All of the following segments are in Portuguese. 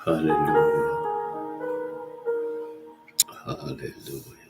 Hallelujah. Hallelujah.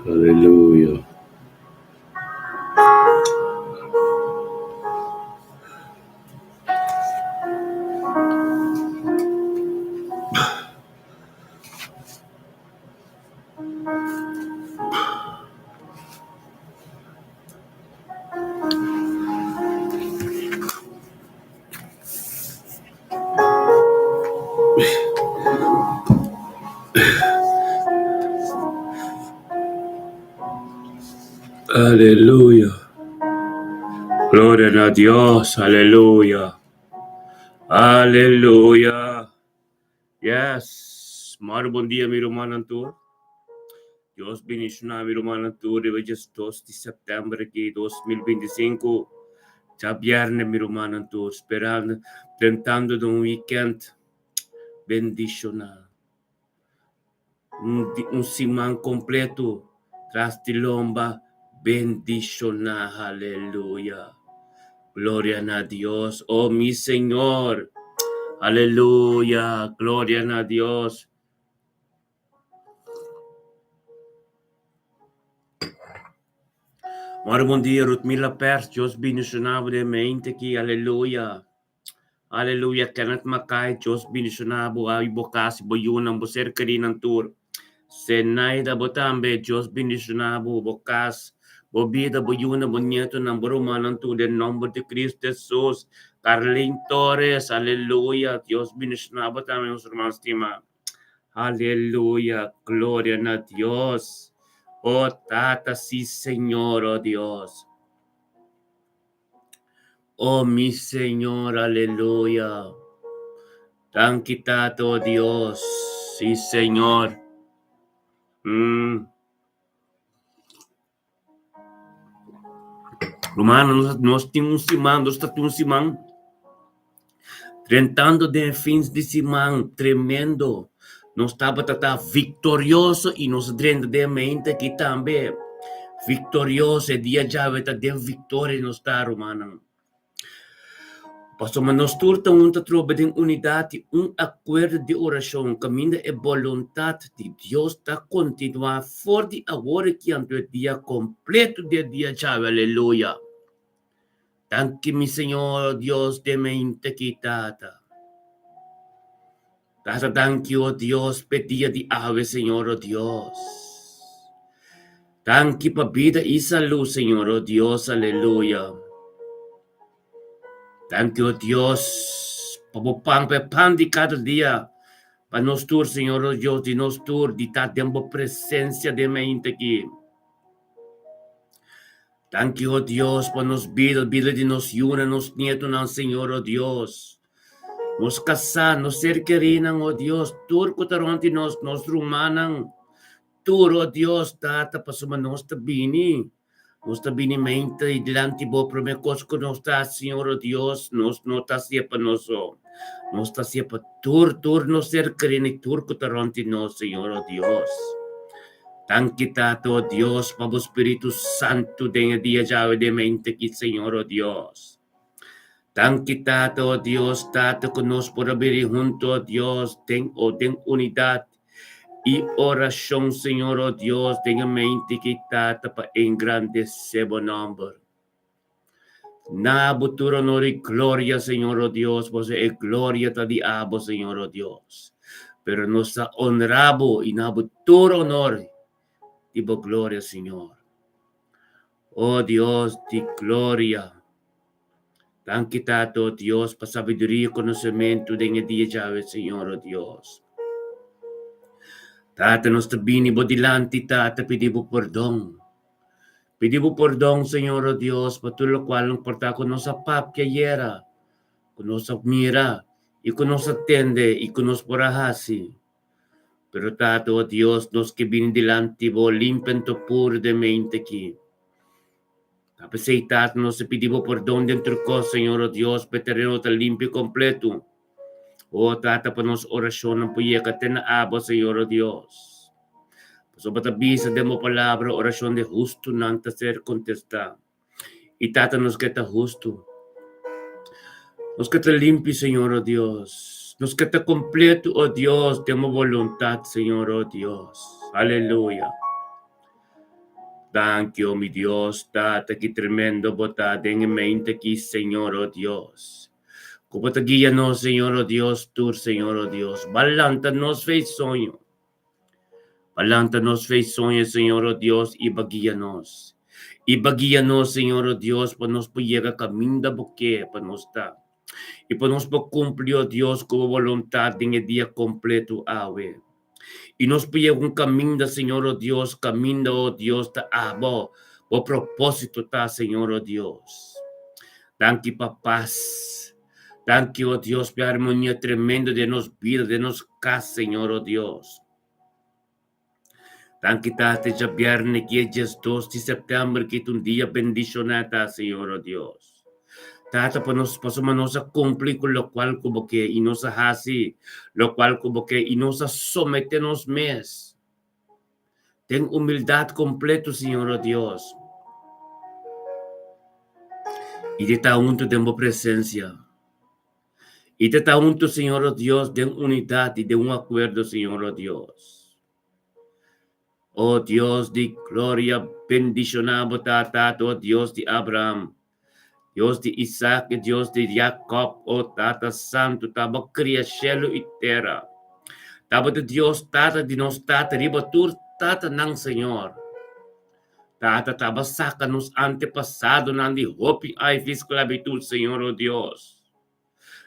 Hallelujah. Aleluya. Gloria a Dios. Aleluya. Aleluya. Yes. Mari bom dia, meu irmão Antur. Deus bendiga meu irmão Antur. Hoje é 2 de setembro de 2025. Já viernes, meu irmão Antur. Esperando, tentando de weekend bendicional. Semana completo. Tras de lomba bendicional. Aleluya. Gloria a Dios. Oh, mi Señor. Aleluya. Gloria a Dios. Maar bom dia, Rutmila Pers. Dios bendicionado de mente aqui. Aleluya. Aleluya. Kenneth Mackay. Dios bendicionado. Ay bocasi boyunang boser karinan tour. Senaida botambe. Dios bendicionado. Bocas. Bobida boyuna bonito ng barumanan to the nombre de Cristo Jesus. Carlin Torres. Aleluya. Dios bendicionado también, hermanos estima. Aleluya. Gloria a Dios. Oh, Tata, sí, Señor, oh Dios. Oh, mi Señor, aleluya. Tan quitado, Dios. Sí, Señor. Romano, nós temos semana, nós temos semana. Tentando de fins de semana, tremendo. Nós estava vitorioso e nós dentro de mente aqui também. Vitorioso, dia já vai ter vitória nós está, Romano. Pastor, mas nós turta trova de unidade, acordo de oração, caminho e vontade de Deus está continuar forte agora que ante o dia completo de dia já, aleluia. Thank you, mi Señor Dios de mente quitada. Thank you, oh Dios, pedía de ave, Señor, oh Dios. Thank you, pa vida y salud, Señor, oh Dios, aleluya. Thank you, oh Dios, pa pan de cada día. Pa nos tur, Señor, oh Dios, de nos tur, de ta tempo presencia de mente aquí. Thank you, oh Dios, pa nos vida de nos yuna, nos nieto, Señor, oh Dios. Nos casar, nos ser querinan, oh Dios, tur kutaronti nos rumanang, tur, oh Dios, tata pasuma nos tabini mente, y delante bo promekos ko nos ta, Señor, oh Dios, nos ta siapa nos ta siapa tur, nos ser querinan, tur kutaronti nos, Señor, oh Dios. Tan kita, oh Dios, pabo Espíritu Santo, de dia jawe de mente ki, Señor, oh Dios. Tan kita, oh Dios, tato con nos por abrir junto, oh Dios, ten unidad y oración, Señor, oh Dios, tenga mente kita para engrandecer su nombre. Na buturo honor y gloria, Señor, oh Dios, pues es gloria ta di abo, Señor, oh Dios. Pero nos ha honrado y na buturo honor y gloria, Señor. Oh Dios, di gloria. Tan kita, oh Dios, para sabiduría y conocimiento de dia Jave, Señor, oh Dios. Tata, nos tabini bodilanti, tata, pedibo perdón. Pedibo perdón, Señor, oh Dios, para todo lo cual nos porta con nos pap que hiera, con nos mira, y con nos atende, y con nos porahasi. Pero tata, oh Dios, nos que vini dilanti, bo limpen to pur de mente aquí. Tapos tata, nos pedibo perdón dentro ko, Señor, oh Dios, petereno ta limpio completo. Oh, tata, pa nos orasyon ng puyeka tinaabo, Señor, oh Dios. So patabisa de mo palabra, orasyon de justo nanta ser contesta. Y tata, nos queta justo. Nos queta limpio, Señor, oh Dios. Nos queta completo, oh Dios, de mo voluntad, Señor, oh Dios. Aleluya. Thank you, mi Dios, tata, que tremendo botad en mente aquí, Señor, oh Dios. Como te guíanos, Señor, oh Dios, tú, Señor, oh Dios. Balántanos, fez sonho. Balántanos, fez sonho, Señor, oh Dios, y baguíanos. Y baguíanos, Señor, oh Dios, para nos pudiera caminda boque, para nos dar. Y para nos cumplir, oh Dios, como voluntad en el día completo, ave. Y nos pudiera un camino, Señor, oh Dios, camino, oh Dios, ta abo. O propósito, ta, Señor, oh Dios. Thank you, papás. Thank you, oh Dios, por armonía tremenda de nos vida, de nos casa, Señor, oh Dios. Thank you, tate, ya viernes, que es 2 de septiembre, que es un día bendicionada, Señor, oh Dios. Tata, para nos a cumplir con lo cual como que, y nos hace, lo cual como que, y nos someternos mes. Ten humildad completo, Señor, oh Dios. Y de ta unto tengo presencia. Y te está junto, Señor, oh Dios, de unidad y de un acuerdo, Señor, oh Dios. Oh Dios de gloria, bendicionado, tata, oh Dios de Abraham, Dios de Isaac, Dios de Jacob, oh tata santo, taba cria cielo y tierra. Taba de Dios, tata de nos tata, ribatur, tata ng Señor. Tata, taba saca nos antepasado, nandi hopi ay esclavitud, Señor, oh Dios.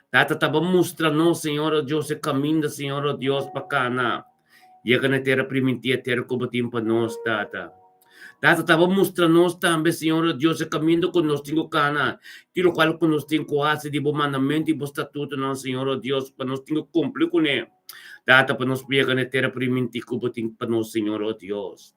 Tata, taba mostrando, Señor, oh Dios, el camino, Señor, oh Dios, bacana. Llega na terra primitiva, terra kubatim pa nos, tata. Tata, estaba mostrando también, Señor Dios, el camino con los cinco canas, y lo cual con los cinco hace, de mandamiento y estatuto, no, Señor Dios, para nos tengo cumplir con él. Tata, para nos pegar en terra primitico, para nos, Señor Dios.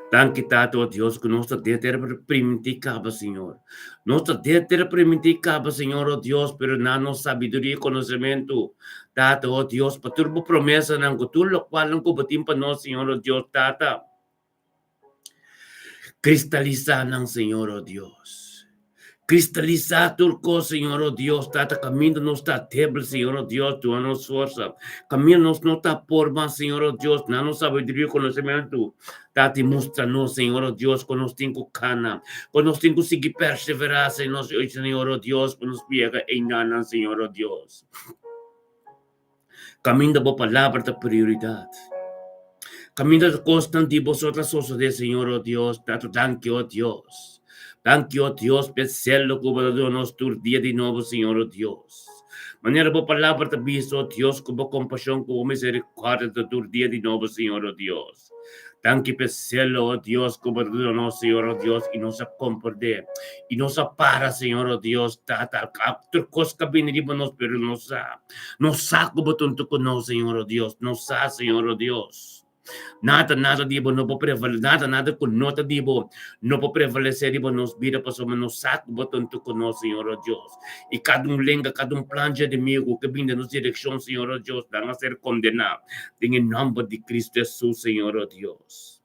Tanto Tata, oh Dios, que nuestra terra primitiva, Señor. Nuestra terra primitiva, Señor, oh Dios, pero no sabiduría y conocimiento. Tata, oh Dios, para tu promesa, nango, tú lo cual no combatimos para nos, Señor, oh Dios, Tata. Cristaliza ng Señor, oh Dios. Cristaliza turco, Señor, oh Dios, Tata, camino no está table, Señor, oh Dios, tú nos fuerza. Camino no está por más, Señor, oh Dios, no nos sabiduría y conocimiento. Tati, muéstranos, Señor, oh Dios, con los cinco canas, con los cinco sigue perseverar, Señor, oh Dios, con los viega e nana, Señor, oh Dios. Camino por palabra de prioridad. Camino de constante y vosotras de Señor, oh Dios, Tato, thank you, oh Dios. Thank you, oh Dios, penselo como de nuestro día de nuevo, Señor, oh Dios. Manera por palabra de viso, oh Dios, como compasión, como misericordia de tu día de nuevo, Señor, oh Dios. Thank you, penselo, oh Dios, como de nuestro Señor, oh Dios, y nos comprende, y nos para, Señor, oh Dios, tata, turcos que venimos, pero nos sa como tonto con nos, Señor, oh Dios, nos sa, Señor, oh Dios. Nada dibo, no può prevalere, nada con nota dibo, no può prevalecer dibo, nos vida pasamos nos saco botón tu con nos, Señor oh Dios. Y cada un lenga, cada un plan de amigo que viene nos dirección, Señor oh Dios, van a ser condenados. En el nombre de Cristo Jesús, Señor oh Dios.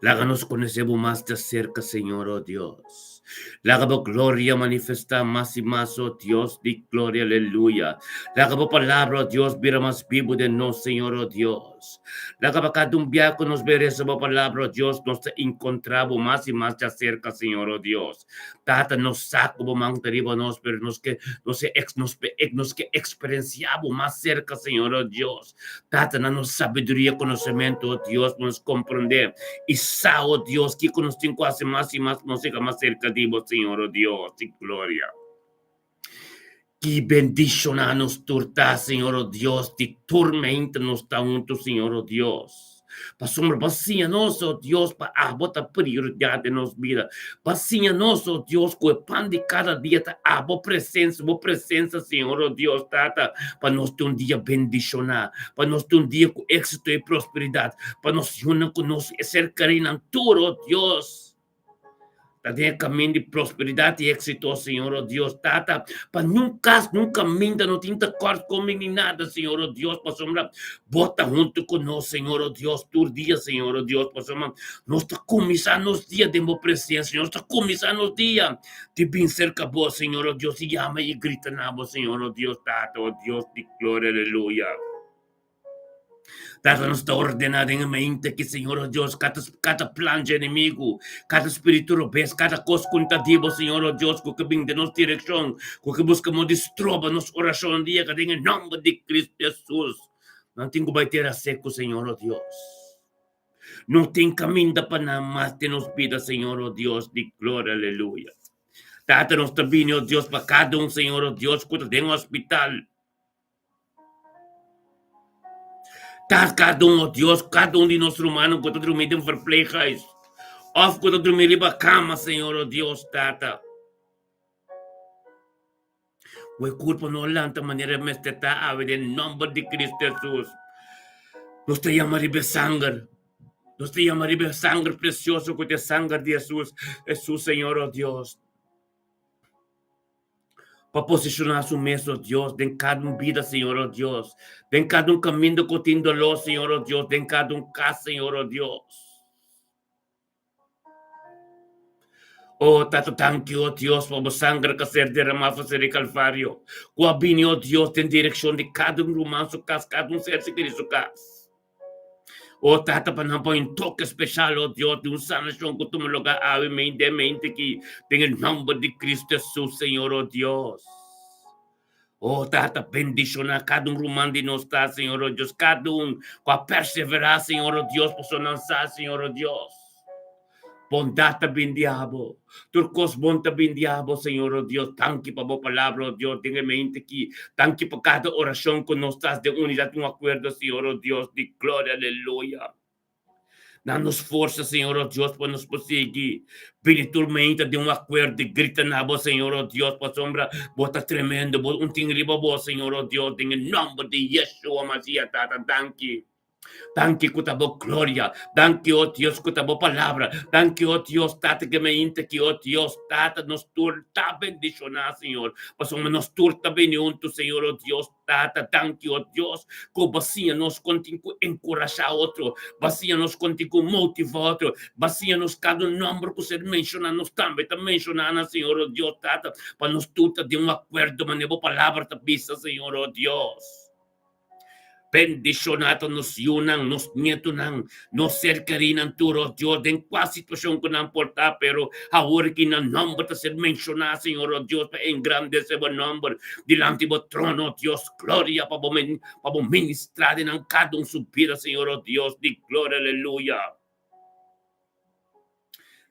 Láganos conocemos más de cerca, Señor oh Dios. Lágabo gloria manifesta más y más, oh Dios, di gloria, aleluya. Lágabo palabra, oh Dios, vira más vivo de nos, Señor, oh Dios. Lágabo cada un viaje nos veremos, oh palabra, oh Dios, nos encontramos más y más de cerca, Señor, oh Dios. Tata nos saco, oh mantenido nos, pero nos que experienciamos más cerca, Señor, oh Dios. Tata nos sabiduría, conocimiento, oh Dios, nos comprende. Y sa, oh Dios, que con los cinco hace más y más, nos llega más cerca de vos, Señor, oh Dios, y gloria. Que bendición a nos turta, Señor, oh Dios, de tormenta nos está junto, Señor, oh Dios. Pastor, vacía-nos, oh Dios, para botar prioridade de nos vida. Vacía-nos, oh Deus, com o pão de cada dia, tá? Boa presença, Senhor, oh Deus, tá? Para nós ter dia bendicionar, para nós ter dia com êxito e prosperidade, para nós unir com nós e ser carinho tudo, oh Deus. Tem caminho de prosperidade e êxito, Senhor, oh Deus, Tata, para nunca minta, não tinta corte comigo nem nada, Senhor, oh Deus, para sombra, bota junto conosco, Senhor, oh Deus, todo dia, Senhor, oh Deus, para sombra, nós está começando os dias de boa presença, nós está começando os dias de bem cerca, boa, Senhor, oh Deus, e ama e grita na boa, Senhor, oh Deus, Tata, oh Deus, de glória, aleluia. Tata nos está ordenado em mente que, Senhor, oh Deus, cada plano de inimigo, cada espírito rebelde, cada coisa contadiva, Senhor, oh Deus, que vem de nossa direção, que buscamos destrova nossa oração dia, que em nome de Cristo Jesus. Não tem que bater a seco, Senhor, oh Deus. Não tem caminho para nada mais de nos vida, Senhor, oh Deus, de glória, aleluia. Tata nos está vindo, oh Deus, para cada Senhor, oh Deus, que tem um hospital. Cada oh Deus, cada de nós humanos, que está dormindo em verpleeghuis. Of que está dormindo em cama, Senhor, oh Deus, Tata. O culpa não lanta maneira me está a ver em nome de Cristo Jesus. Nós te chamamos sangue. Nós te chamamos sangue precioso, que é sangue de Jesus. Jesus, Senhor, oh Deus. Para posicionar su mesa, oh Dios, en cada vida, Señor, oh Dios, en cada camino que tiene dolor, Señor, oh Dios, en cada casa, Señor, oh Dios. Oh, tato thank you, oh Dios, por sangre que ser derramado en el Calvario. Cuabini, oh Dios, en dirección de cada humano, su casa, cada ser que quiere su casa. Oh, tata, para não pôr um toque especial, oh Deus, de sanação que tu me lugar a mente que tem o nome de Cristo Jesus, Senhor, oh Deus. Oh, tata, bendiciona cada romano de nós, tá, Senhor, oh Deus, cada com a perseverar, Senhor, oh Deus, por sua lançar, Senhor, oh Deus. Bondade bem diabo, turcos bondade bem diabo, Senhor, oh Deus, tanque para a boa palavra, oh Deus, tenha mente que, tanque para cada oração que nós estás de unidade, um acordo, Senhor, oh Deus, de glória, aleluia. Danos força, Senhor, ó Deus, para nos prosseguir. Biniturmenta de um acordo, grita na boa, Senhor, ó Deus, para sombra, bota tremendo, um tingriba boa, Senhor, ó Deus, em nome de Yeshua, Masias, Tata, tanque. Tanque kutabo gloria, tanque oh Dios kutabo palabra, tanque oh Dios tata que me inte que oh Dios tata nos turta bendicionar Señor, pasamos nos turta bendiunto Señor oh Dios tata, tanque oh Dios, que vacía nos contigo encorajar outro, vacía nos contigo motivar outro, vacía nos cada nombre que você menciona nos também tá mencionando Señor oh Dios tata, para nos turta de acordo, manevo palavra ta bisa Señor oh Dios. Bendicionado nos yunang, nos nieto nang, nos cercarinan turo Dios, en qual situação que não portar, pero ahora que na nombre de ser mencionado, Senhor, oh Dios, para engrandecer o nombre, delante do trono, Dios, glória, para ministrar en cada su vida, Senhor, oh Dios, de glória, aleluia.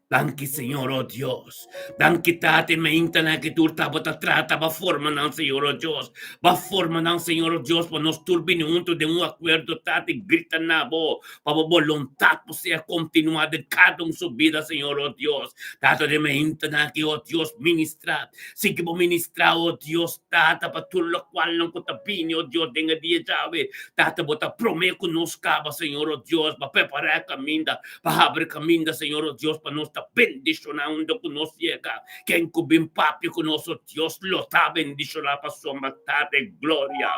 Danke, Senhor, oh Deus. Danke, tate, me intana que tu tava trata, va forma, não, Senhor, oh Deus. Va forma, não, Senhor, oh Deus, para nos turbine junto de acordo, tate, grita na bo, para a vontade você continuar de cada sua vida, Senhor, oh Deus. Tate, de me intana que, oh Deus, ministrar. Sim que vou ministrar, oh Deus, tata, para tudo o qual não contabine, oh Deus, denga dia, chave. Tate, bota prometo conosco, Senhor, oh Deus, para preparar caminho, para abrir caminho, Senhor, oh Deus, para nos bendicionando con nos llega, que encubim papi con nosotros, Dios lo está bendicionando para su majestad de gloria,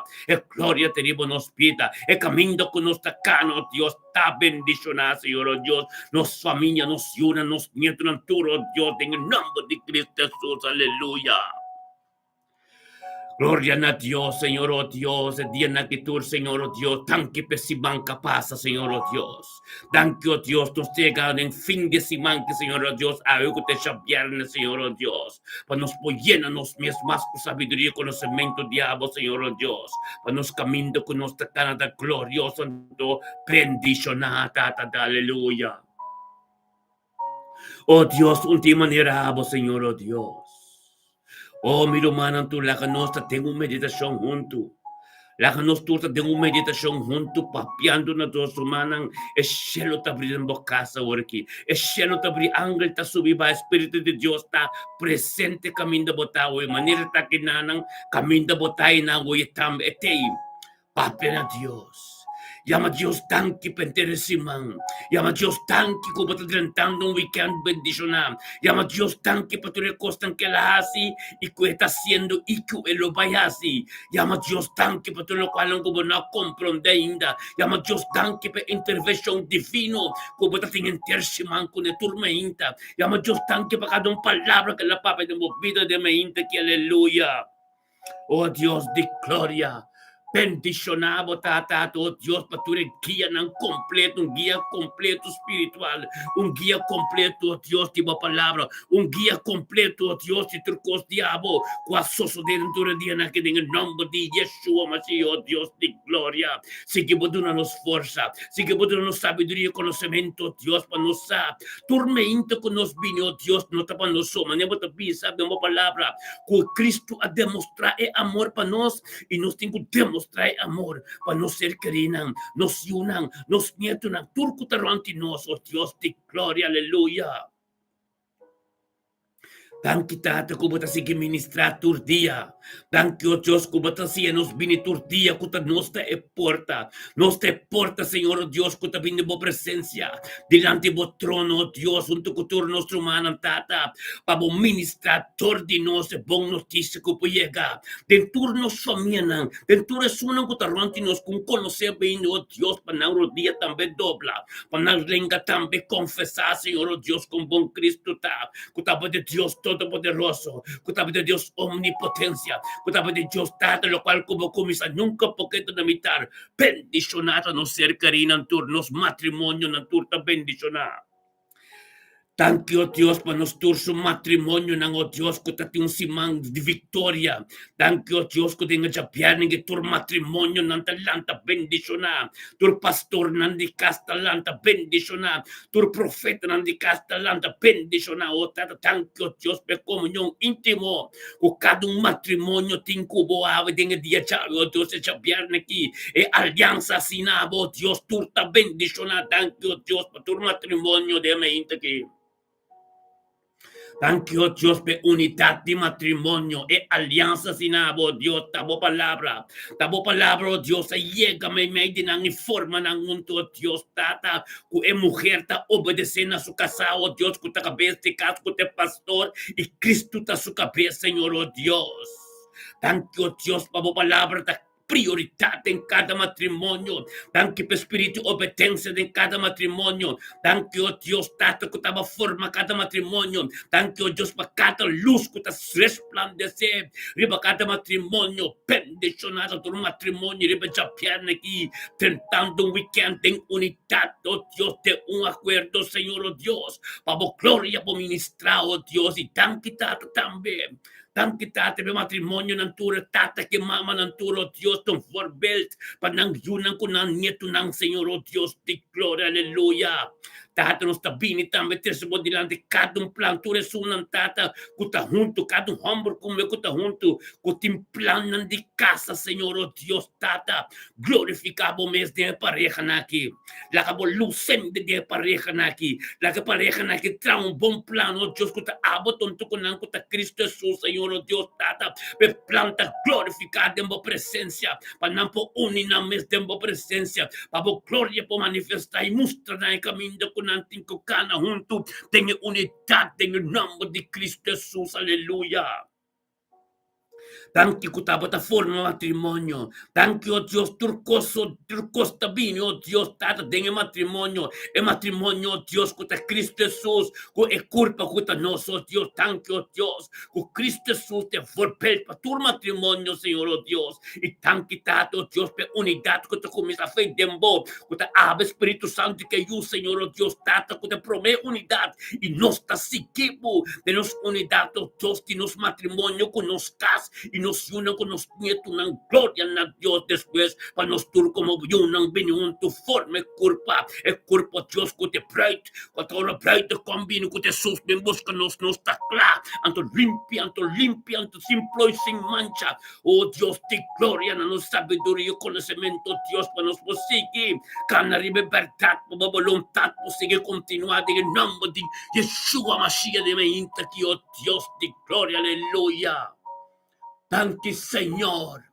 gloria tenemos nos vida, camino con nuestra cano, Dios está bendicionando, Señor, oh Dios, nos familia, nos una, nos nietos, nos turo, Dios, en el nombre de Cristo Jesús, aleluya. Gloria a Dios, Señor, oh Dios, el día en que tú, Señor, oh Dios, tan que pesiman pasa, Señor, oh Dios. Dan que, oh Dios, nos llega en fin de semana, Señor, oh Dios, a algo que te viernes, Señor, oh Dios. Para nos llenarnos más con sabiduría y conocimiento, diablo, Señor, oh Dios. Para nos caminando con nuestra cara gloriosa, bendicionada, aleluya. Oh Dios, última manera, Señor, oh Dios. Oh, mi hermano, tú la nostra tengo meditação junto. La nostra tengo meditação junto, papiando na tua semana. E cielo tá abrindo bocaça agora aqui. E cielo tá abrindo, ángel tá subindo, o Espírito de Deus tá presente, caminho da botar, de maneira tá que nanang, caminho da botar e na oi tam etei. Papi na Deus. Llama Dios tanque penteresimang. Llama Dios tanque ko patadrentando un weekend bendicionam. Llama Dios tanque paturecostan que la hasi y que está haciendo y que lo vayasi. Llama Dios tanque para lo cual no no comprende ainda. Llama Dios tanque para intervención divino como está en intersimang con el turmenta. Llama Dios tanque para cada palabra que la papa de vida de mente que aleluya. Oh Dios de gloria. Bendicionado, tata, oh Dios, para tu guia não completo, guia completo espiritual, guia completo, oh Deus, de uma palavra, guia completo, oh Deus, de turcos diabo, com a soço dentro do dia naquele em nome de Yeshua, Masias, oh Deus de glória, siga botando-nos força, siga botando-nos sabedoria e conhecimento, oh Deus, para nos tormento que nos vem, oh Deus, não está para nós, mas nem para ti, sabe, uma palavra, que Cristo a demonstrar é amor para nós, e nós temos que demonstrar amor para nos ser querinan, nos yunan, nos nietunan, turco tarantinos, oh Dios de gloria, aleluya. Dan kita te kubata sige ministrar tur dia. Dan que o Dios kubata siya nos bini tur dia kuta nosta e porta. Nosta e porta, Señor, oh Dios, kuta bini bo presencia. Delante bo trono, oh Dios, unto kutur nostro manan tata. Pabo ministrar tur di nos e bon noticia kupo llega. Dentur nos somianan. Dentur es unang kuta ronti nos kung conocer bini, oh Dios, panauro dia tambe dobla. Panal lenga tambe confesar, Señor, oh Dios, con bon Cristo ta. Kuta de Dios todopoderoso, cuidado de Dios omnipotencia, cuidado de Dios Tata, lo cual como comisa nunca poquito de mitad, bendicionado no ser carina en turnos matrimonio en turta bendicionada. Thank you, Dios, panustur su matrimonio ng o Dios ko tating simang di Victoria. Thank you, Dios, ko din nga japian ng tur matrimonio ng talanta bendisyon na. Tur pastor ng di kastalanta bendisyon na. Tur profeta ng di kastalanta bendisyon na. O tata, thank you, Dios, pe komunyong intimo. Ko kadong matrimonio tingkubo awe din nga diya o Dios, sa japian na ki. E alianza sinabo, Dios, turta bendisyon na. Thank you, Dios, patur matrimonio de may intaki. Thank you, Dios, pe unidad de matrimonio e alianza sinabo, Dios, tabo palabra, oh Dios, llega may din ang forma ng mundo, oh Dios, tata, ku e mujer ta obedecen a su casa, oh Dios, ku ta cabeza, ku te pastor, y Cristo ta su cabeza, Señor, oh Dios. Thank you, Dios, pabo palabra, ta prioridad en cada matrimonio. Thank you, Espíritu, obediencia en cada matrimonio. Thank you, Dios, tato que taba forma cada matrimonio. Thank you, Dios, para cada luz que te resplandece. Riba cada matrimonio, bendicionado tu matrimonio, riba ya piano aquí, tentando un weekend en unidad, oh Dios, de un acuerdo, Señor, oh Dios. Para gloria, por ministrar, oh Dios, y thank you, tato también. Thank you, tate, may matrimonyo ng turo, tata, kay mama ng turo, Diyos, tong forbelt, panang yunang ko ng nieto ng Señor, oh Diyos, di gloria, aleluya. Tata, nos tabini tambe, tesbo dilante, kadong plan, ture sunan, tata, kuta junto, kadong humble, kume kuta junto, kutim plan ng di casa, Señor, oh Diyos, tata, glorificabo mes de pareja naki, lakabo lucen de pareja naki, laka pareja naki, trae un bon plan, oh Diyos, kuta abot, tonto ko nang kuta Cristo Jesus, Señor, oh Dios, tata, pe planta glorificada en vo presencia, panampo unina mes de vo presencia, pabo gloria po manifesta y mustra na el camino con anting ko kana junto, tenga unidad, tenga nombre de Cristo Jesús, aleluya. Thank you, kutaba ta forma matrimonio. Thank you, oh Dios, turcoso, turcosta bini, oh Dios, tata dengue matrimonio. E matrimonio, oh Dios, kuta Cristo Jesús, ku e culpa kuta nos, oh Dios, thank you, oh Dios, ku Cristo Jesús te forpel pa tur matrimonio, Señor, oh Dios. Y thank you, tata, oh Dios, pe unidad kuta kumisa fe dembo, kuta ave Espíritu Santo que you, Señor, oh Dios, tata, kuta prome unidad. Y nos ta siquipo de nos unidad, oh Dios, que nos matrimonio con nos cas, y nos unan con los nietos ng gloria na Dios después para nos tur como yunang biniun tu forme culpa e culpa Dios ko te pride ko te pride combine ko te sus ben busca nos takla anto limpia anto simplo y sin mancha oh Dios te gloria na nos sabiduría y conocimiento Dios para nos posigi kana libertad po voluntad posigi continuar en el nombre de Yeshua Mashiach de meinta que oh Dios te gloria aleluya. Thank you, Señor.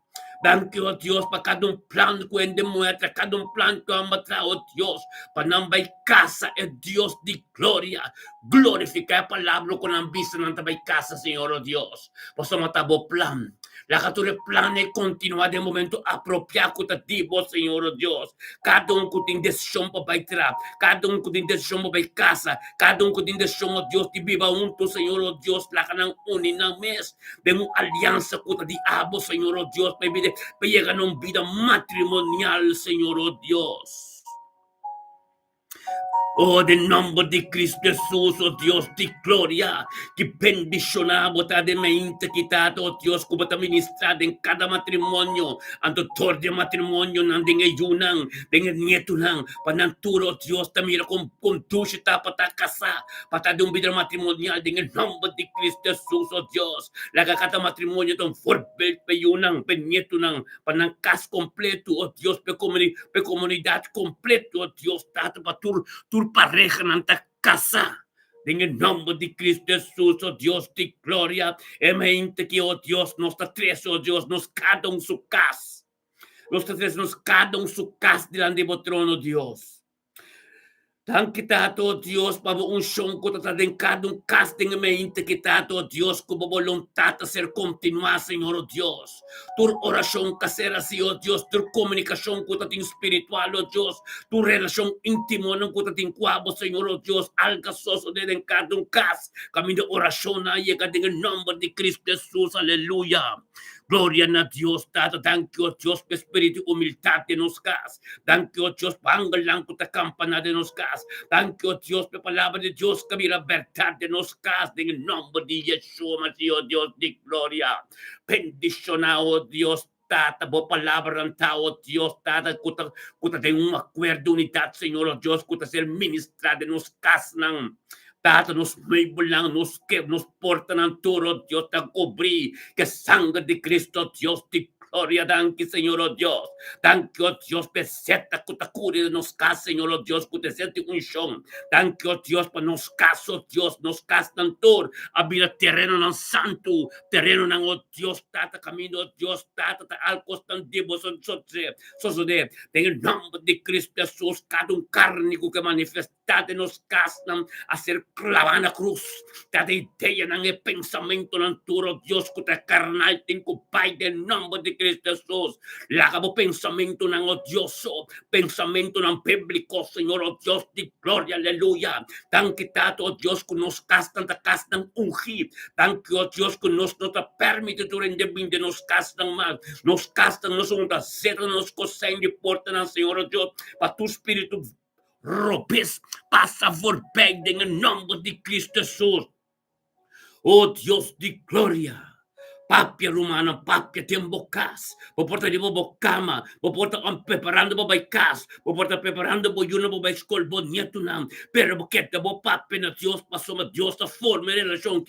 Thank you, oh Dios, para cada un plan que demuestra, cada un plan que amatra, oh Dios, para nambay casa, Dios de gloria. Glorifica la palabra con ambición en nambay casa, Señor, oh Dios. Pues matabo plan. La catura plan es continuar de momento apropiado kutativo, Señor, oh Dios. Cada un kuting desyon pa bay trap, cada un kuting desyon pa bay casa, cada un kuting desyon, oh Dios, di viva unto, Señor, oh Dios, la kanang uninang mes. Vemos alianza kuta di abo, Señor, oh Dios, pa llegan a una vida matrimonial, Señor, oh Dios. Oh, de nombre de Cristo Jesús, oh Dios de gloria, que bendicionamos de mente quitado, oh Dios, como te ministrado en cada matrimonio, ando todo de matrimonio, nanding ayunan, dengan nieto nang, pananturo, Dios, te mira con tuya, pata casa, pata de un vida matrimonial, en el nombre de Cristo Jesús, oh Dios, la cada matrimonio, ton forbel, peyunang, penieto nang, panangkas completo, oh Dios, pe comunidad completo, oh Dios, tata patur, pareja nanta casa. En el nombre de Cristo Jesús, oh Dios de gloria, emente que, oh Dios, nos tres, oh Dios, nos cada un su casa. Los tres nos cada un su casa delante de trono, Dios. Thank you, Tato, Dios, para un shon ko tatadeng kadong casting mente que Tato, Dios, como voluntad a ser continuar, Señor, oh Dios. Tu oración casera, sí, oh Dios, tu comunicación ko tating espiritual, oh Dios, tu relación íntimo ng ko tating kwabo, Señor, oh Dios, algasoso de den kadong kas, kami de oración na llega en el nombre de Cristo Jesús, aleluya. Gloria na Dios, Tata. Thank you, Dios, por espíritu humildad de nos cas. Thank you, Dios, pangal lang ko ta campana de nos cas. Thank you, Dios, por palabra de Dios, kami la verdad de nos cas. En el nombre de Yeshua, Mashiach, Dios de gloria. Bendicionado, Dios, Tata, por palabra ng tao, Dios, Tata, kuta de un acuerdo, unidad, Señor, Dios, kuta ser ministra de nos cas ng Tata, nos may lang, nos porta ng turo, Dios, na cubrí, que sangre de Cristo, Dios, de gloria, thank you, Señor, oh Dios. Thank you, Dios, peseta, kutakuri de nos cas, Señor, oh Dios, kutesete unción. Thank you, Dios, pa nos caso, Dios, nos cas ng tur, abila terreno ng santo, terreno ng, oh Dios, Tata, camino, oh Dios, Tata, alcos ng dibo, sosode, en el nombre de Cristo Jesús, cada un cárnico que manifestate nos cas ng hacer clavana cruz, Tata, idea ng pensamento ng turo, Dios, kuta carnal, tengo pay del nombre de Cristo Jesús, lagabo pensamento ng odioso, pensamento ng bíblico, Señor, oh Dios, de gloria, aleluya. Thank you, Tato, oh Dios, que nos castan da castan ungi. Thank you, oh Dios, que nos no te permite tu rendimiento, nos castan mal, nos castan, nos unta, zeta, nos cosen de porta ng Señor, oh Dios, para tu espíritu robes, pasa por peg en el nombre de Cristo Jesús. Oh Dios de gloria. Papia rumana, papia tiembocas, poporta di bocama, poporta preparando bobaikas, poporta preparando boyuna bobaiscol bonyetunam, pero boqueta bo papia na Dios pasoma Dios ta forma relación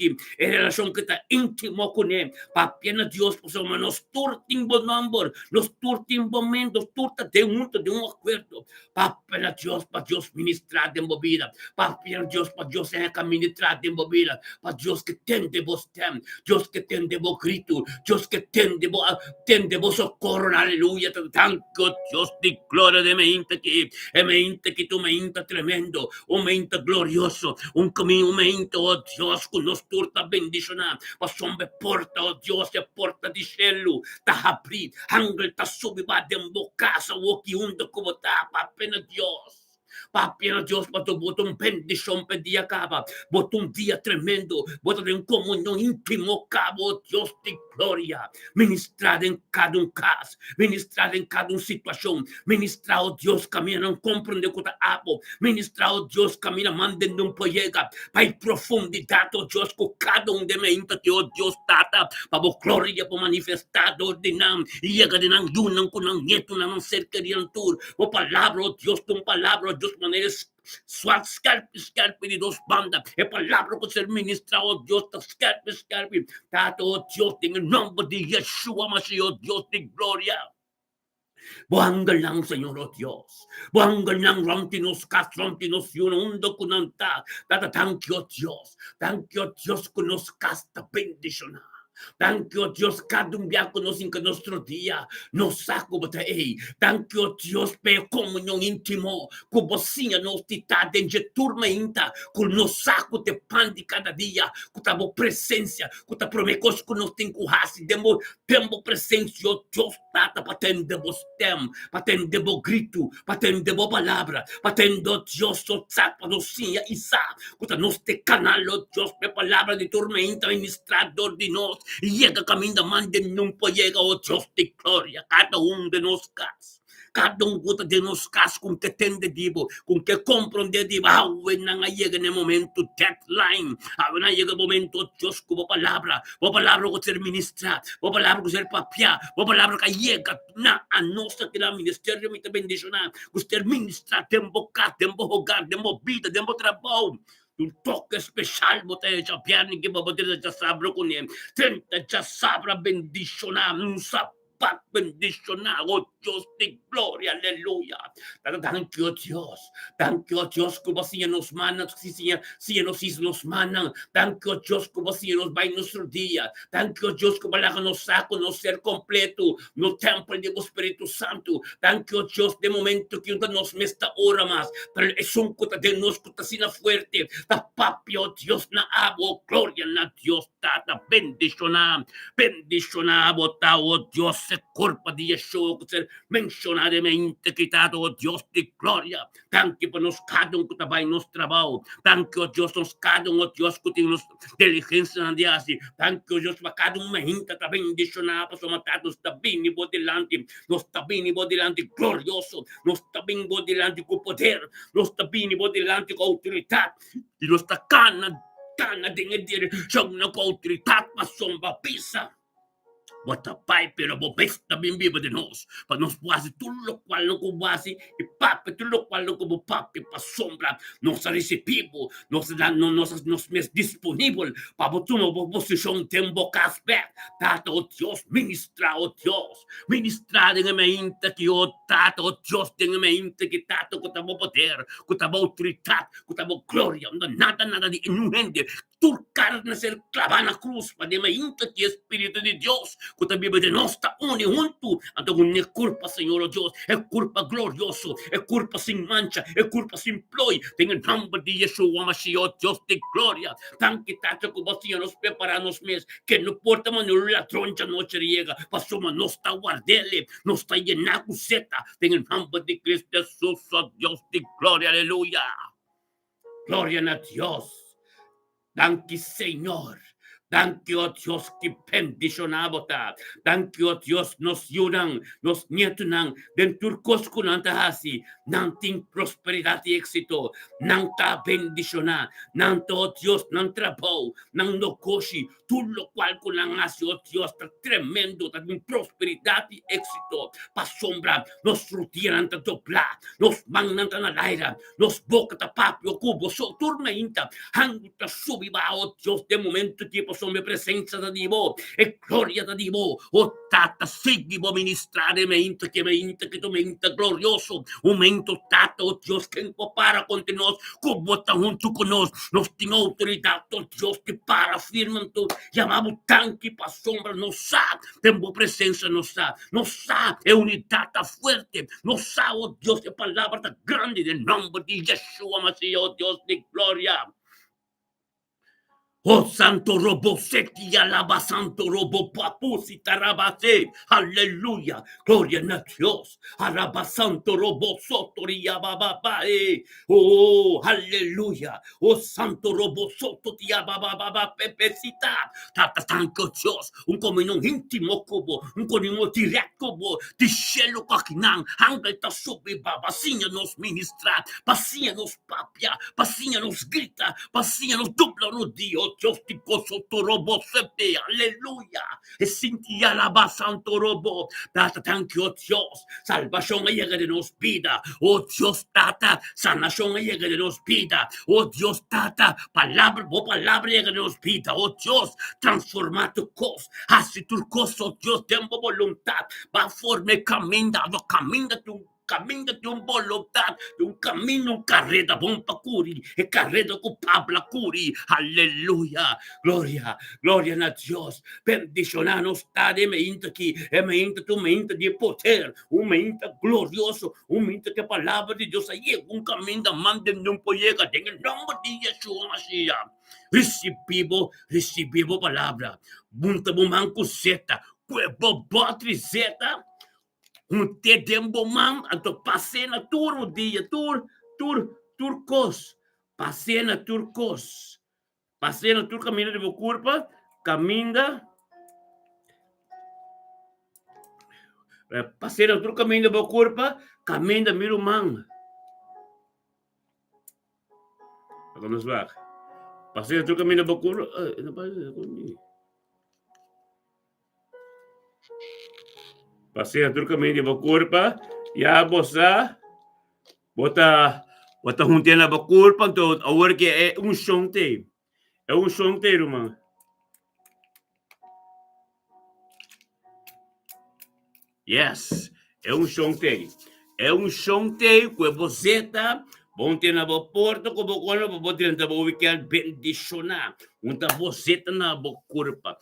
que ta íntimo con él, papia na Dios pasoma nos turting bon number, nos turting momentos, turta de un acuerdo, papia na Dios pa Dios ministrar de vida, papia na Dios pa Dios en ministrar de vida, pa Dios que tende vos tem, Dios que tende vos grito, Dios que tende vos socorro, aleluya, tanto Dios de gloria de mente que tu mente tremendo, un mente glorioso, un camino, un mente, oh Dios, con nos turta bendicionar, pasombe porta, oh Dios, e porta di cielo, ta apri, angel ta subiba dem bocasa, woki undo como ta, papena Dios. Papi, Dios, bota un bendición, pedía caba, bota un día tremendo, bota de un comunión íntimo, cabo, Dios de gloria, ministrada en cada un caso, ministrada en cada una situación, ministrado Dios, camina, no comprende cota abo, ministrado Dios, camina, manden un poyega, para profundidad, oh Dios, con cada un de mente que, oh Dios, tata, para gloria, para manifestado, ordenam, y llega de nan, yunan, con nan, nieto, nan, cerca de nan, tur, o palabra, oh Dios, con palabra, Dios, maneras suat scarpe di dos bandas e palabra con ser ministrado Dios ta scarpe tato Dios en el nombre de Yeshua Mashiach Dios de gloria. Buanggal lang Señor oh Dios. Buanggal lang rantinos yun undo kunanta. Tata thank you Dios. Thank you Dios con nos casta bendición. Thank you, Dios, cada un día conocen que nuestro día nos saco bata Thank you, Dios, per comunión íntimo, como si nos tita de turma inta, con nos saco de pan de cada día, con ta presencia, con ta promecos que nos tencuhasi, demo presencia, Dios, tata, patendemos tem, patendemos grito, patendemos palabra, patendo Dios, so tzapa, nos siya isa, con ta nos te canal, Dios, per palabra de turma inta, ministrador de nos, llega camino manden nunca llega oh Dios de gloria cada uno de nosotros cada uno de nosotros con que tende divo con que comprende divo when llega en el momento deadline when llega el momento Dios como palabra que ser ministra palabra que ser papia palabra que llega na a nuestra que la ministerio me te bendicionar que ser ministra tempo hogar tempo vida tempo trabajo un toque especial botella già piani che potete già sabro con niente tenta già sabra bendicionare un sapat bendicionare oh Dios de gloria aleluya thank you Dios como si nos manan si nos manan thank you Dios como si nos va en nuestro día thank you Dios como la nos saco no ser completo no templo de Espíritu Santo thank you Dios de momento que nos mesta hora más pero es un cota de nos cota sina fuerte ta papio Dios na abo gloria na Dios tata bendicionar bota oh Dios es culpa de Yeshua, que ser mencionadamente quitado, oh Dios de gloria. Tanque para nos cada que trabalha em nosso trabalho. Tanque, oh Deus, nos cada oh Deus, que tem nos diligência na dia assim. Tanque, oh Deus, para cada ainda também deixar para somatar nos também e bodelante, nos também e bodelante glorioso, nos também e bodelante com poder, nos também e bodelante com autoridade, e nos tá cana de direção com autoridade para sombra pisa. Bota pai pero bobesta bem viva de nós, para nós quase tudo o qual não quase e papo tudo o qual não como papo para sombra, nós recebemos, nós mes disponível para botar uma posição tem boca aberta, tata o Deus ministrar o Deus, ministrar em mente que o tata o Deus tem mente que tata que tamo poder, que tamo autoridade, que tamo glória, nada de inúende, tu carne ser clavada na cruz para de mente que Espírito de Deus que a Bíblia de nós está junto. Então não é culpa, Senhor, oh Deus, é culpa glorioso, é culpa sem mancha, é culpa sem ploi. Tem o nome de Yeshua Mashiach, oh Deus de glória. Tanque tato que você nos prepara nos meses, que no porta mano la troncha não chega, passou uma nós está guardele, nós está llenado seta. Tem o nome de Cristo Jesus, oh Deus de glória, aleluia. Glória a Deus. Danke, Senhor. Danke, oh Dios, que bendicionabota. Danke, oh Dios, nos yunang, nos nietunang, den turcos kunantahasi, nang ting prosperidad y éxito, nang ta bendiciona, nang to, oh Dios, nang trabajo, nang nokoshi, tú lo cual con la nación, oh Dios, está tremendo, también prosperidad y éxito, pa sombra, nos rutiran tanto pla, nos mangan tan al aire, nos boca tapapio, cubo, so turma inta, hangta subiba, oh Dios, de momento tipo sono presenza da Dio e gloria da Dio, oh tata, segui bo ministrare mente che tu mente glorioso, un mento tata, oh Dios, que para con nos, como está junto con nos tiene autoridad, oh Dios, que para firman tu, llamamos tanque pa sombra, nos sa, tempo presenza, nos sa, è unità fuerte, nos sa, oh Dios, que palabra grande del nombre de Yeshua Mashiach, oh Dios de gloria. Oh santo robo seti alaba santo robo papusi tarabase. Aleluya. Gloria a Dios. Alaba santo robo sotoria bababae. Oh, aleluya. Oh santo robo sotoria babababa pepecita. Tata tanto Dios. Un comunión íntimo como, un comunión directo como, de cielo caquinan. Ángel ta subi baba. Pasinha nos ministra. Pasinha nos papia. Pasinha nos grita. Pasinha nos dupla no Dios. Dios te coso tu robo sepe, aleluya. Es sinti alaba santo robo. Tata, thank you, Dios. Salvación llega de nos vida. Oh Dios, tata, sanación llega de nos vida. Oh Dios, tata, palabra llega de nos vida. Oh Dios, transforma tu cos. Hace tu cosa, oh Dios, tengo voluntad. Va forme camina, camina de un voluntad, de un camino, un carreta, bomba curi, e carreta con Pablo curi, aleluya, gloria a Dios, bendicionanos, tade me inta aqui, me inta tu mente de poder, mente glorioso, mente que a palavra de Deus aí, caminho da manda não pode chegar, em nome de Yeshua Mashiach, recebemos palavra, bunta bumanco seta, cuebo botri seta, te tempo mam, anto passei na turno dia, turcos, passei na turcos, caminho de curva, caminho, passei na tur caminho de curva, caminho de mirumang. Vamos lá. Passei na tur caminho de curva, passei na tur caminho de curva, ya bosa, bota juntina na curva, então agora que é chonte. É chonte, irmão. Yes, é chonte. É chonte que você tá bom ter na porta, como quando você tá weekend bendicionar. Você tá na curva,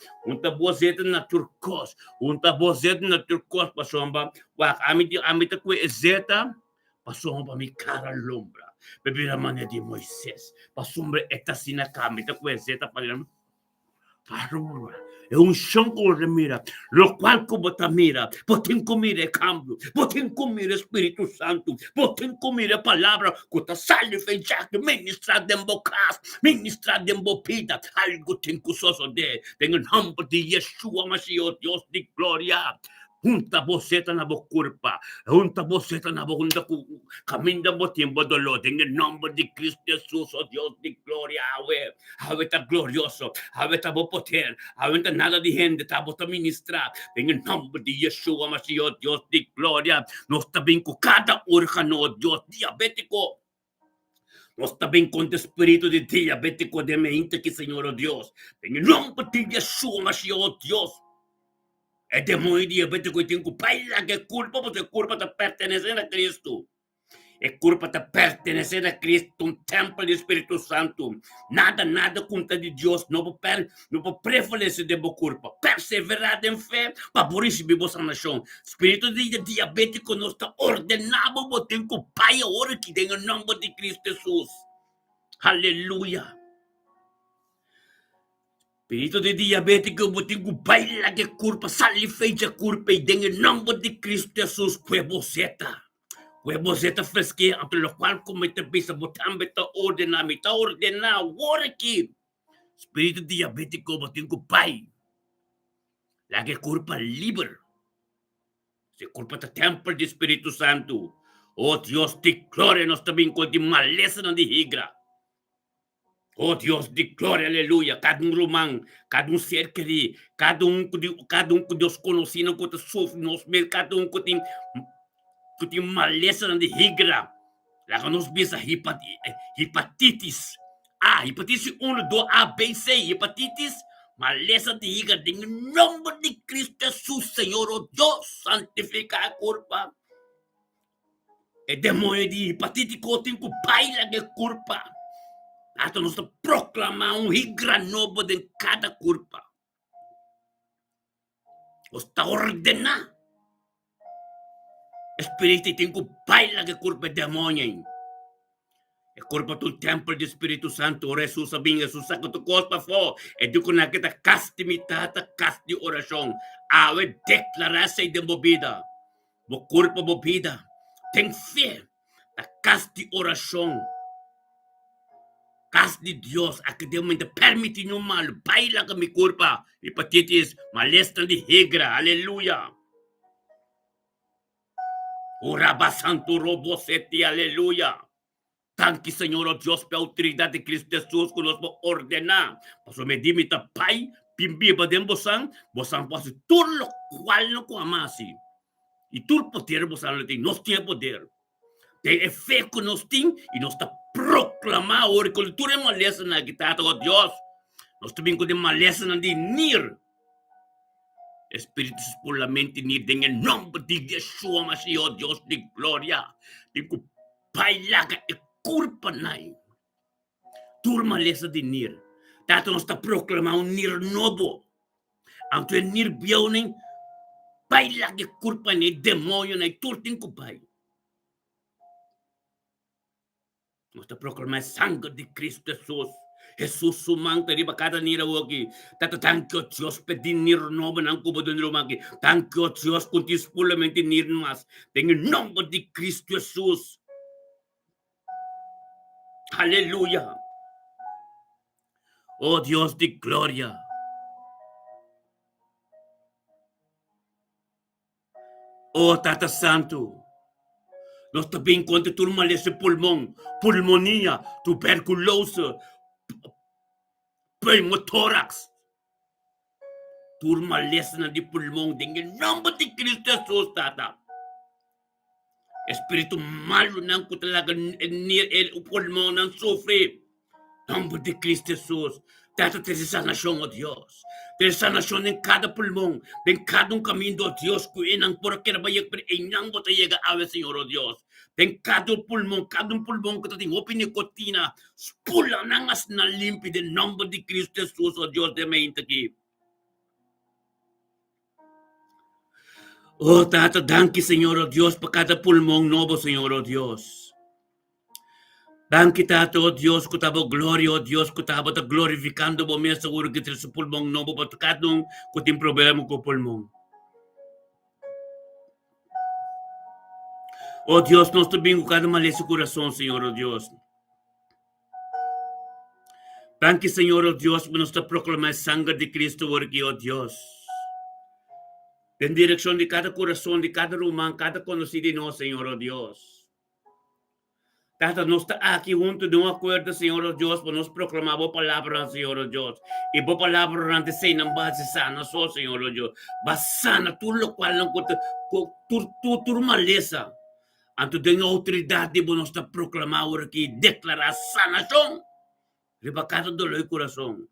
você tá na turcos, você tá na turcos, pasomba. Amita que é zeta, pasomba mi cara lombra. Bebida mané de Moisés, pasomba eta sina camita que é zeta para Es un shongo de mira, lo cual como te mira, poten comire cambio, poten comire Espíritu Santo, poten comire palabra, que te sale fecha que ministra de bocas, ministra de bopida, algo tengo soso de, en el nombre de Yeshua Mashiach, Dios de gloria. Junta boceta na boculpa, junta boceta na bocunda caminda bo tiempo dolor, en el nombre de Cristo Jesús, oh Dios de gloria, Ave está glorioso, Ave está poder, Ave está nada de gente, está a ministrar, en el nombre de Yeshua Mashiach, Dios de gloria, no está bien con cada órgano, Dios diabético, no está bien con el espíritu de diabético de mente que Señor, oh Dios, en el nombre de Yeshua Mashiach, oh Dios. El demonio diabético y tengo baila que culpa, porque culpa te pertenecer a Cristo. Es culpa de pertenecer a Cristo, un templo del Espíritu Santo. Nada contra de Dios, no puede prevalecer de culpa. Perseverar en fe para recibir vuestra nación. Espíritu de diabético no está ordenado, porque tengo pai ahora que en el nombre de Cristo Jesús. Aleluya. Espíritu de diabético, botingo baila que culpa, sale fecha culpa y en el nombre de Cristo Jesús, huevoseta fresquea, entre lo cual comete pisa, botambe está ordenado, ahora aquí. Espíritu diabético, botingo pai, la que culpa libre, se culpa de templo de Espíritu Santo. Oh Dios, de gloria, nos también con de maleza de higra. Oh Dios de gloria, aleluya. Cada un román, cada un ser querido, cada un que Dios conocido, que te sufre, cada un que tem maleza de higra. La que nos visa hepatitis. Hepatitis 1, 2, A, B, C, hepatitis, maleza de higra. En el nombre de Cristo Jesús, Señor, oh Dios, santifica la culpa. El demonio de hepatitis que tengo baila de culpa. Hasta nos proclamar higra novo de cada culpa. Está ordenado. Espíritu tengo baila que culpa demonio. É culpa do templo do Espírito Santo. Ora Jesus sabia, Jesus sabe que tu costa for. É do que na kita casti mitata, casti oração. Awe declarar-se de movida. Bo culpa movida. Tem fé. A casti oração. Casti de Deus. Academamente permite no mal. Baila que me culpa. Hepatitis, malestar de regra. Aleluia. Oraba santo robo sete. Aleluia. Tanque, Senhor, oh Deus, pela autoridade de Cristo Jesus, que nós vamos ordenar. Pastor, me dimita, Pai, pimbiba de bosan pode tudo o qual não amasi. E tudo poder, bosan, nós temos poder. Tem fé que nós temos e nós está proclamar, ora, que tudo é maleza na guitarra, oh Deus. Nós também temos maleza na de nir. Espíritu por la mente nir, em nome de Yeshua, Mashiach, oh Deus de glória. Tem que Pai, laga e culpa nai. Turma lesa de nir. Tato nos está proclamando nir novo. Anto nir bioning. Pai lagi culpa nai demônio nai turtin ko pai. Nos está proclamando sangue de Cristo Jesus. Jesus sumang tari bakata nira wagi. Tato thank you Dios pedi nir novo nang kubo don rumagi. Thank you Dios kuntis pulamente nir mas. Tengo nombre de Cristo Jesus. Aleluya. Oh Dios de gloria. Oh Tata Santo. Nós também contra turma lesse pulmão, pulmonia, tuberculose, pneumotórax. Turma lesse na de pulmão, em nome de Cristo Jesus, Tata. Espírito malo não que talaga o pulmão não sofre. Nome de Cristo Jesus. Tata ter sanação, oh Deus. Ter sanação em cada pulmão, em cada caminho, oh Deus, que inang por que bayak per inang bota llega a Senhor, oh Deus. Em cada pulmão que tu tem opinião cotina, spula nangas na limpi de nome de Cristo Jesus, oh Deus, de mente aqui. Oh, Tata, danke, Senhor, oh Deus, para cada pulmão novo, Senhor, oh Deus. Bangkitato, oh Dios, kutabo gloria, oh Dios, kutabo ta glorificando mo minha seguro que sa pulmong no patukadong kuting problema ko pulmong. Oh Dios, nós também cada maleza coração, Senhor, oh Deus. Tanque, Senhor, oh Deus, por nós proclamar sangue de Cristo, oh Deus. En direção de cada coração, de cada romano, cada conhecido de nós, Senhor, oh Deus. Tata, nós está aqui junto de um acordo, Senhor, oh Deus, para nós proclamar a palavra, Senhor, oh Deus. E a palavra antes de ser na base sana, só, Senhor, oh Deus. Basana, tudo o qual não conta, tudo maleza. Anto tem autoridade de nós proclamar aqui, declarar sanação. Riba cada dor e coração.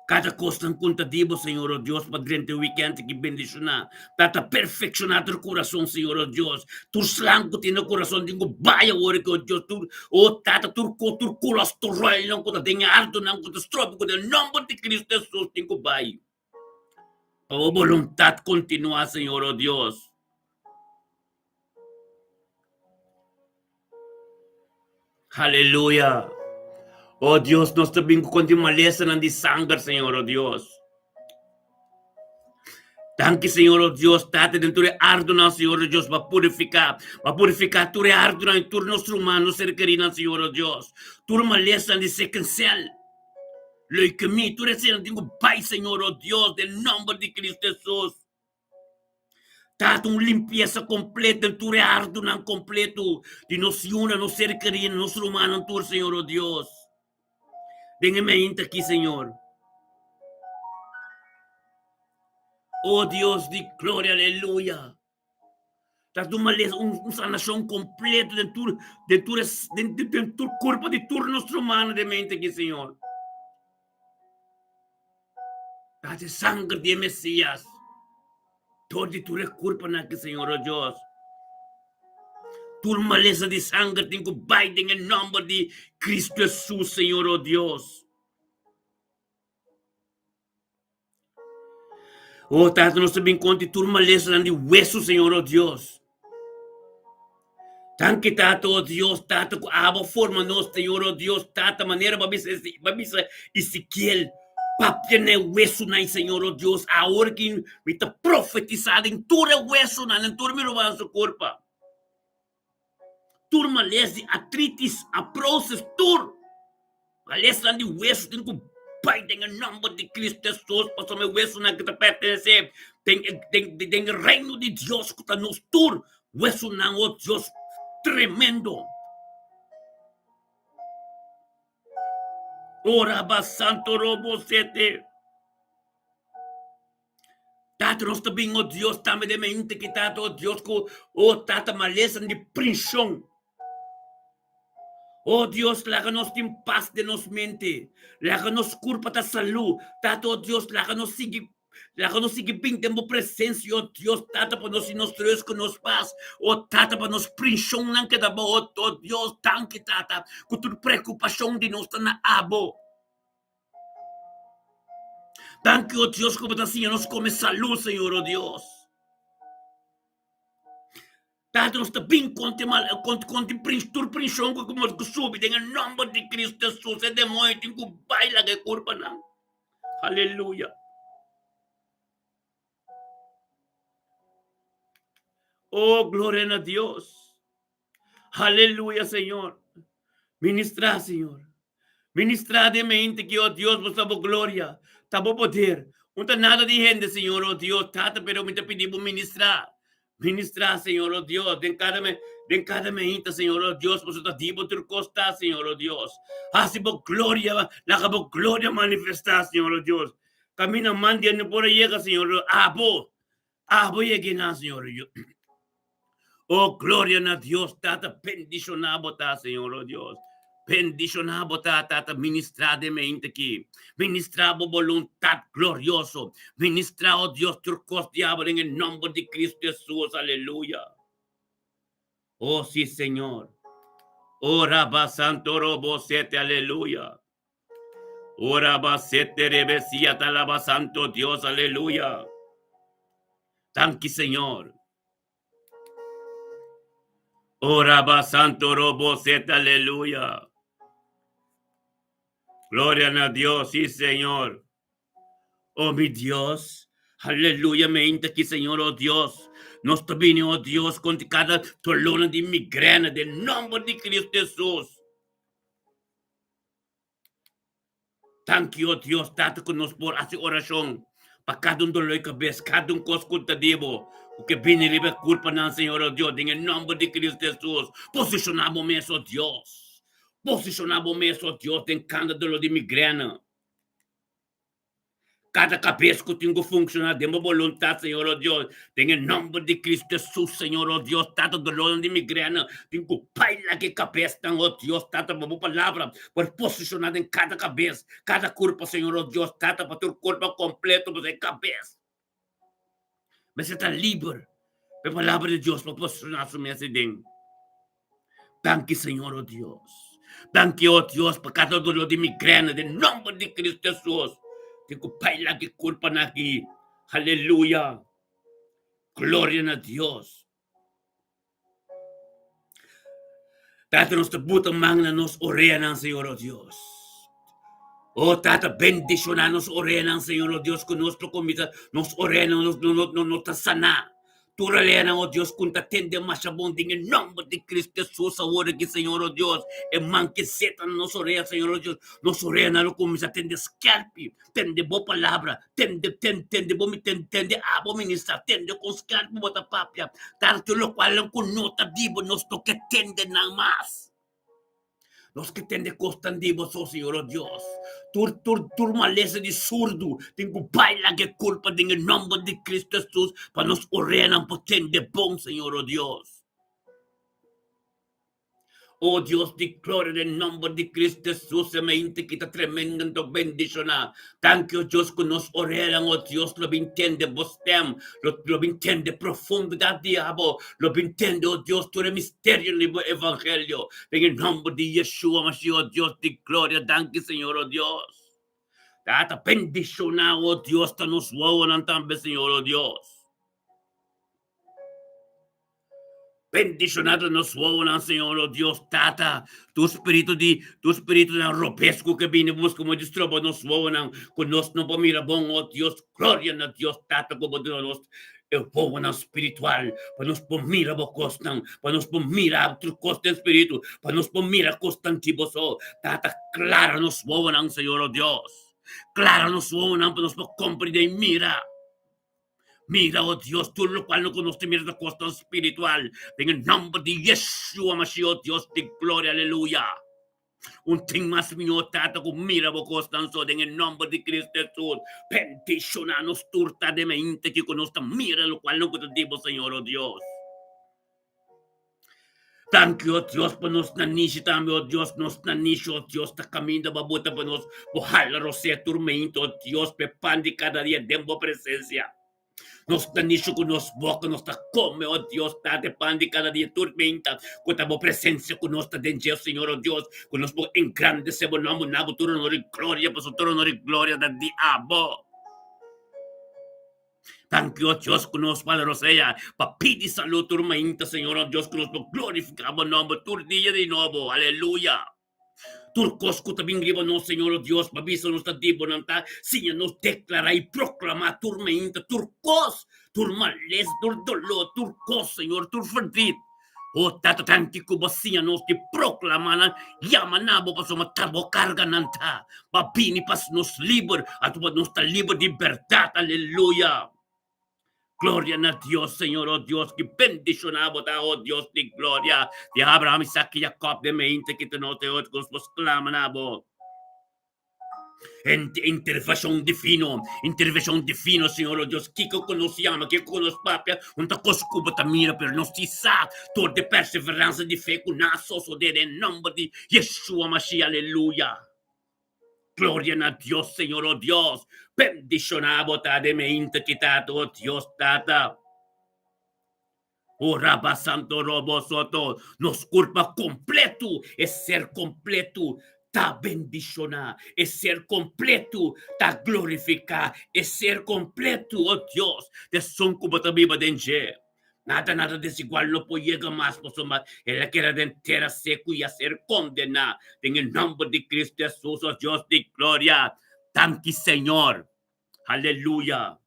Cada costa en contativo, Señor, oh Dios, para durante el weekend que bendicionar. Tata perfeccionar el corazón, Señor, oh Dios. Tu slanco tiene corazón, tengo vaya, oh Dios. Oh, tata, tu culas, tu roy, no conta, tenga alto, no conta, estrope, con el nombre de Cristo Jesús, tengo vaya. Oh, voluntad continua, Señor, oh Dios. Aleluya. Oh Dios, nós também continuamos a de sangue, Senhor, oh Deus. Danke, Senhor, oh Deus, Tata, dentro de arduna, Senhor, oh Deus, para purificar tu arduna em tur nosso humano, ser querido, Senhor, oh Deus. Tu maleza de sequencial. Leucemia, tu recém tenho Pai, Senhor, oh Deus, em nome de Cristo Jesus. Tata, limpeza completa em tu arduna completo de nosso una, nosso ser querido, nosso humano, tu, Senhor, oh Deus. Dengue-me ainda aqui, Senhor. Oh Dios de gloria, aleluya. Estás una sanación completa de tu cuerpo, de tu nuestro humano de mente aquí, Señor. Date sangre de Mesías. Todo de tu cuerpo aquí, Señor, oh Dios. Tu maleza de sangre tengo Biden en nombre de Cristo Jesús, Señor, oh Dios. Oh, Tata, nós também conte tu maleza de hueso, Senhor, oh Deus. Tanque, Tata, oh Deus, Tata, a forma nós, Senhor, oh Deus, Tata, maneira, babisa, Ezequiel, papia ne hueso, na, Senhor, oh Deus, a hora que me está profetizado em tura hueso, na, em tura me roubar seu corpo. Turma, maleza, artritis, a process, maleza de hueso, tem que Pai, tem o nome de Cristo Jesus, para meu hueso na que te pertence, tem o reino de Deus que está nos tur, hueso na, oh Deus, tremendo. Ora basanto robo sete. Tata, nós também, oh Deus, também de mente que tata, oh Deus, oh tata, maleza de prisão. Oh Dios, láganos en paz de nos mente. Láganos culpa da salud. Tata, oh Dios, láganos sigue bem tempo presencia, oh Dios, tata, para nos instruir con nos paz. Oh tata, para nos prisão não que da boa, oh Dios, tanque, tata, com tu preocupação de nos na abo. Tanque, oh Dios, como assim, nos come salud, Senhor, oh Dios. Tata, nós está bem contra prisão como que sube, em nome de Cristo Jesus, é demônio, tem que bailar que culpa não. Aleluia. Oh, gloria a Dios. Aleluya, Señor. Ministra, Señor. Ministra de mente que, oh Dios, vos tabo gloria, tabo poder. No está nada de gente, Señor, oh Dios, tata, pero me te pedimos ministrar. Ministrar, Señor, oh Dios, den cada mente, Señor, oh Dios, vos está tipo tu costa, Señor, oh Dios. Así por gloria, la gloria manifestar, Señor, oh Dios. Camina, mandia, no por llega, Señor, abo llegar, Señor, oh, gloria a Dios, tata, bendicionado, Señor, oh Dios. Bendicionado, tata, ministrar de mente aquí. Ministrado voluntad glorioso. Ministrado, Dios, turcos diablo, en el nombre de Cristo Jesús, aleluya. Oh, sí, Señor. Oh, Rabba Santo Robo Sete, aleluya. Oh, Rabba Sete Rebesia, Talaba Santo Dios, aleluya. Thank you, Señor. Oraba santo robo set, aleluya. Gloria a Dios, sí, Señor. Oh, mi Dios. Aleluya, mente aquí, Señor, oh Dios. Nos viene, oh Dios, con cada dolor de migrana, del nombre de Cristo Jesús. Thank you, oh Dios, tanto que nos por hacer oración. Para cada dolor de cabeza, cada cosa que debo. O que viene libre culpa ng Señor, oh Dios, en el nombre de Cristo Jesús. Posicionamos mesmo, oh Dios. Posicionamos mesmo, oh Dios, en cada dolor de migrana. Cada cabeça que tenho funcionar de minha vontade, Senhor, oh Deus. Em nome de Cristo Jesus, Senhor, oh Deus. Tanto dolor de migrana. Tenho pai lá que cabeça, oh Deus. Tanto uma boa palavra. Por posicionar em cada cabeça. Cada corpo, Senhor, oh Deus. Tanto para ter corpo completo, para ter cabeça. Mas você está livre. A palavra de Deus para posicionar-se nesse ding. Danke, Senhor, oh Deus. Danke, oh Deus, por cada dolor de migrana. Em nome de Cristo Jesus. Tengo pai lagi culpa nagi. Hallelujah. Gloria a Dios. Tata nos tabuta mangna nos orea ng Señor, oh Dios. Oh, Tata, bendicionar nos orea ng Señor, oh Dios, con nuestro comida, nos orea nos sana. Turalena, oh Dios, kung tatende masabonding en nombre de Cristo Jesús, ahora que Señor, oh Dios, en man que setan nos orea, Señor, oh Dios, nos orea na lo kumisa, tende scarpi, tende bo palabra, tende abo ministra, tende con scarpi bota papia, tanto lo cual ang kunota dibo, nos toque tende na más. Los que tende costan divos, oh Señor, oh Dios. Tur maleza de surdo. Tengo baila que culpa en el nombre de Cristo Jesús. Para nos ordenan por tende bon, Señor, oh Dios. Oh Dios, declaro en el nombre de Cristo Jesús, semente que está tremendo bendición. Thank you, Dios, que nos oreran, oh Dios, lo entiende, bostem, lo entiende profundidad, diablo, lo entiende, oh Dios, todo el misterio del evangelio. En el nombre de Yeshua, Mashiach, oh Dios, de gloria, thank you, Señor, oh Dios. Data bendición, oh Dios, te nos wonan también, Señor, oh Dios. Bendicionado nos wonan, Señor, oh Dios, Tata. Tu espíritu de robesco que viene busca como distrobo nos wonan. Con nos no mira bon, oh Dios, gloria a Dios, Tata, como de nos. El povo espiritual, para nos mira bo costan, para nos mira outro costa espírito, para nos mira costan tiboso. Tata, clara nos wonan, Señor, oh Dios. Clara nos wonan, para nos compreender, mira. Mira, oh Dios, tú lo cual no conoces, mira la costa espiritual. En el nombre de Yeshua Mashiach, Dios de gloria, aleluya. Un ting más mío, tata, con mira, vos costan, en el nombre de Cristo Jesús. Bendicionanos, turta de mente que conozca, mira lo cual no conocemos, Señor, oh Dios. Thank you, oh Dios, por nos nanishi también, oh Dios, nos nanishi, oh Dios, ta camino, babuta, por nos, ojalá, rosea, turmento, oh Dios, pepandi cada día, dembo presencia. Nos tanisho con nos boca, nos ta come, oh Dios, ta te pandi cada día tormenta, con ta presencia con nos ta denje, Señor, oh Dios, con nos en grande se volvamos nabo, tu honor y gloria, pues tu honor y gloria da diabo. Thank you, oh Dios, con nos Padre Rosea, papidi salud, tormenta, Señor, oh Dios, con nos glorificamos nombre, tu día de nuevo, aleluya. Turcos que también griban, no, Señor, oh Dios, babisa nos dibo nanta, Señor, nos declara y proclama tormenta, turcos, turmales, dolor, turcos, Señor, turferdit. Oh, tata tanti ko basia nos di proclaman, yaman na bo paso matabo carga nanta, babini pas nos liber, at nos ta liber de libertad, aleluya. Gloria a Dios, Señor, oh Dios, que bendicionamos, oh Dios de gloria. De Abraham, Isaac y Jacob, de mente que te note, oh Dios, nos claman, abo. Intervención divino, Señor, oh Dios, que conociamo, que conosce papia, un tacos cubo tamira, per non si sa, toda de perseveranza di fe, con naso, so de nombre di Yeshua Mashiach, aleluya. Gloria a Dios, Señor, oh Dios. Bendicionamos, de mente quitado, oh Dios, tata. Oh, Rabba Santo Robo Soto, nos culpa completo, es ser completo, ta bendicionar, es ser completo, ta glorificar, es ser completo, oh Dios, de son como ta viva denje. Nada desigual no puede llegar más, por su más. Él quiere de entera seco y hacer condenar. En el nombre de Cristo Jesús, oh Dios de gloria. Tanto Señor. Aleluya.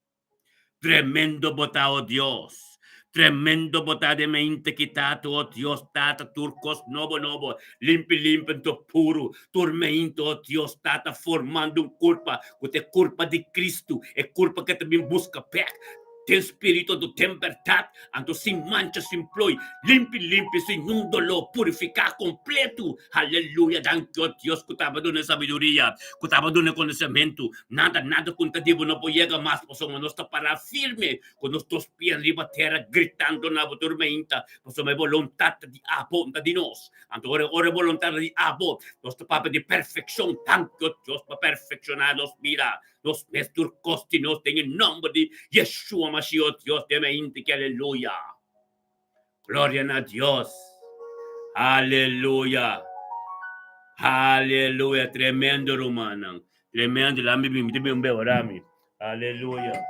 Tremendo botado Dios. Tremendo botado de mente quitado, oh Dios, tata, turcos, novo, limpo, puro, tormento, oh Dios, tata, formando culpa, que é culpa de Cristo, é culpa que também busca pé. Tem espírito do tempestade, ando sem mancha, sem ploi, limpe, sem um dolor, purificar completo. Aleluia, danke, oh Deus, que estava dando sabedoria, que estava dando conhecimento. Nada contativo não pode chegar mais, posso nós está parar firme, com os teus pés riba terra, gritando na tormenta, posso me vontade de aponta de nós. Então, ora vontade de abo, nós está para de perfeição, danke, oh Deus, para perfeccionar nos vida. Nos mestur costi nos em nome de Yeshua Mashiach, Dios de mente que aleluya. Gloria a Dios. Aleluya. Aleluya. Tremendo, romano. Tremendo. La mi un beorami. Aleluya.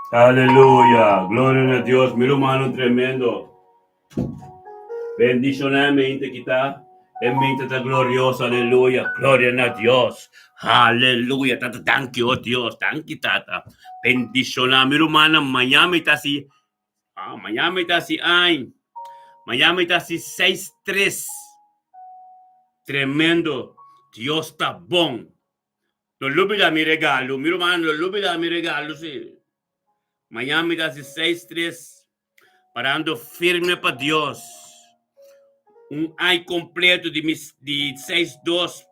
Aleluya, gloria a Dios, mi hermano tremendo. Bendicionalmente kita, en mente está glorioso, aleluya, gloria a Dios, aleluya, tata, thank you, oh Dios, thank you, tata. Bendicional, mi hermano, Miami está así, Miami está así, Miami está así 6-3. Tremendo, Dios está bom. Non lubida mi regalo, mi hermano, non lubida mi regalo, sí. Miami está así 6-3, parando firme para Dios. Um ano completo de 6-2,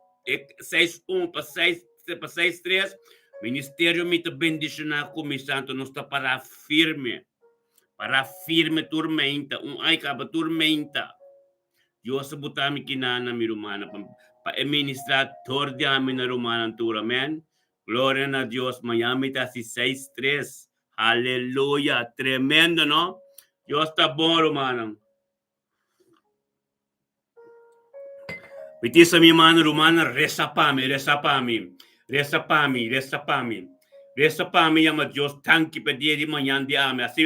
6-1 para 6-3. Ministério me bendicionar com o santo, não está para firme tormenta, ano acaba tormenta. Deus botar me kinana mi romana para administrar todo dia minha romana tour, amém. Glória a Deus, Miami está assim 6-3. Aleluia, tremendo, não? Deus está bom, romana. Pitisa mi mano romana, reza para mim, ama Deus, tanque pedir de manhã de ame, assim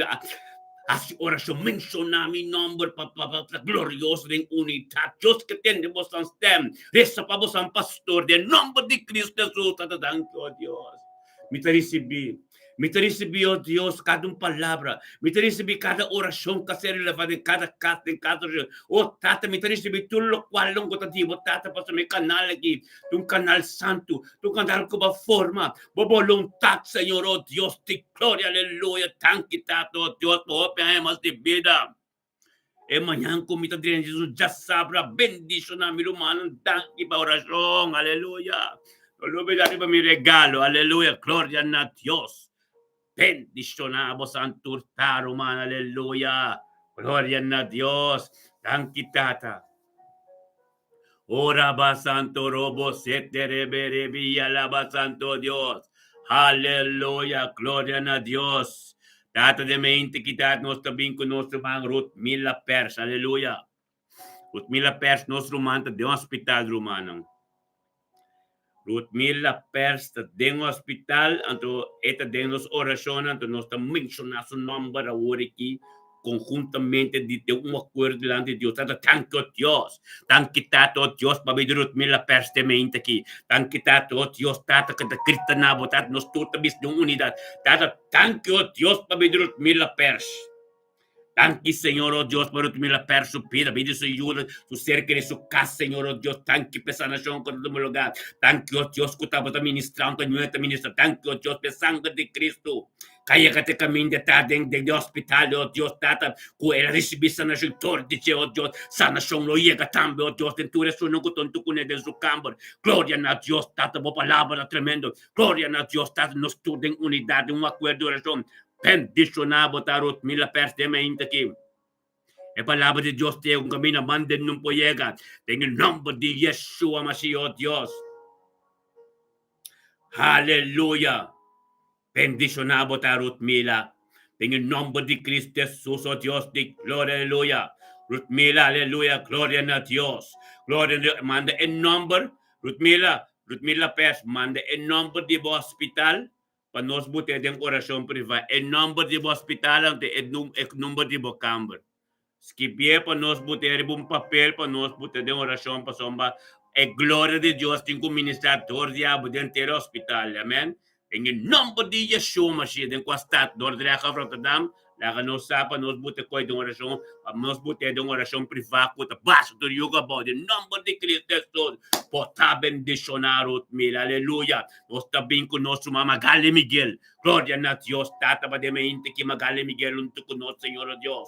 oração mencionar mi nome para glorioso em unidade, Deus que tem de vocês tem, reza para vocês pastor, de nome de Cristo Jesus, tanque, oh Deus, me recebi, oh Deus, cada palavra, me recebi cada oração que ser levada em cada casa, oh Tata, me recebi tudo o qual não gostativo, Tata, para o meu canal aqui, um canal santo, um canal com uma forma, boa vontade, Senhor, oh Deus, de glória, aleluia, tanque, Tata, oh Deus, por opiniões de vida. E manhã, como está dizendo, Jesus já sabe, bendicionar meu humano, tanque para oração, aleluia. Aleluia, para meu regalo, aleluia, glória a Deus. Bendicionamos Santo Romano, aleluya. Gloria a Dios. Tanki tata. Ora ba Santo Robo sete reberebi alaba Santo Dios. Aleluya. Gloria a Dios. Tata de mente quitar nuestro vinco, nuestro man Ruth Mila Pers. Aleluya. Ruth Mila Pers, nuestro manta de un hospital romano. Ruth Mila Pers de um hospital, então esta de nos orações, então nós estamos mencionando seu nome para hoje aqui, conjuntamente de um acordo diante de Deus. Tanto a Deus, tanto a Deus para ver Ruth Mila Pers de mente aqui, tanto a Deus, tanto que a Cristo na botar nós todos de unidade, tanto a Deus para ver Ruth Mila Pers. Tanque, Senhor, oh Deus, para tu me la perso pida, pide su ayuda, su cerca de su casa, Senhor, oh Deus, tanque, pesa nação, com todo lugar, tanque, oh Deus, que estava ministrando, tanque, oh Deus, pe sangue de Cristo, caia que te caminho de tarde de hospital, oh Deus, tata, que ela recebeu sanação, todo de oh Deus, sanação, não chega também, oh Deus, dentro de sua não contou com ele de seu campo, glória a Deus, tata, boa palavra tremendo, glória a Deus, tata, nós tudo em unidade, acordo de oração, bendicionar, botar Ruth Mila Pers de mente aqui. palabra de Dios te kung kami naman din nung poyega. En el nombre de Yeshua Mashiach, Dios. Aleluya. Bendicionado ta Ruth Mila. En el nombre de Cristo Jesús, oh Dios, de gloria, aleluya. Ruth Mila, aleluya, gloria a Dios. Gloria a Dios. Manda en nombre, Ruth Mila Pes, manda en nombre de hospital, para nos buter de oración privada. En nombre de hospital, en nombre de camber. Skipie para nos buter de un papel, para nos buter de oración, para somba. E gloria de Dios, tengo ministrador de abo dentro del hospital, amén. En el nombre de Yeshua Mashiach, en Quastat, Nordrecha, Rotterdam, la que nos sapa, nos bute coi de oración privada, con el vaso de yoga, en el nombre de Cristo Jesús, por ta bendicionar, mira, aleluya. Nos está bien con nuestro mamá Magali Miguel, gloria a Dios, tata, para de mente que Magali Miguel, un tu con nuestro Señor Dios.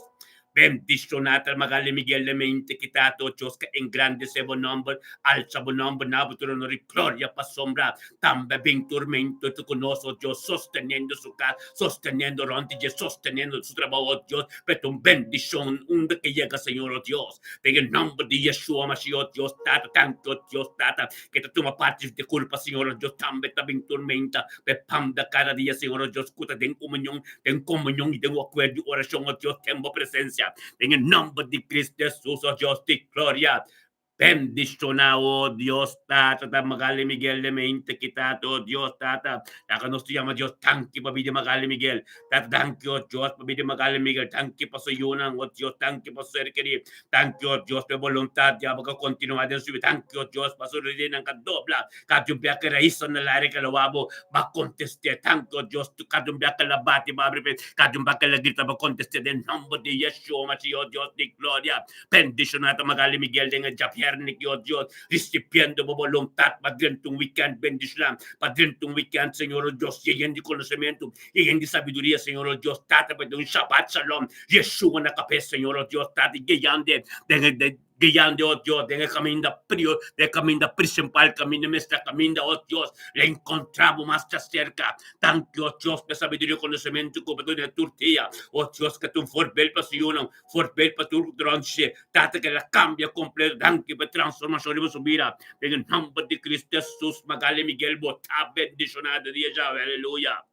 Bendicionata Magali Miguel de mente quitato Dios que en grande se bon nombre alza bon nombre nabuturo no gloria pa sombra tambe ben tormento tu conosco Dios sosteniendo su casa sosteniendo Ronti sosteniendo su trabajo Dios pero un bendición un que llega Señor Dios en el nombre de Yeshua Mashiach Dios tata tanto Dios tata que te toma parte de culpa Señor Dios tambe ben tormenta pe panda cada día Señor Dios cuta den comunión y tengo acuerdo oración Dios tengo presencia en el nombre de Cristo Jesús, oh Dios de gloria. Bendicionado Dios Tata, Magali Miguel de mente quitado Dios Tata, la que nos llama Dios, thank you, papi de Magali Miguel, Tata, thank you, Dios, papi de Magali Miguel, thank you, paso Yunan, oh Dios, thank you, paso Erkeri, thank you, Dios, de voluntad, ya, porque continuar en su vida, thank you, Dios, paso Redina, que dobla, que vea que raíz en el aire que lo va a contestar, thank you, Dios, que vea que la bate, va a abrir, que vea que la grita, va a contestar, en nombre de Yeshua, Mashiach, Dios de gloria, bendicionado Magali Miguel, de Japier, Dios, recipiendo voluntad para dentro un weekend, bendición, para dentro un weekend, Señor Dios, lleno de conocimiento, lleno de sabiduría, Señor Dios, tata, de un Shabbat Shalom, Yeshua en la cabeza, Señor Dios, tata, guiando, oh Dios, de camino principal, camino mestra, camino, oh Dios, le encontramos más cerca, tanto, oh Dios, de sabiduría y conocimiento, como de tortilla, oh Dios, que tú forbel pasión, forbel para tu dronche, tata que la cambia completo, tanto que transformación de su vida, en el nombre de Cristo Jesús, Magali Miguel, bota bendicionado de Dios, aleluya.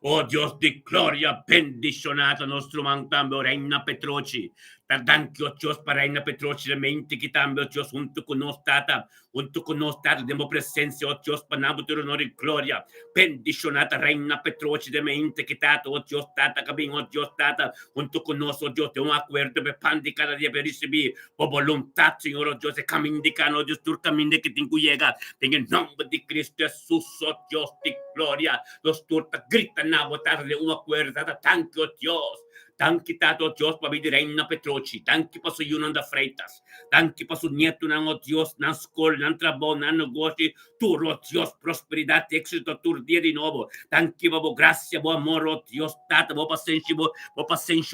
Oh Dios de gloria, bendicionata nostro mantambo, Reina Petroci. Thank you, Dios, para Reina Petroci, la mente que también, Dios, junto con nos, demo presencia, oh Dios, para nabuturo honor y gloria. Bendicionata Reina Petroci, de mente que tata, oh Dios, tata, cabin, oh Dios, tata, junto con nos, oh Dios, de un acuerdo, de pan de cada día, per recibir, por voluntad, Señor, oh Dios, de camino de cano, Dios, tu camino de que tengo llega, en el nombre de Cristo Jesús, oh Dios, de gloria, los turtas gritan a votar de un acuerdo, thank you, Dios. Tanki tato Dios para vivir Reina Petroci, tanki pa su yunan da freitas, tanki pa su nieto nan oh Dios, nan skol, nan trabajo, nan negocio, tur oh Dios, prosperidad, éxito, tur día de nuevo, tanki pa bo gracia, bo amor oh Dios, tata, bo paciencia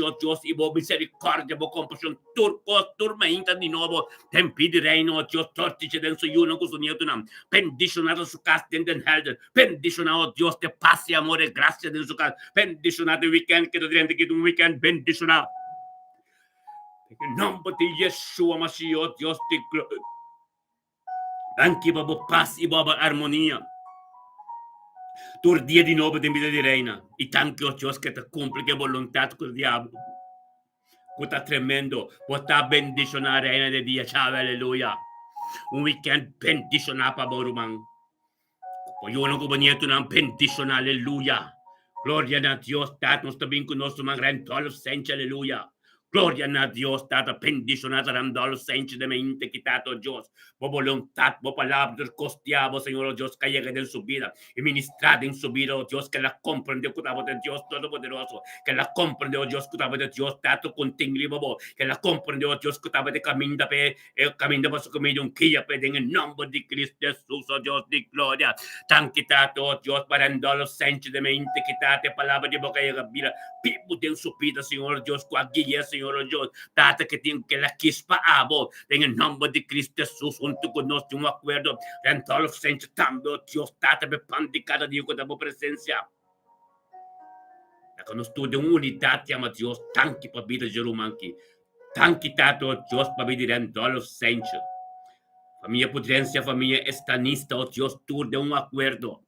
oh Dios, y bo misericordia, bo compasión, tur me inta de nuevo, tempi di reino oh Dios, tortice den su yunan con su nieto nan, bendicionado su casa den helden, bendicionado oh Dios, de paz y amor y gracia den su casa, bendicionado el weekend, que te dirán que un weekend bendicionado. En el nombre de Yeshua Mashiach, Dios de gloria. Anche babo paz y baba armonía. Tu día de nuevo de vida de reina. Y tanto Dios que te cumple que voluntad con el diablo. Está tremendo. Está bendicionado reina de día. Chao, aleluya. Un weekend bendicionado para Boruman. Pues yo no como nieto no bendicionado, aleluya. Gloria a Dios, Tata, nos bien con nuestro man gran todos los sencha, aleluya. Gloria a Dios, Tata, bendicionata rando los sencha de mente quitado Dios. Por voluntad, por palabra, costeado, Señor Dios, que llegue en su vida y ministrad en su vida, oh Dios, que la comprendió de Dios Todopoderoso, que la comprendió Dios, de Dios, Tato, contingribo, que la comprendió Dios, de camino para su camino, un quilla, en el nombre de Cristo Jesús, oh Dios de gloria. Tan quitado, oh Dios, para andar los sencha de mente quitate, palabra de boca y la vida, pipo de su vida, Señor Dios, cualquier Señor Dios, Tata, que tiene que la quispa abo, en el nombre de Cristo Jesús, junto con nosotros, un acuerdo, en todos los sencha, también, Dios, Tata, me pan de cada día con tu presencia. con studio unidad, llama Dios, tanki pa vida jerumanki. Tanki tato Dios pa vida dolo sencho. Familia Pudrencia, familia estanista, oh Dios, tú de un acuerdo.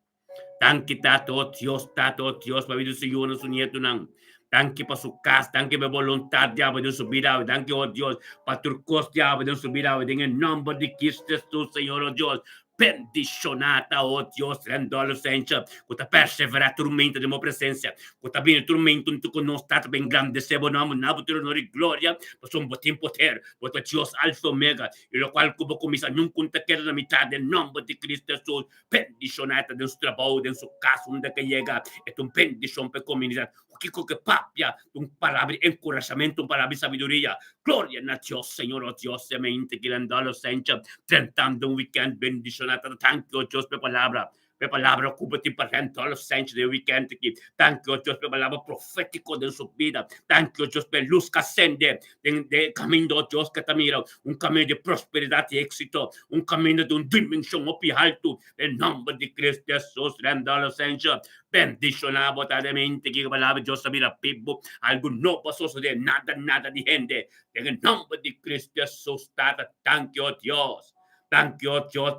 Tanki tato, oh Dios, pa vida su yuno, su nieto nang. Tanki pa su casa, tanki pa voluntad, diabo, de su vida, tanki, oh Dios, pa turcos, diabo, de su vida, en el nombre de Cristo Jesús, Señor, oh Dios. Bendicionata, oh Dios, rendolo sencha, quota persevera tormenta de mo presenza, quota bene tormento in tu conostat ben grande sebo namo, nabutero nori gloria, pues un botín poder, quota Dios alfa omega, y lo cual cubo comisa non conta que la mitad del nombre de Cristo Jesús, bendicionata de su trabajo, de su casa, donde que llega, es un bendición per comunidad, Kiko que papia, un palabra encorajamiento, un palabra sabiduría, gloria a Dios, Señor, oh Dios, semente que le han dado sencha, tentando un weekend bendicionata, thank you, Dios, per palabra, ocúpate para todos los sensos del weekend aquí, thank you, Dios, per palabra profético de su vida, thank you, Dios, per luz que ascende, de camino, Dios, que te mira, un camino de prosperidad y éxito, un camino de una dimensión muy alto, en nombre de Cristo Jesús, renda los sensos, bendicionado botadamente que palabra Dios sabía pibo algo no pasó de nada de gente en el nombre de Cristo Jesús thank you Dios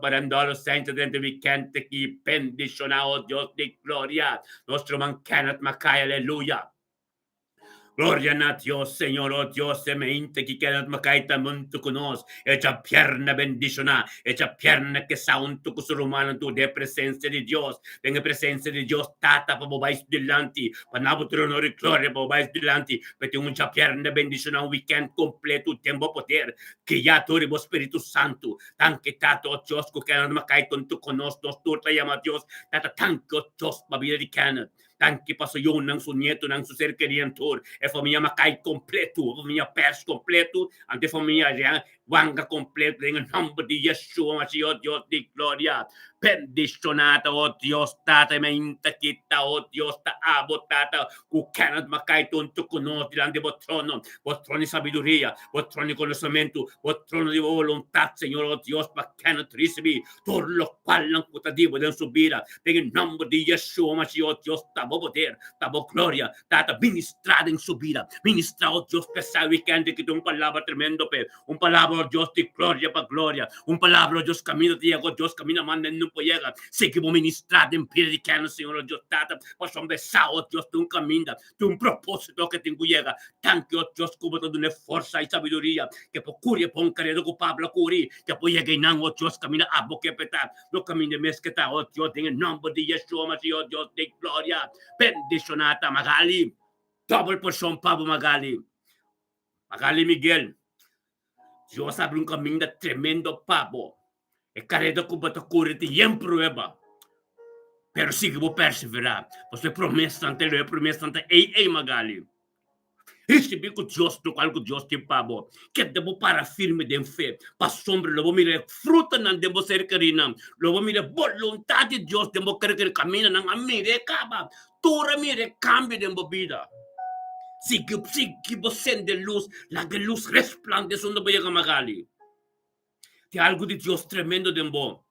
para andar los santos dentro de weekend que bendicionado Dios de gloria nuestro man cannot macay aleluya. Gloria a Dios, Señor, oh Dios, semente que quedat macaita muntu conos, hecha pierna bendiciona, hecha pierna que saunto con su romano tu de presencia de Dios, tenga presencia de Dios, tata pa bobais dilanti, panabotro honor gloria pa bobais dilanti, peti uncha pierna bendiciona un weekend completo, tempo poder, que ya tu Espíritu Santo, tan que tato, oh Dios, que quedat macaita tu conos, dos turta llama Dios, tata tan que oh Dios, babila di canat, tanki paso yun ng su nieto ng su ser querido e família macai completo família pers completo ante família wanga completo en el nombre de Yeshua Mashiach Dios de gloria bendicionata oh Dios tata menta kita oh Dios ta abotata ku cannot macai tonto conos delante vos trono de sabiduría vos trono de conocimiento vos trono de voluntad Señor oh Dios pa cannot recibir todo lo cual lang putativo de su vida en el nombre de Yeshua Mashiach Dios tabo poder, tabo gloria, tata ministrada en su vida, ministrado Dios pesado weekend que un palabra tremendo, un palabra Dios de gloria para gloria, un palabra Dios camino de llego, Dios camina manda no puede llegar, sé que voy ministrado en pie de cano, Señor Dios tata, pues un besado Dios de un camino, de un propósito que tengo llega, tan que Dios como de una fuerza y sabiduría, que por curia pon querido culpable curi, que puede llegar y no Dios camina a boque petar, no camina mesqueta, oh Dios en el nombre de Yeshua Mashiach Dios de gloria. Bendicionata Magali, double portion Pablo Magali Miguel, Dios abre un camino tremendo Pablo, e carrera que va a ocurrir y en prueba, pero sigue a perseverar, pues es promesa ante lo promesa ante Magali. Recebi com Deus, do qual Deus te pagou. Que debo para firme de fé. Para sombra, logo mire fruta não debo ser querida. Logo mire vontade de Deus, debo querer que caminha não mire caba. Tora mire cambio de vida. Se que você de luz, la de luz resplandece onde vai chegar Magali. Tem algo de Deus tremendo de bom.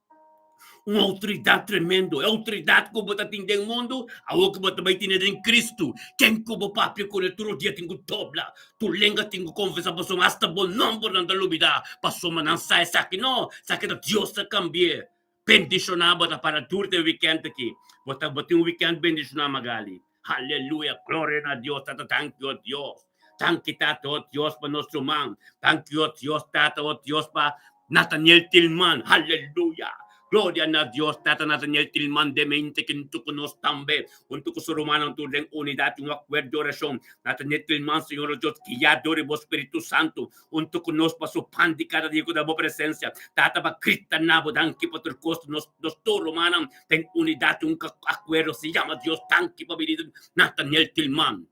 Uma autoridade tremenda, é autoridade que você tem no mundo, a outra que você vai ter em Cristo. Quem que você papi com ele todo dia tem que dobrar, tu lenga tem que conversar para sua hasta bom número na lubida, para sua não sai saque não, saque da Deus se cambie. Bendicionar para durante o weekend aqui, você vai ter um weekend bendicionar Magali. Aleluia, glória a Deus, thank you Deus. Thank you tato Deus para nosso man, thank you Deus tato Deus para Nathaniel Tillman, aleluia. Gloria a Dios, tata Nathaniel Tillman de mente que tú conoces también, junto con su romano, tú den unidad, un acuerdo de oración. Nathaniel Tillman, Señor Dios, que ya adore vos Espíritu Santo, junto con nosotros, su pan de cada día con la presencia. Tata va Cristo nabo, dan que por el costo, nos dos romanos, ten unidad, un acuerdo, se llama Dios, tan que va a venir Nathaniel Tillman.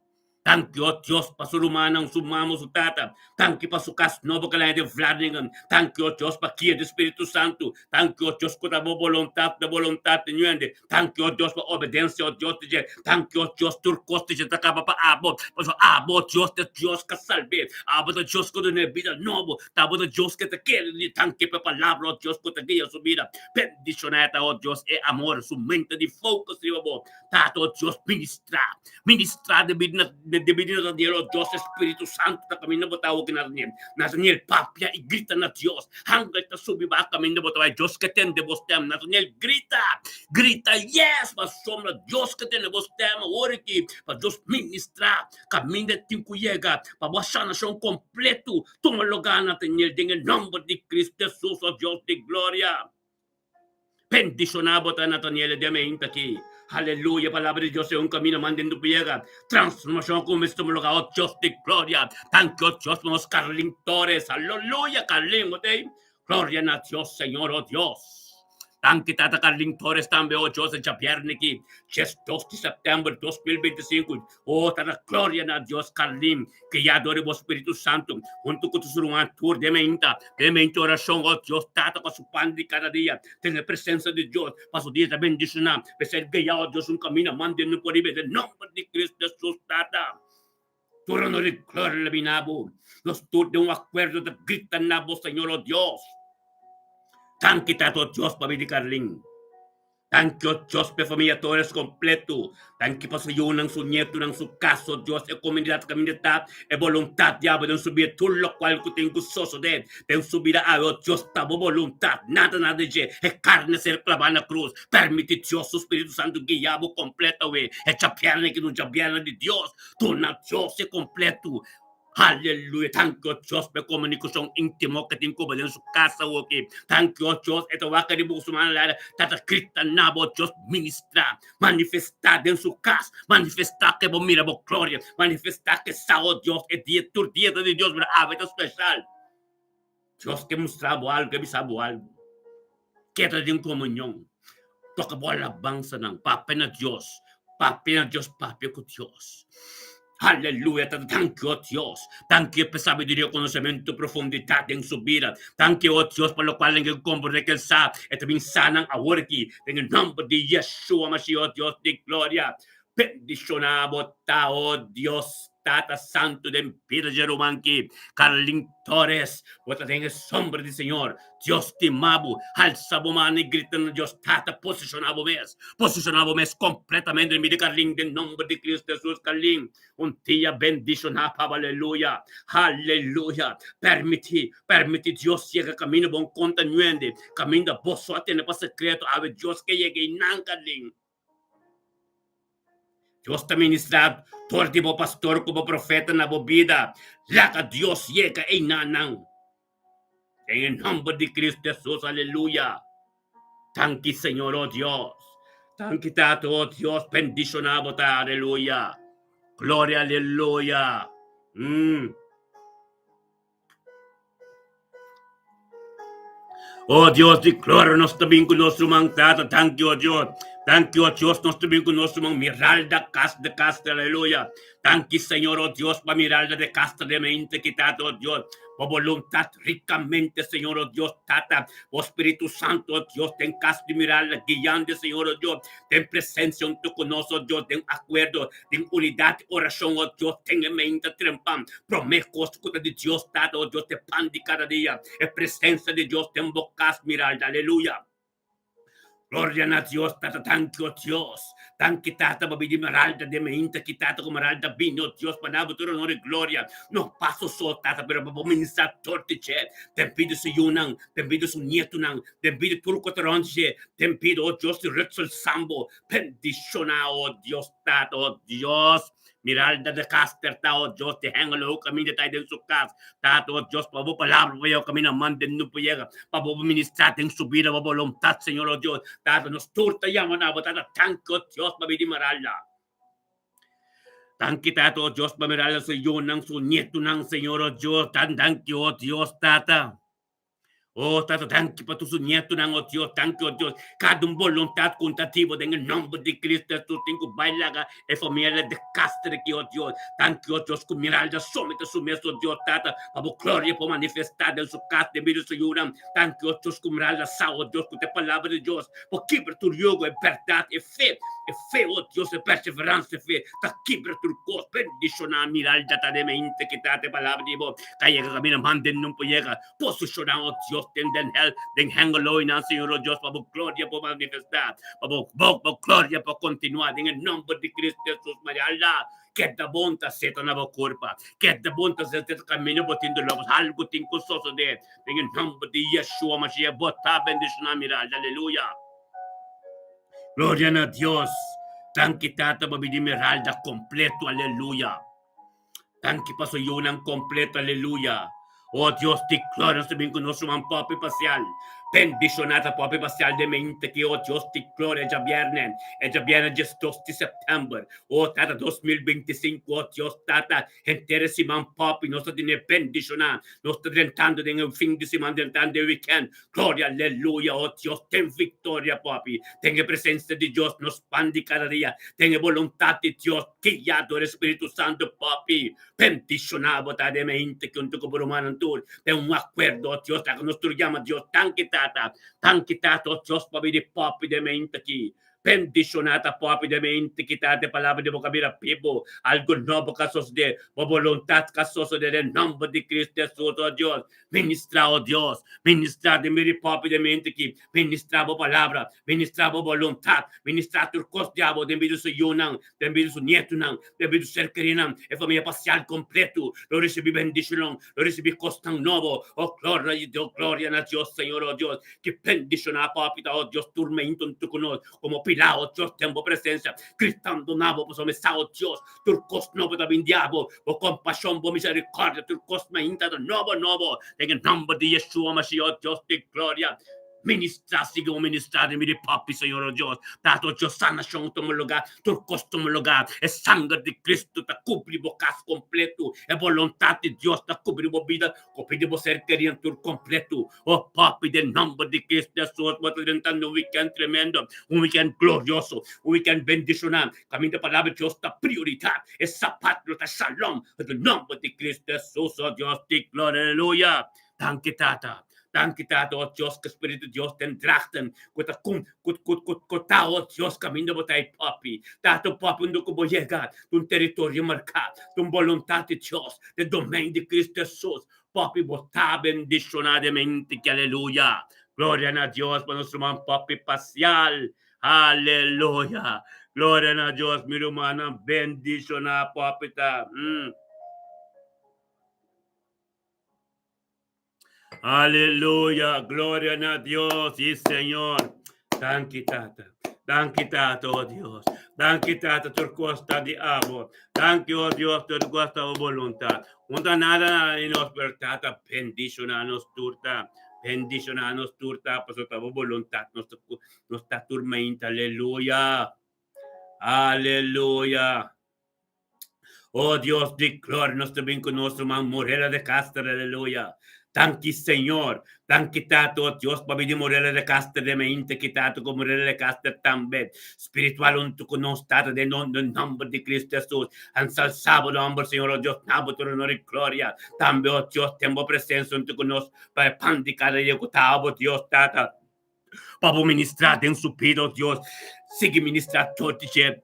Thank you, Diyos, pasurumanang sumamo sa tata. Thank you, pasukas, novo kalaya de Vladingen. Thank you, Diyos, pakia de Espiritu Santo. Thank you, Diyos, ko tabo voluntad ninyo. Thank you, Diyos, pa obedensya, Diyos, tiye. Thank you, Diyos, turkos, tiye, takaba pa abot. Paso abot, Diyos, te Diyos, kasalbe. Abot, Diyos, ko doon, vida novo. Tabo, Diyos, que te quiere. Thank you, pa palabra, Diyos, ko te guía su vida. Bendicionata, oh Diyos, e amor, su mente di focus, di babo. Tato, Diyos, ministra de vida na Dios, Diyos, Espiritu Santo, na kami nabatawagin natin yan. Nathaniel, papya, igrita na Diyos. Hanggang na subiba kami nabatawag, Diyos, katen de bostem. Nathaniel, grita, yes, masom na Diyos, katen de bostem, oriki, pa Diyos, ministra, kami na tingkuyega, pabasa na siyang kompleto, tumalogan natin yan, dengan nombre de Cristo Jesus, o Diyos de Gloria. Bendicionado ta Nathaniel de Meintaki. Aleluya, palabra de Dios es un camino mandando piega. Transformación como esto me lo hago, Dios de gloria. Thank you, Dios, nos Carlin Torres. Aleluya, Carlin, gloria a Dios, Señor, oh Dios. Thank you, Tata Carlin Torres, también, oh Dios, en Chapierniki. 2 de septiembre 2025. Oh, Tata, gloria a Dios, Carlin, que ya adoremos Espíritu Santo. Junto con tu surungan tour de menta oración, oh Dios, Tata, con su pan de cada día. Tener presencia de Dios, para su día de bendición. De ser guiado, oh Dios, un camino, mándenme por ahí, del nombre de Cristo Jesús, Tata. Tu no le gloria le binabo. Los tours de un acuerdo de gritan nabo, Señor, oh Dios. Thank you, Tato Diyos, pabili Carling. Thank you, Diyos, pe familia Torres completo. Thank you, pa sa iyo ng sunyeto ng sukaso, Diyos, e komunidad kami nita, e voluntad, diabo, ng subir tulok, kwal ko ting gustoso din, ng subir ayo, Diyos, tabo voluntad, nada, je, e carne ser clavada na cruz, permite Diyos, su Espíritu Santo, guiabo completo, e chapierne, que no chapierne de Diyos, tu na Diyos, e completo. Hallelujah. Thank you, Diyos. May komunikasyong intimo kating ko ba din sa kasa, okay? Thank you, Diyos. Ito waka rin mo sumanalala. Tatakita na mo, Diyos, ministra. Manifesta din sa kas. Manifesta que mira mo gloria. Manifesta que sao, Diyos. E dia de Diyos. Mira, abit special. Diyos, que mostrabo algo, que bisabo algo. Kita din komunyon. Toka mo alabang sa nang papi na Diyos. Papi na Diyos, papi ko Diyos. Aleluya, thank you, oh Dios. Thank you, sabiduría, conocimiento, profundidad en su vida. Thank you, oh Dios, por lo cual en el combo de que él sabe, también sanan a Wurki, en el nombre de Yeshua, Mashiach, oh Dios de gloria. Bendicionado, oh Dios, Tata Santo de Peter Jeromanki, Carlin Torres, otra en el sombra del Señor, Dios te mabu, alza bomana y gritan Dios, Tata, posicionado mes completamente en mi de Carlin, en nombre de Cristo Jesús, Carlin, un día bendicionado, aleluya, aleluya, permite Dios llegue camino bon continuende, camino boso a tener para secreto, a ver Dios que llegue y nan Carlin. Dios te ministra, torti bo pastor como profeta na bobida, laka Dios llega e nanang. En el nombre de Cristo Jesús, aleluya. Thank you, Señor, oh Dios. Thank you, Tato, oh Dios, bendicionado, aleluya. Gloria, aleluya. Oh Dios, de gloria, nos también con nuestro mandato. Thank you, oh Dios. Thank you, oh Dios, nos también con nuestro miralda de casta, aleluya. Thank you, Señor, oh Dios, para miralda de casta de mente quitado, oh Dios. Por voluntad ricamente, Señor, oh Dios, Tata, oh Espíritu Santo, oh Dios, ten casta de miralda, guiando, Señor, oh Dios, ten presencia junto con nosotros, oh Dios, ten acuerdo, ten unidad, oración, oh Dios, ten en mente, trempam, promesas de Dios, Tata, oh Dios, te pan de cada día, en presencia de Dios, ten bocas, miralda, aleluya. Gloria a Dios, Tata, thank you, Dios. Thank you, Tata, babidi maralda de meinta, kitata como maralda vino, Dios, panabo, tu honor y gloria. No paso so, Tata, pero babo minsa tortiche. Te pido su yunang, te pido su nietunang, te pido turco teronche, te pido, oh Dios, el sambo. Bendiciona, oh Dios, Tata, oh Dios. Miralda de caster, oh Dios, te hangalo, camino tayo din su casa. Tata, oh Dios, pabo palabra, payo camino, manden no puyega, pabo ministrate en su vida, pabo voluntad, Señor, oh Dios. Tata, nos turta llaman a Tata, tanto Dios, mabidi maralda. Thank you, Tata, oh Dios, mamirala sa iyo ng su nieto ng Señor, oh Dios. Thank you, oh Dios, Tata. Oh, Tata, thank you para tu nieto ng oh Diyos. Thank you, oh Diyos. Kadong voluntad kuntatibo dengan nombre de Cristo Jesús. Tengo bailaga e familia de castre que oh Dios. Thank you, oh Dios. Con miralda somete su meso, Dios, Tata. Pabo gloria por manifestar en su casa de vida su yuram. Thank you, oh Dios. Con miralda sao, oh Dios. Con te palabra de Dios. Por quebra tu yugo e verdad e fe. E fe, oh Dios, e perseveranza e fe. Ta quebra tu cos. Bendiciona miralda ta de mente que ta te palabra de Dios. Kaya ka kami naman din nung puyega. Posisyonan, oh Dios, den hangaloy na Señor, oh Dios, pabo gloria po manifestar, pabo gloria po continuar, en el nombre de Cristo Jesús, María Allah, que da bonta seta na bo curpa, que da bonta seta camino botindo lobos, algo tinko soso de, en el nombre de Yeshua, Mashiach, bota bendición a mirar, aleluya. Gloria a Dios, tan quitata babidi miralda completo, aleluya. Tan que paso yo un completo, aleluya. Oh Dios, te gloria también con nuestro papi parcial. Bendicionata papi parcial de mente que oh Dios, te gloria ya viernes 2 de septiembre. Oh tata 2025, oh Dios, tata, enteresiman papi, nos tiene bendicionar. Nos está tentando en el fin de semana, tentando el weekend. Gloria, aleluya, oh Dios, ten victoria papi. Tenga presencia de Dios, nos pandi cada día. Tenga voluntad de Dios, guiado el Espíritu Santo papi. Bendicionado ta de mente que un toco por humano de un acuerdo, oh Dios, que nos llama Dios, tan quitata, oh Dios, papi de papi de mente aquí. Bendicionata papi de mente quitate palabra de vocabulario pipo, algo nuevo casos de voluntad casos de nombre de Cristo Jesús, oh Dios, ministra, oh Dios, ministra de mi papi de mente aquí, ministra palabra, ministra voluntad, ministra tu costiavo de mi su yunan, de mi su nietunan, de mi su ser querinan, e familia parcial completo, lo recibí bendición, lo recibí costan nuevo, oh gloria a Dios, Señor, oh Dios, que bendición a papita, oh Dios, turmento en tu conozco, como Pilao, Dios, tengo presencia, Cristando nabo, pues me sao Dios, turcos novo da bindiabo, o compasión, o misericordia, turcos me inta de nuevo, en el nombre de Yeshua, Mashiach, Dios de gloria. Ministra, sigo ministrar de mi papi, Señor Dios. Dato Dios sanación tomo lugar, turcos tomo lugar. Es sangre de Cristo, te cubre bocas completo. Es voluntad de Dios, te cubre vida, cubre ser querido tur completo. Oh papi, del nombre de Cristo Jesús, voy tentando un weekend tremendo, un weekend glorioso, un weekend bendicional. Camino de palabra Dios, ta prioridad. Es zapato, ta shalom. En el nombre de Cristo Jesús, oh Dios, te gloria, aleluya. Danke, Tata. Danke, Tata, oh Dios, que Espíritu Dios te entrachten, oh Dios, camino por ahí, papi. Tata, papi, no como llegar, un territorio marcado, tu voluntad de Dios, del dominio de Cristo Jesús. Papi, vota bendicionadamente, que aleluya. Gloria a Dios, por nuestro man, papi, parcial. Aleluya. Gloria a Dios, mi hermana, bendicionada, papita. Aleluya, gloria a Dios, sí Señor. Dan quitata, oh Dios. Dan quitata, tu costa de agua. Dan que, oh Dios, tu costa de voluntad. Unta nada en nos vertata, bendicionanos turta. Bendicionanos turta, pues otra voluntad, nos está turmenta, aleluya. Aleluya. Oh Dios, de gloria, nos también con nuestro man Morera de Castro, aleluya. Tanki Señor, tanki tato, Dios, papi di morere de Castro de mente, quitato como morere de Castro también. Spiritual un tu conostato de nombre de Cristo Jesús. Ensalzado nombre, Señor, oh Dios, nabo tu honor y gloria. También, oh Dios, tengo presencia en tu conos, para pandicar y ecutabo, Dios, tata. Papo ministrar en su pido, Dios. Sigue ministrar todo, Dios.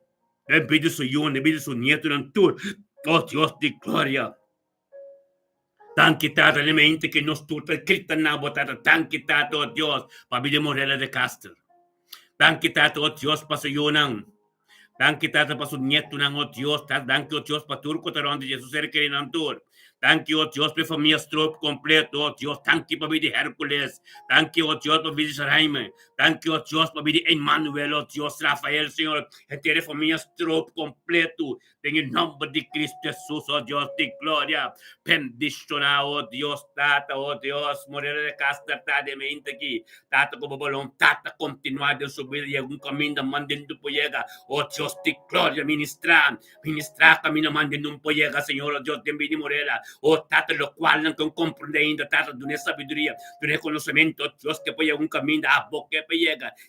El vídeo su yun, el vídeo su nieto en tur. Oh Dios de gloria. Tan quitado la mente que nos turta el cristiano, tan quitado, oh Dios, para vida morela de Castro. Tan quitado, oh Dios, para su yunan. Tan quitado para su nieto, oh Dios, tan que, oh Dios, para turco, de Jesús ser querido en tur. Thank you, oh Dios, por familia Strop completo, oh Dios. Thank you, para vida Hércules. Thank you, oh Dios, para vida Jaime. Thank you, oh Dios, para vida Emmanuel, oh Dios, Rafael, Señor. Tiene familia Strop completo. En el nombre de Cristo Jesús, oh Dios, de gloria. Bendicionado, oh Dios, Tata, oh Dios. Morir de casta, de mente aquí. Tata, como voluntad, continuar de su vida y un camino mandando por llega. Oh Dios, de gloria, ministrar. Ministrar, camino mandando un por llega, Señor, oh Dios, de vida y morir. Morela. Oh, Tata, lo cual não compreendo, Tata, de sabedoria, do reconhecimento, Deus, que põe um caminho da boca,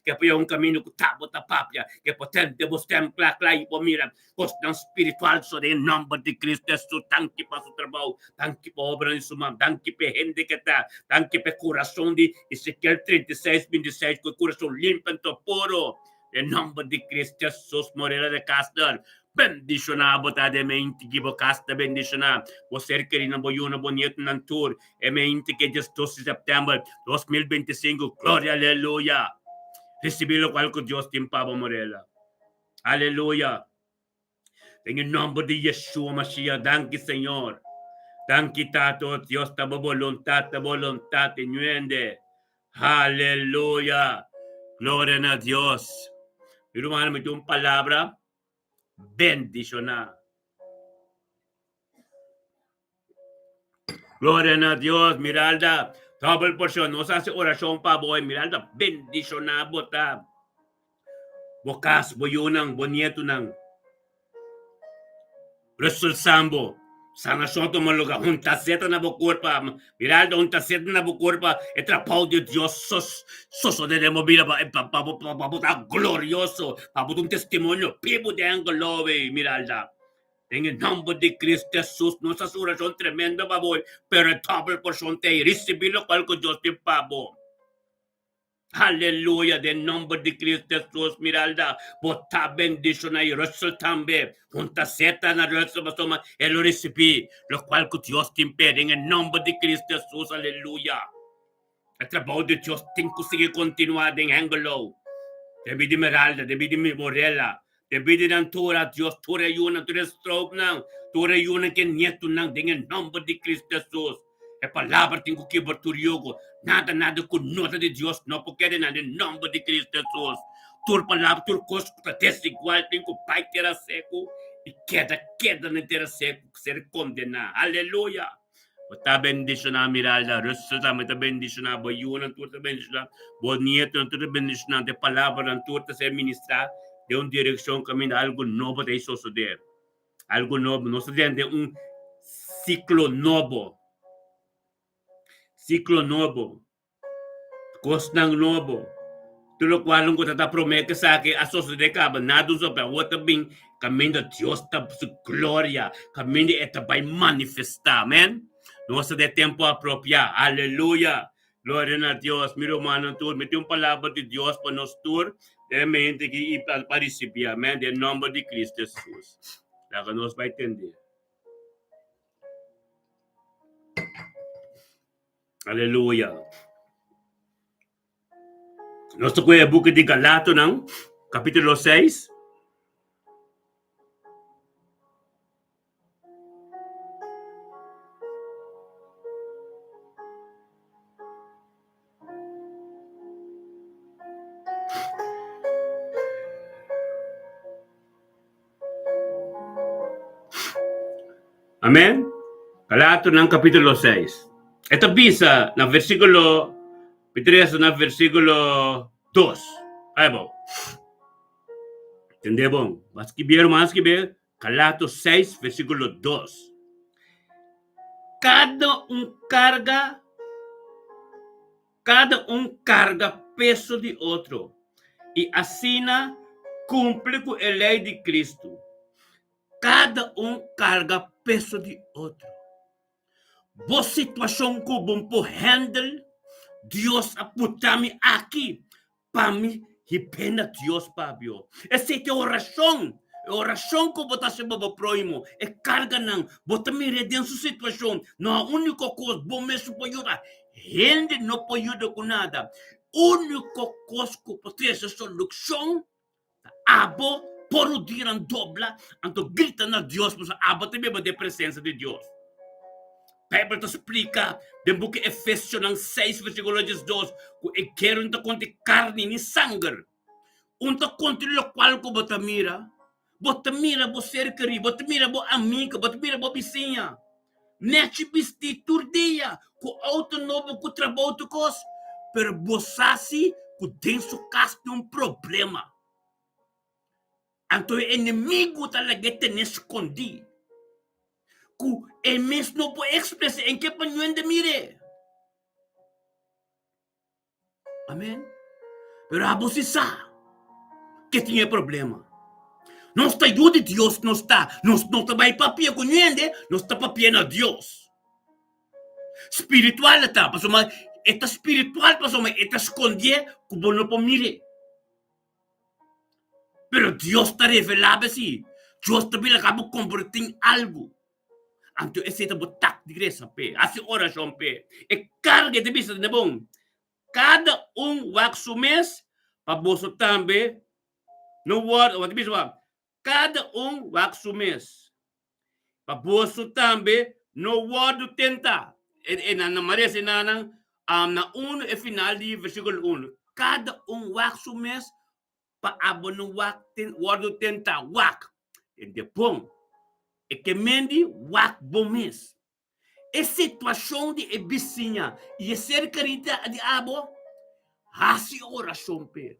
que põe um caminho que tá, bota papia, que potente, você claro, e mira, questão espiritual, só em nome de Cristo Jesus, tanque para o trabalho, tanque para a obra de sua mão, tanque para a gente que está, tanque para o coração de Ezequiel 36, 26, que o coração limpo e puro, em nome de Cristo Jesus, Morela de Castro. Bendicionado tademente que bocasta bendicionado. Você querendo boiuna bonito na tour. E mente que dia 12 de setembro 2025. Glória, aleluia. Recibilo qual que Deus tem para Morela. Aleluia. Em nome de Yeshua Mashiach, danke Senhor. Danke Tato, Deus ta voluntad inuende. Aleluya. Gloria a Dios. Hermano, me dio una palabra bendicionada. Gloria a Dios, Miralda. Double porción, nos hace oración para boy, Miralda. Bendicionada, bota. Bokas, boyunang, bonito nang. Resul Sambo. Sana soto maluga, junta seta na bukurpa. Miralda, junta seta na bukurpa. E trapao de Dios, soso de demobila pa glorioso. Pabuto un testimonio, pipo de angolove, Miralda. En el nombre de Cristo Jesús, nuestras oraciones tremenda, baboy, pero el doble porción te recibirlo cual que Dios te pavo. Aleluya, en nombre de Cristo Jesús, Miralda, bota bendición ahí, Russell también, junta seta na Russell, basoma, él lo recibí, lo cual que Dios te impede, en el nombre de Cristo Jesús, aleluya. El trabajo de Dios tiene que seguir continuando en Angelo, de mi Miralda, de mi Morela. De bidinan tura Dios, tura yuna, tura stroke nang, tura yuna que nieto nang, en el nombre de Cristo Jesús. E palabra tengo que ver tu yogo, nada con nota de Dios, no porque en el nombre de Cristo Jesús. Tu palabra, tu cosa, te igual, tengo pai terra seco, y queda en terra seco, ser condenado. Aleluya. Está bendicionado, Miralda, Russell, me está bendicionado, boyuna, tu está bendicionado, bonito, tu está bendicionado, de palabra, tu está ser ministrado. De una dirección camino algo nuevo de suceder. Algo nuevo, no se de un ciclo nuevo. Ciclo nuevo. Costan nuevo. Todo lo cual nunca te promete que a sociedad acaba nada sobre otra bien camino de Dios está su gloria. Camino esta va a manifestar. Amén. No se de tiempo apropiado. Aleluya. Gloria a Dios. Mi hermano, tú mete una palabra de Dios para nosotros. De mente que participe, amém, em nome de Cristo Jesus. Agora nós vai entender. Aleluia. Nós tocamos o book de Galatas, não? Capítulo 6. Amém? Galatas, não, capítulo 6. Esta pisa, no versículo 3, no versículo 2. Aí, bom. Entendeu, bom? Mas que ver, Galatas 6, versículo 2. Cada um carga peso de outro. E assim cumpre com a lei de Cristo. Cada um carga peso de outro. Boa situação que bom por handle, Deus aputa-me aqui para me repena Deus Pabio. Essa é a oração. A oração que você se baba próximo é carga não. Você me redem sua situação. Não a única coisa bom mesmo para ajudar. Gente não pode ajudar com nada. Única coisa que pode ser solução. Abo por o dia em dobla, então grita na Deus, mas abo também vai ter presença de Deus. A Bíblia te explica, no book Efésios 6, versículo 12, que quero não conte carne nem sangue. Não conte o qual que você mira, você querido, você mira, você amiga, você mira, você vizinha. Neste vestir todo dia, com outro novo, com trabalho de coisa, mas você que dentro de casa tem problema. Então o inimigo está lá que tem escondido. el mes no puede expresar en qué pañuende mire. Amén. Pero a vos sabe que tiene problema. No está ayuda de Dios, no está. No está vai papia con niente, no está papia a Dios. Espiritual está, pasó más. Esta espiritual pasó más, esta escondida como no puedo mire. Pero Dios está revelado así. Dios también acaba de convertir en algo. Entonces, ese es el botac de iglesia, pe. Hace oración, pe. E carga de vista de bom. Cada wax su mes, para vos también, no word, what is what? Cada wax su mes. Para vos también, no word tenta. Na marece na 1 e final de versículo 1. Cada wax su mes, para abono word tenta, wak. E depois, é que mendi wak bom mês. É situação de vizinha e é ser carita de abo, hasi oração pe.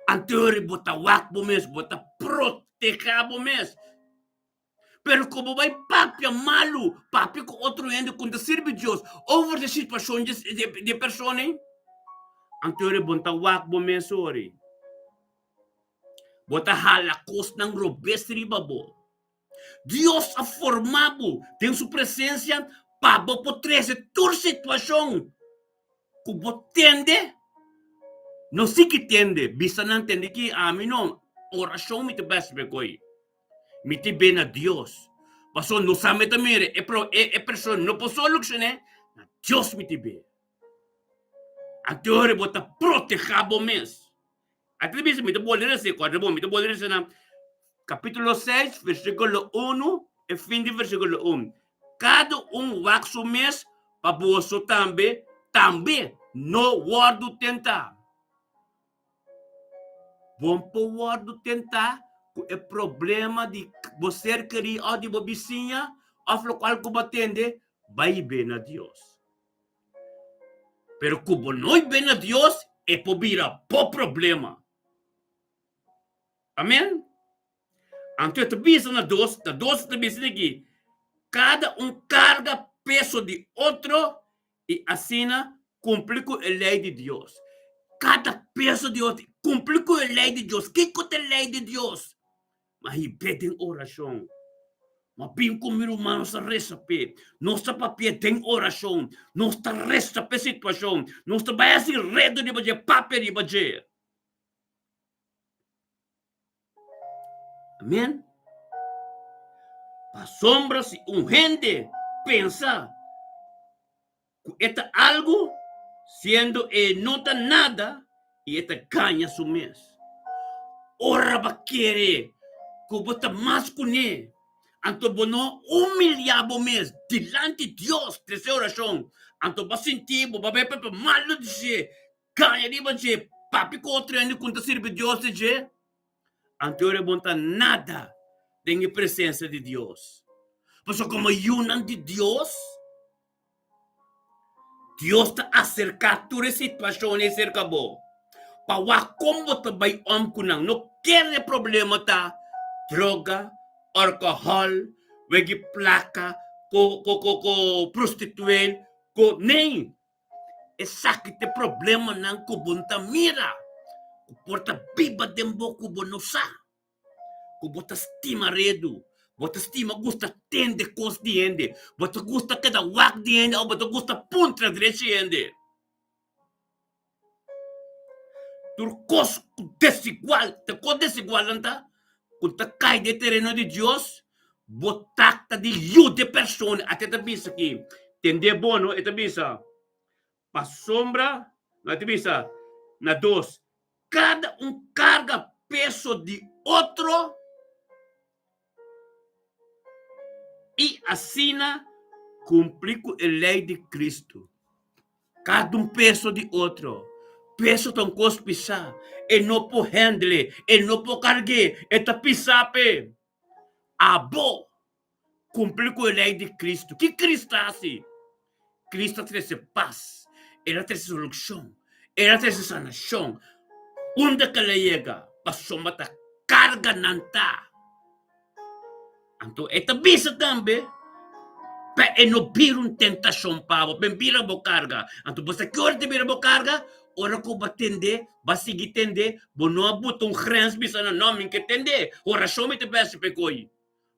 Anterior bota wak bom mês, bota proteger bom mês. Pero como vai papia malu, papia com outro ende quando serve Deus, over the situação de pessoa, anterior bota wak bom mês ori. Bota halakos ng robestri babo. Deus a formado, tem sua presença para poder toda situação. Como tende, não sei que tende, bisa não tende que a mim não, oração me te basta bekoi, me te bem a Deus. Paso não sabe também, é pessoa não posso solução, né? Deus me te bem. Até hora bota proteger bom mês. Até bisa me te bolher assim, quando bom me te bolher assim na capítulo 6, versículo 1 e fim de versículo 1. Cada wax o mês, para você também no guardo tentar. Bom para o guardo tentar, é problema de você querer ou de bobicinha, ou qual que batende, vai bem a Deus. Pero como não é bem a Deus, é por virar por problema. Amém? Então, tu bisa na dos tu bisa aqui. Cada carga peso de outro e assina cumprir com a lei de Deus. Cada peso de outro cumprir com a lei de Deus. Que é a lei de Deus? Mas ele pede em oração. Mas bem como o humano se receber. Nossa papel tem oração. Nossa receber situação. Nossa vai assim redo de bater papel de bater. Amém? A sombra se gente pensa que é algo sendo não está nada e ganha su mês. Ora va querer que você mais conhe. Então não humilhar o mês diante de Deus dessa oração. Então vai sentir, vai ver para malo dizer, ganha de você, papi com outro ano quando serve Deus dizer. Então não está nada tem a presença de Deus. Mas como unan de Deus, Deus está acercado toda a situação e cerca bo. Para como te vai kunang, não quer problema tá droga, alcohol, wegi placa, prostituel, nem é sakit de problema nang kubunta mira. Porta biba dembo kubonosa. Bota estima redo, bota estima gusta tende cos diende, bota gusta cada wak diende, ou bota gusta puntra diende. Tu cos desigual, te cos desigual anta, quando te cai de terreno de Deus, botacta de de persona, até te bisa aqui, tende bono, e te bisa, pa sombra, na te bisa, na dos, cada carga peso de outro, e assina cumprir com a lei de Cristo. Cada peso de outro. Peso tão cos pisar. E não pode handle. E não pode carregar. E tá pisar pe. Abo. Cumprir com a lei de Cristo. Que Cristo assim? Cristo traz paz. Ele traz solução. Ele traz sanação. Onde que ele chega? Passou mata carga nanta. Anto, bisa tambe, pa birun tentasyon pa, bira bo karga. Anto, basta kyorte bira bo karga, ora ko batende, basigi tende, bono butong grens bisa na namin ketende, ora show me te best pe koi.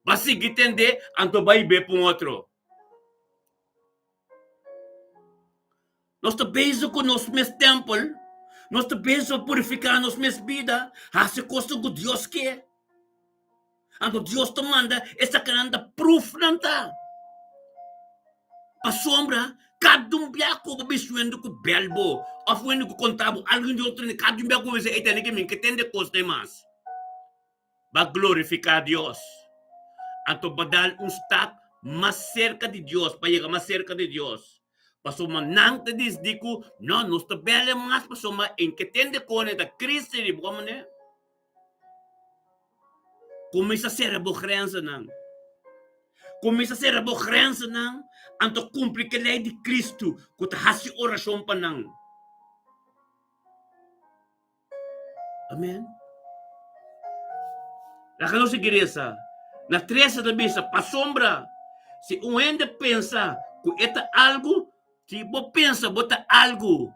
Basigi tende, anto be pung otro. Nós te bezo com nos mes temple, nós te bezo purificar nos mes vida, hace coisa que Deus quer. Anto Deus te manda essa cananda proof nanta. A sombra, cada biako babisuendo ko belbo, of when ko contabo, alguém de outro ni cada biako você etene que me que tende costa mais. Va glorificar Deus. Anto badal step mais cerca de Deus, para chegar mais cerca de Deus. Pasoma nang te diku, no, nos te bele mas pasoma en que tende kone da Cristo di bomane. Começa a ser a grenza nang. Começa a ser a grenza nang, anto cumpre que lei de Cristo, que te hasi oração pa nang. Amen. La que não se igreja, na treza da missa, pa sombra, se um ende pensa que eta algo, se você pensa, bota algo.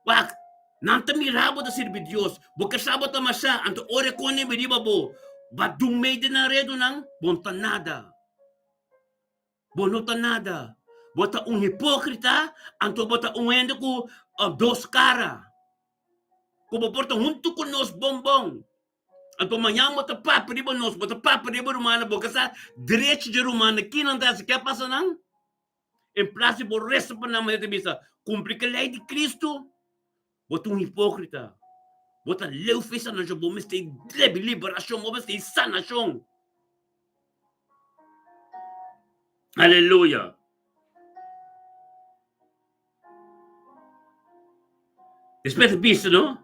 Wak, não te mirabo da servir Deus. Porque sabe ta masya, anto ore kone beriba bo. Badung may dinaredo nang, bonta nada. Bonota nada. Bota hipokrita, anto bota ende ko dos cara. Kung porta junto con nos bombong. Anto manhã bota papa riba nos, bota papa riba rumana, porque sa direito de rumana, kinanda se quer passar nang? Em prazo por resto para não ter vista cumprir a lei de Cristo, bota hipócrita, bota leu fez na jogo, mas tem liberação, mas tem sanação. Aleluia. Respeita vista, não?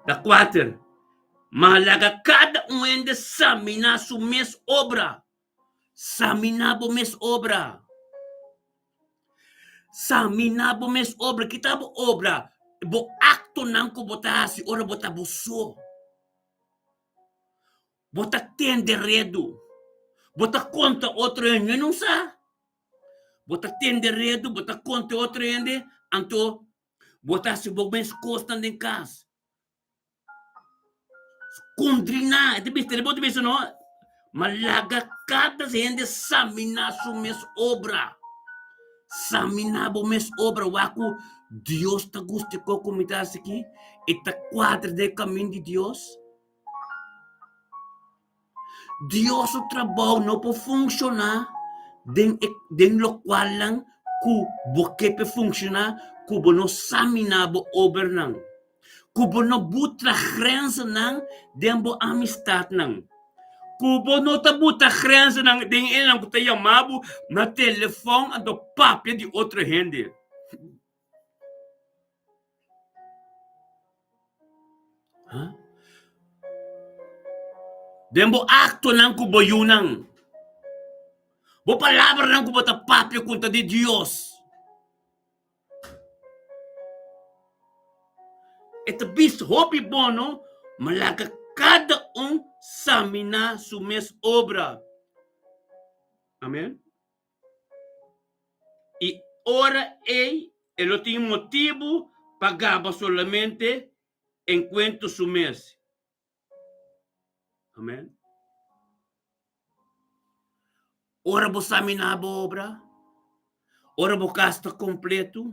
Da 4. Mahalaga cada ende samina su mes obra. Samina bo mes obra. Saminabo mes obra, kitabo obra, bo acto nang ko botasi, ora bota buso. Bota tende redo. Bota conta outro ende, não sa? Bota tende redo, bota conta outro ende, anto bota se bo mes costa em casa. Kundrina, te biste, bota biste no? Malaga cada ende samina su mes obra. Saminabo mes obra waku Deus ta guste ko comitas aqui e ta quadra de caminho de Deus. Deus o trabalho não pode funcionar den lo qual lang ku boke pe funcionar ku bono saminabo obra nang. Ku bono butra grenzen nang den bo amistad nang. Kubo no tabuta grenzen ng ding ilang kutaya mabu na telefone at papya di outra gente. Huh? Dembo acto ng kubo yunang. Bo palabra ng kubo ta papya kunta di Dios. Ito bis hopi bono malaga cada samina su mes obra. Amém? E ora ele tem motivo pagava solamente enquanto su mes. Amém? Ora bo samina bo obra. Ora bo casta completo.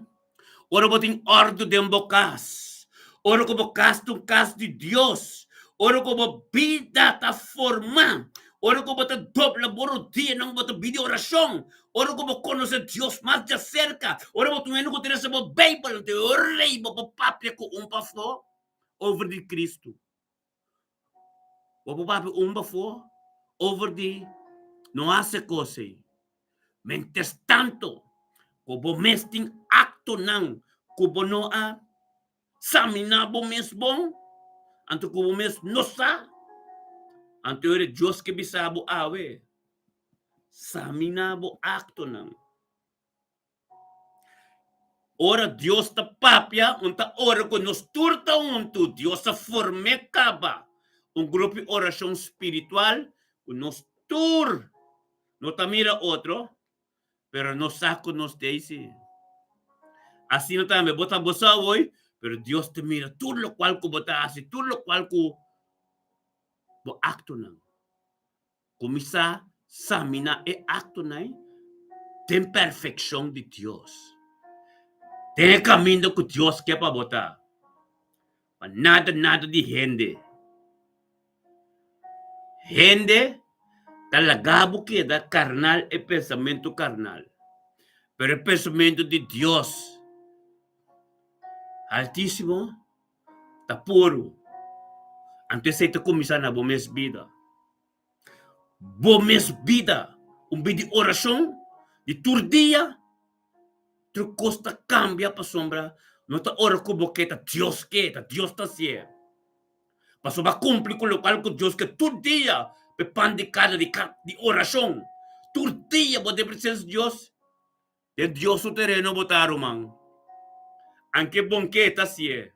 Ora bo tem ordem de bocas. Ora ko bo casta cas de Deus. Ora ko ba vida ta forma. Ora ko ba ta dobla boro dia ng ba ta video oração. Ora ko ba conocer Dios más de cerca. Ora ba tumeno ko tira sa ba Bible te orei ba papapya ko fo over de Cristo. Ba papapya fo over de não hace cosa. Mentes tanto ko bo mesting acto nang ko bo no a saminabo mesbong. Anto kubo mes nosa. Anto ere Diyos ke bisabo awe. Saminabo acto nang. Ora Dios ta papya, unta ora ko nos turta unto Dios sa forme kaba. Un grupo oração espiritual, nos tur No te mira otro, pero no saco nos dice. Así no también, vos estás hoy, pero Dios te mira. Tú lo cual como te hace, tú lo cual como acto no. Comisa, samina e acto no. Ten perfección de Dios. Ten camino que Dios quiere para botar. Nada de gente. Gente, talagabo queda carnal e pensamento carnal. Pero el pensamiento de Dios, altísimo, está puro. Antes de comenzar a bomes vida. Bomes vida. Vida de oración, de tu día, tu costa cambia para sombra. No está ora como que está Dios está haciendo. Paso va a cumplir con lo cual con Dios que tu día, pe pan de cada de oración. Tu día, vos de presencia de Dios. De Dios su terreno botaron, man. Aunque bonqueta así es.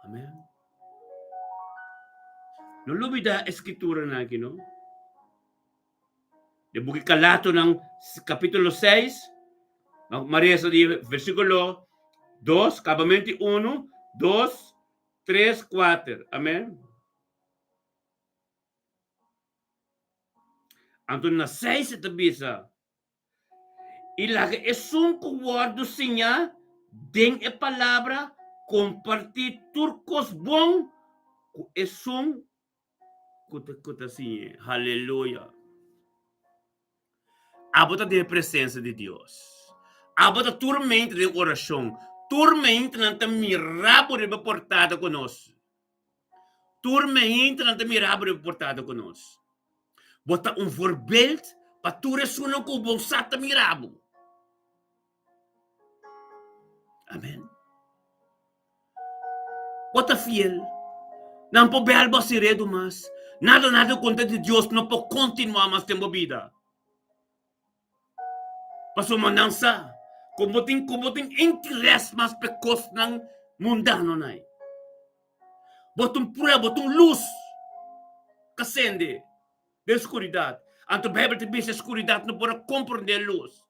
Amén. No lo olvida escritura na aquí, no? De buki Calato ng capítulo 6, Maria sa versículo 2, cabamente 1, 2, 3, 4. Amén. Anton na 6 ito bisa. Ilaga esung kuwardo sinya, ding e palabra, compartir turcos bom, esung kuta sinya. Hallelujah. Abota de presença de Deus. Abota turmente de oração. Turmente não te mirabo de portada conosco. Turmente não te mirabo de portada conosco. Bota voorbeeld para tu resuna com o bolsata mirabo. Amém. Bota fiel. Não pode ver algo redo mais. Nada contra de Deus não pode continuar mais tempo vida. Paso manansa, kubuting interest mas pekos ng mundano na. Botong prueba, botong luz, kasende, de escuridad. Anto Bible te dice escuridad no para comprender luz.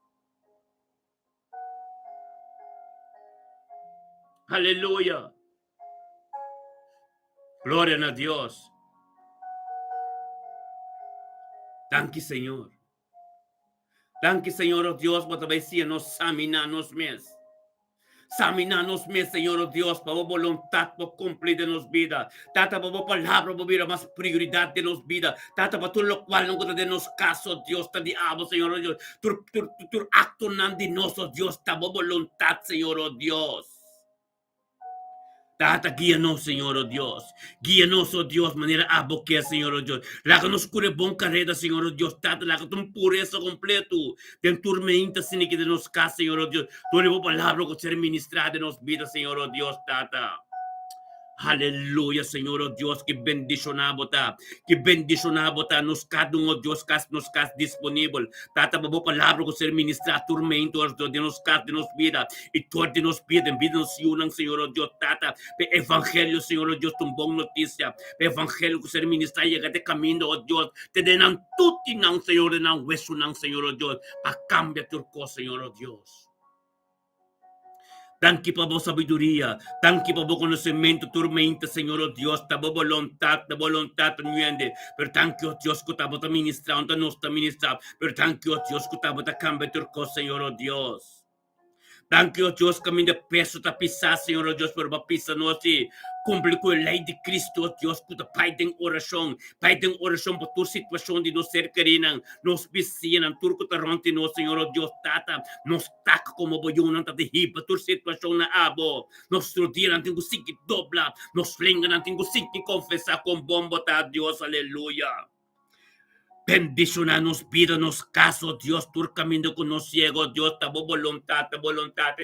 Aleluya. Gloria a Dios. Thank you, Señor. Thank you, Señor, oh Dios, por nos examinar nos mes. Examinar nos mes, Señor, oh Dios, para voluntad, para cumplir de nos vida. Tata, para palabra, para vida, más prioridad de nos vida. Tata, para todo lo cual no de nos caso, Dios, te diabo, Señor, oh Dios. Tu acto nan de nos, oh Dios, ta voluntad, Señor, oh Dios. Tata, guíanos, Señor, oh Dios. Guíanos, oh Dios, manera aboquea, Señor, oh Dios. Láganos cure bon carrera, Señor, oh Dios. Tata, láganos pureza completo. Den turmenta, sin que de nos casa, Señor, oh Dios. Tu nuevo palabra que ser ministrada de nos vida, Señor, oh Dios, Tata. Aleluya, Señor, oh Dios, que bendicionamos, que bendicionamos, nos cada uno, oh Dios, nos cas disponible. Tata, babo palabra que ser ministrada, tormentos de nos cas de nos vida, y todo de nos vida, en vida nos unan, Señor, oh Dios, Tata, pe evangelio, Señor, oh Dios, tu bon noticia, pe evangelio que ser ministrada, llega de camino, oh Dios, te denan tutti, nan, Señor, denan hueso, nan, Señor, oh Dios, pa cambia tu cosa, Señor, oh Dios. Tanque para a sabedoria, tanque para o conhecimento, tormenta, Senhor, oh Deus, ta vontade, nuende, per tanque, oh Deus, que ta bota ministrar, onde nós ta ministrar, per tanque, oh Deus, que ta bota cambia tur cosa, Senhor, oh Deus. Tanque, oh Deus, caminho de peso ta pisar, Senhor, oh Deus, por uma pisa nós, cumpre com a lei de Cristo, oh Deus, que ta pai tem oração por tua situação de nos ser querinan, nos vizinhos, turco ta ronte nós, Senhor, oh Deus, tata, nos taca como boiunan ta de hipa, tua situação na abo, nos dia não tem que dobla, nos flinga não tem que confessar com bombo, ta Deus, aleluia. Bendicionanos, pídanos caso, Dios, tu camino con nos ciego, Dios, ta voluntad,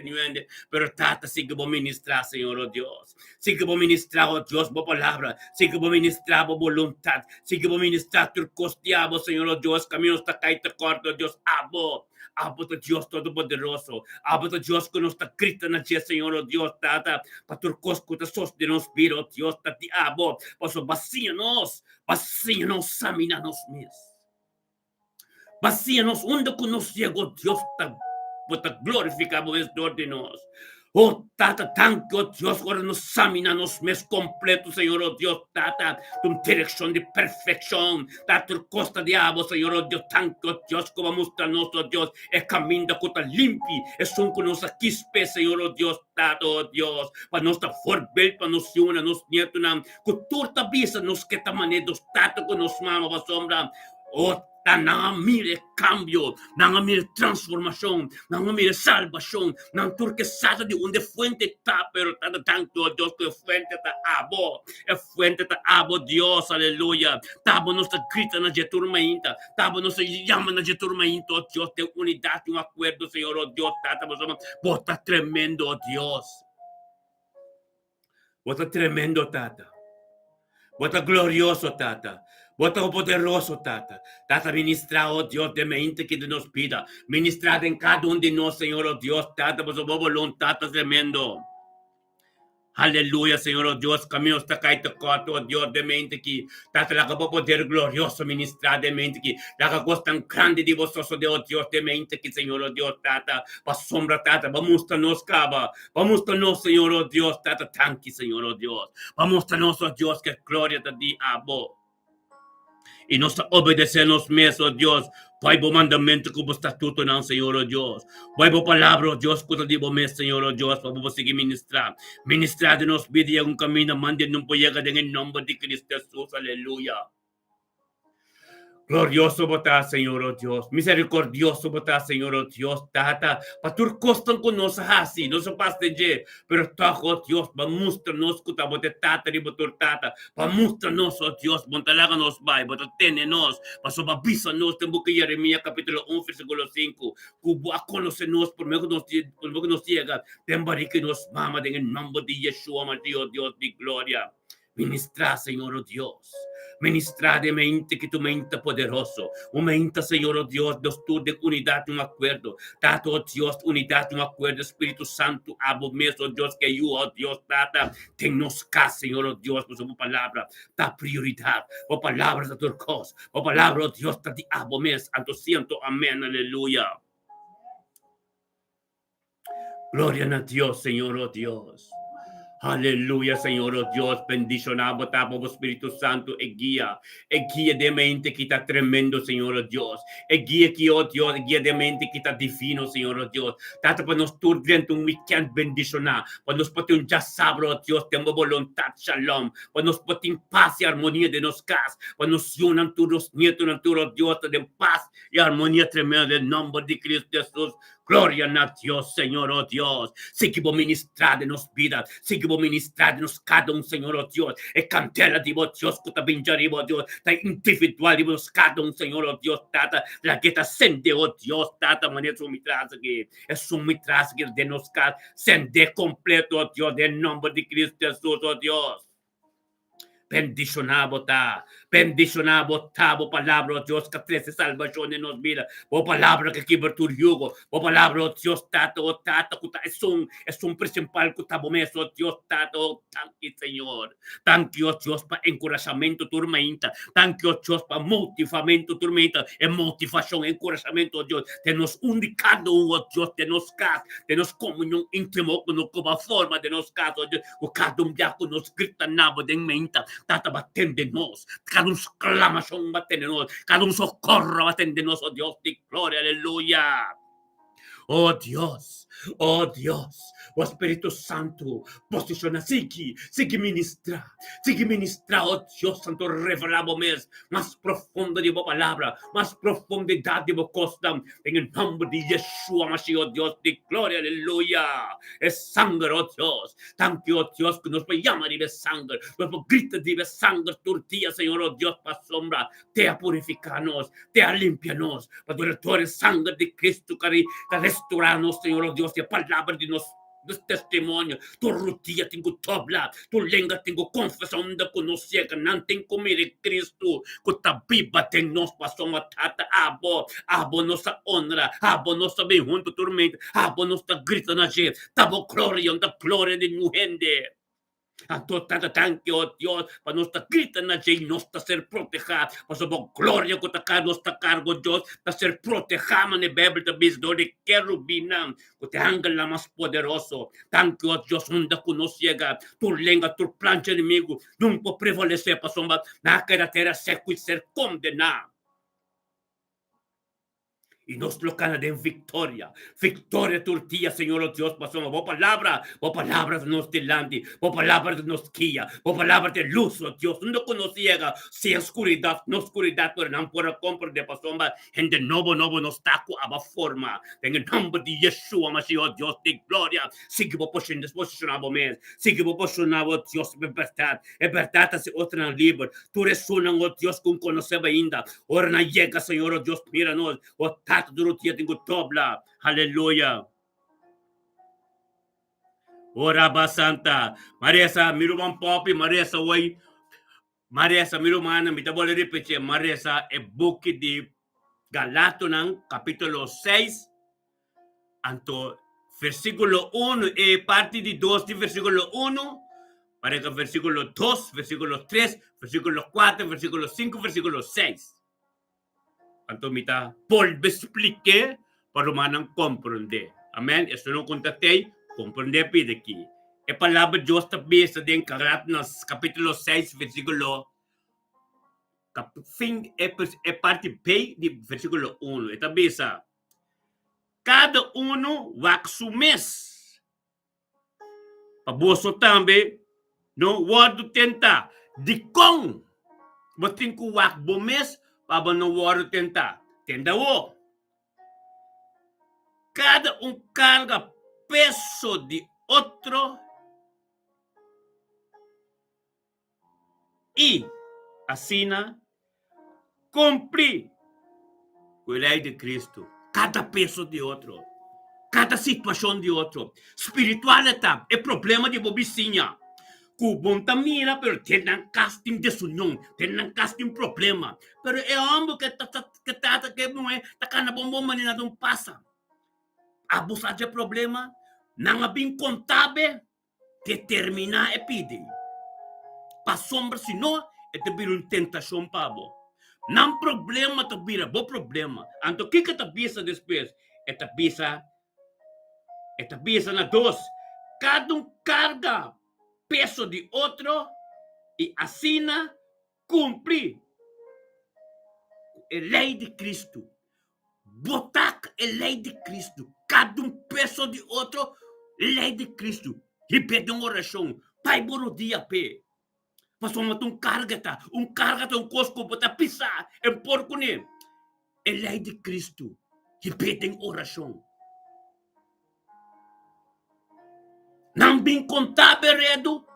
niende, pero tata, sigue vos ministrar, Señor, oh Dios, sigue vos ministrar, oh Dios, vos palabra, sigue vos ministrar, vos voluntad, sigue vos ministrar, tu costiabo, Señor, oh Dios, camino está caído corto, Dios, abo de Dios Todopoderoso, abo de Dios que nos está grita na dia, Señor, oh Dios, tata, para tu cosco te sos de nos piro, oh Dios, tati abo, paso vacíanos, examina-nos mesmo. Vacíanos onde que nos ciego, Dios, te glorificamos de nos. Oh, Tata, thank you, Dios, agora nos examina nos mês completo, Senhor, oh Deus, Tata, tua direção de perfeição, Tata, costa de água, Senhor, oh Deus, thank you, Deus, como mostra-nos, oh Deus, é caminho da cota limpe, é som que nos aquispe, Senhor, oh Deus, Tata, oh Deus, para nos dar forbelte, para nos una, nos nieto, que torta bisa, nos que tamane dos Tata, que nos mama, para sombra, oh, nangamire cambio, nangamire transformação, nangamire salvação, nan turque sata de onde fuente está, pero está tanto Dios que fuente está abo, é fuente está abo Dios, aleluia. Tabo nos grita na jeturmainta, tabo nos llama na jeturmainta, oh Dios, de unidade, acordo, Senhor, oh Deus, tata, bota tremendo, oh Deus. Bota tremendo, tata. Bota glorioso, tata. Bota poderoso, tata. Tata, ministra, oh Dios, de mente que nos pida. Ministrad en cada uno de nosotros, Señor, oh Dios, tata, por su voluntad, tremendo. Aleluya, Señor, oh Dios, camino está caído, oh Dios, de mente que tata la capa poder glorioso ministrar de mente que la cosa tan grande de vosotros, de oh Dios, de mente que, Señor, oh Dios, tata, pa sombra, tata, vamos a nos caba, vamos a nos, Señor, oh Dios, tata, tanque, Señor, oh Dios, vamos a nos, oh Dios, que gloria te di a vos. E nós obedecemos mesmo, oh Deus, Pai, bom mandamento como estatuto, não, Senhor, oh Deus. Pai, boa palavra, oh Deus, que eu digo mesmo, Senhor, oh Deus, para conseguir ministrar. Ministrar de nos vida um caminho, mande não pode chegar em nome de Cristo Jesus, aleluia. Glorioso botar, Senhor, oh Deus. Misericordioso botar, Senhor, oh Deus. Tata, para tu costam com nós assim, não se passa de pero tá, oh Deus, para mostrar-nos que tá botar tata, botar tata, para mostrar-nos, oh Deus, botar nos vai, botar tene nos, para sobabisa nos, tem que Jeremias capítulo 1, versículo 5, que a conhecer-nos por meio que nos chega, tem que nos mama, em nome de Yeshua, Deus de glória. Ministrar, Senhor, oh Deus. Ministrar de mente que tu mente poderoso. Uma mente, Senhor, oh Deus, Deus de unidade, acordo. Tato, oh Deus, unidade, acordo. Espírito Santo, abo mesmo, oh Deus, que eu, oh Deus, tata, tem nos cá, Senhor, oh Deus, por sua palavra, da prioridade. Por palavras da tua coisa. Por palavra, oh Deus, tá de abo mesmo. Anto siento, amém, aleluia. Glória a Deus, Senhor, oh Deus. Aleluya, Señor, oh Dios, bendicionamos, por Espíritu Santo, guía de mente que está tremendo, Señor, oh Dios, guía que, oh Dios, guía de mente que está divino, Señor, oh Dios, tanto para nos tur durante un weekend bendicionar, para nos poder un ya sabro, oh Dios, tenemos voluntad, shalom, para nos poder paz y armonía de nos casas, para nos unan todos nietos, oh Dios, de paz y armonía tremenda, en nombre de Cristo Jesús. Gloria a Dios, Señor, oh Dios. Seguimos ministrar de nos vida. Seguimos ministrar de nos cada un, Señor, oh Dios. E cantela de vos, Dios, que te bendiga, oh Dios. Ta individual de vos, cada un, Señor, oh Dios, tata. La que te sende, oh Dios, tata. Maneira de mitras que es un mitras que de nos cada sende completo, oh Dios, en nombre de Cristo Jesús, oh Dios. Bendicionado tá, bo palavra, oh Deus, que trece salvação em nos vida, bo palavra que quebra tu jugo, bo palavra, oh Deus, tata, é um principal que tá bom mesmo, oh Deus, tata, oh, thank you, Senhor, thank you, oh Deus, para encorajamento, turmenta, thank you, oh Deus, para motivamento, turmenta, e motivação, encorajamento, oh Deus, de nos indicando, oh Deus, de nos casa, de nos comunhão íntimo, como a forma de nos casa, oh Deus, o cada diaco nos grita nabo de menta, tata, batende nos, cada exclamação batende nos, cada socorro batende nos, oh Deus de glória, aleluia. Oh Dios, oh Espíritu Santo, posiciona, sigue ministrar, oh Dios Santo, revelamos más profundo de tu palabra, más profundidad de tu costa, en el nombre de Yeshua, Mashiach, oh Dios de gloria, aleluya, es sangre, oh Dios, thank you, oh Dios, que nos llama de sangre, nos grita de sangre, tortilla, Señor, oh Dios, para sombra, te a purificarnos, te a limpiarnos, para tu sangre de Cristo, que restaurarnos, Señor, oh Dios, y palabra de nos testemunho, tu rutia tenho tobla, tu lenga tenho confissão da conhecer, não tem comer Cristo, que ta biba tem nos passou matata, abo nossa honra, abo nossa bem junto tormenta, abo nossa grita na gente, tabo glória da glória de nuhende. Anto tatatanque, oh Dios, para nuestra grita na Jay, nos ta ser proteja, para sa gloria ko taka, nos ta cargo Dios, ta ser proteja man ni Bebel ta bis do de kerubinam, ko te hanggal na mas poderoso. Thank you, oh Dios, hunda ko nos llega, tu lenga, tu plancha inimigo, não po prevalecer, pa somba, na carretera seco e ser condenado. Y nos lo gana de victoria. Victoria tortilla, Señor oh Dios, pasamos. Vos palabras nos delante, vos palabras nos guía, vos palabras de luz, oh Dios. No conociera si oscuridad, no oscuridad, pero no por compra de pasomba. En de nuevo nos taco a forma. En el nombre de Yeshua, Mashiach, oh Dios de gloria. Sigue vos posicionado mes. Sigue vos posicionado, oh Dios, libertad. Libertad hace otra libre. Tú resuenas, oh Dios, con conocer ainda. Ora na llega, Señor, oh Dios, míranos. Oh tato duro tia tengo tobla. Aleluya. Ora basanta. Maria sa miruman popi, Maria sa way. Maria sa mirumana, mitabole ripeche, Maria sa e buki di Galato ng capítulo 6. Anto versículo 1 e parte di 2 di versículo 1. Para que versículo 2, versículo 3, versículo 4, versículo 5, versículo 6. Anto mita Paul explique para manang comprende. Amen. Isso não contatei, comprende pide aqui. E palavra de Deus também está em Galatas capítulo 6, versículo fim é parte B de versículo 1. E também está cada wak su mes. Paboso também no word tenta di kong. Botin ku wak bomes para no word tenta. Tenda wo. Cada carga peso de otro y así cumplir con la ley de Cristo. Cada peso de otro. Cada situação de outro. Espiritualidade é problema de bobicinha. Kubon tamira, pero tem casting desunião, tem casting problema. Pero é homem que não é, tá cana bom manina não passa. Abusar de problema, não abin contábil, determinar e pedir. Pa sombra, se não, é te vir uma tentação para você. Não problema, te vira, bom problema. Então, o que te visa depois? É te visa na dos. Cada carga peso de outro e assina cumprir a lei de Cristo. Botar a lei de Cristo. Cada peso de outro, lei de Cristo. E pede uma oração. Pai, bom dia, Pai. Passou uma carga, um cosco, botar pisar, em porco, né? A lei de Cristo. E pede oração. Nang bing contábil redo,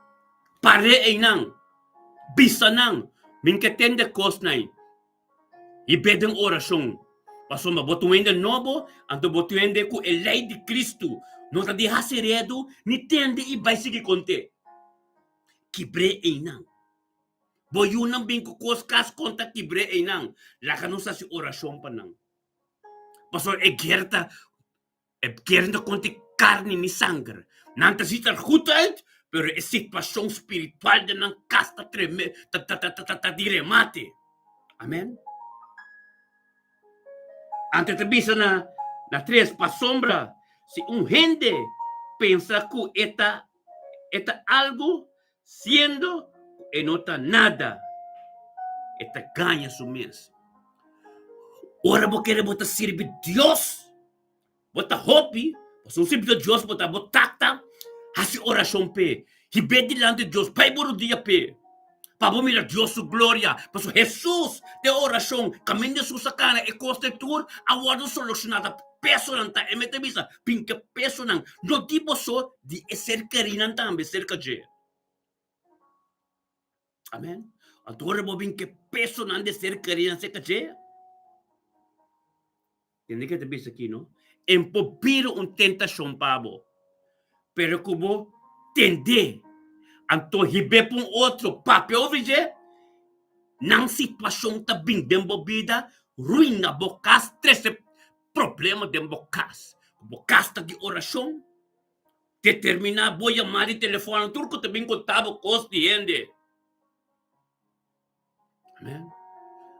pare ay nang, bisa nang, minketende kos na e pedem oração. Paso mabotuende novo, anto botuende ku a lei de Cristo, não tá de redo, ni tende e vai seguir conte. Kibre ay nang. Boyunang bing kukos kas konta kibre ay nang, laka no sa si oração pa nang. Paso gerta conte carne ni sangre. Nanta ziet er goed uit, pero é situação espiritual de não casta diremate. Amen? Antes de bisa na tres pa sombra, se gente pensa que eta algo siendo e nota nada, eta ganha su mes. Ora bo querer botar servir Deus, botar hobby, se não servir Deus, botar tacta, assim oração pe, e bem delante de Deus, pai bom dia pe, para bom mirar Deus sua glória, para Jesus de oração, caminho de sua sacana e construtor, a ordem solucionada, peso não tá, e mete bisa, pinca peso não, não tipo só de ser carina também, cerca de. Amém? Agora vou vir que peso não de ser carina, cerca de. Entende que te bisa aqui, não? Empobiro tentação para você. Pero como tende, anto hibe pun outro papel, veja, não situação tá bem dembobida, ruína bocas, três problema dembocas. Bocas tá de oração, Determinar, voy a llamar de teléfono, turco também contava cos de gente. Amen.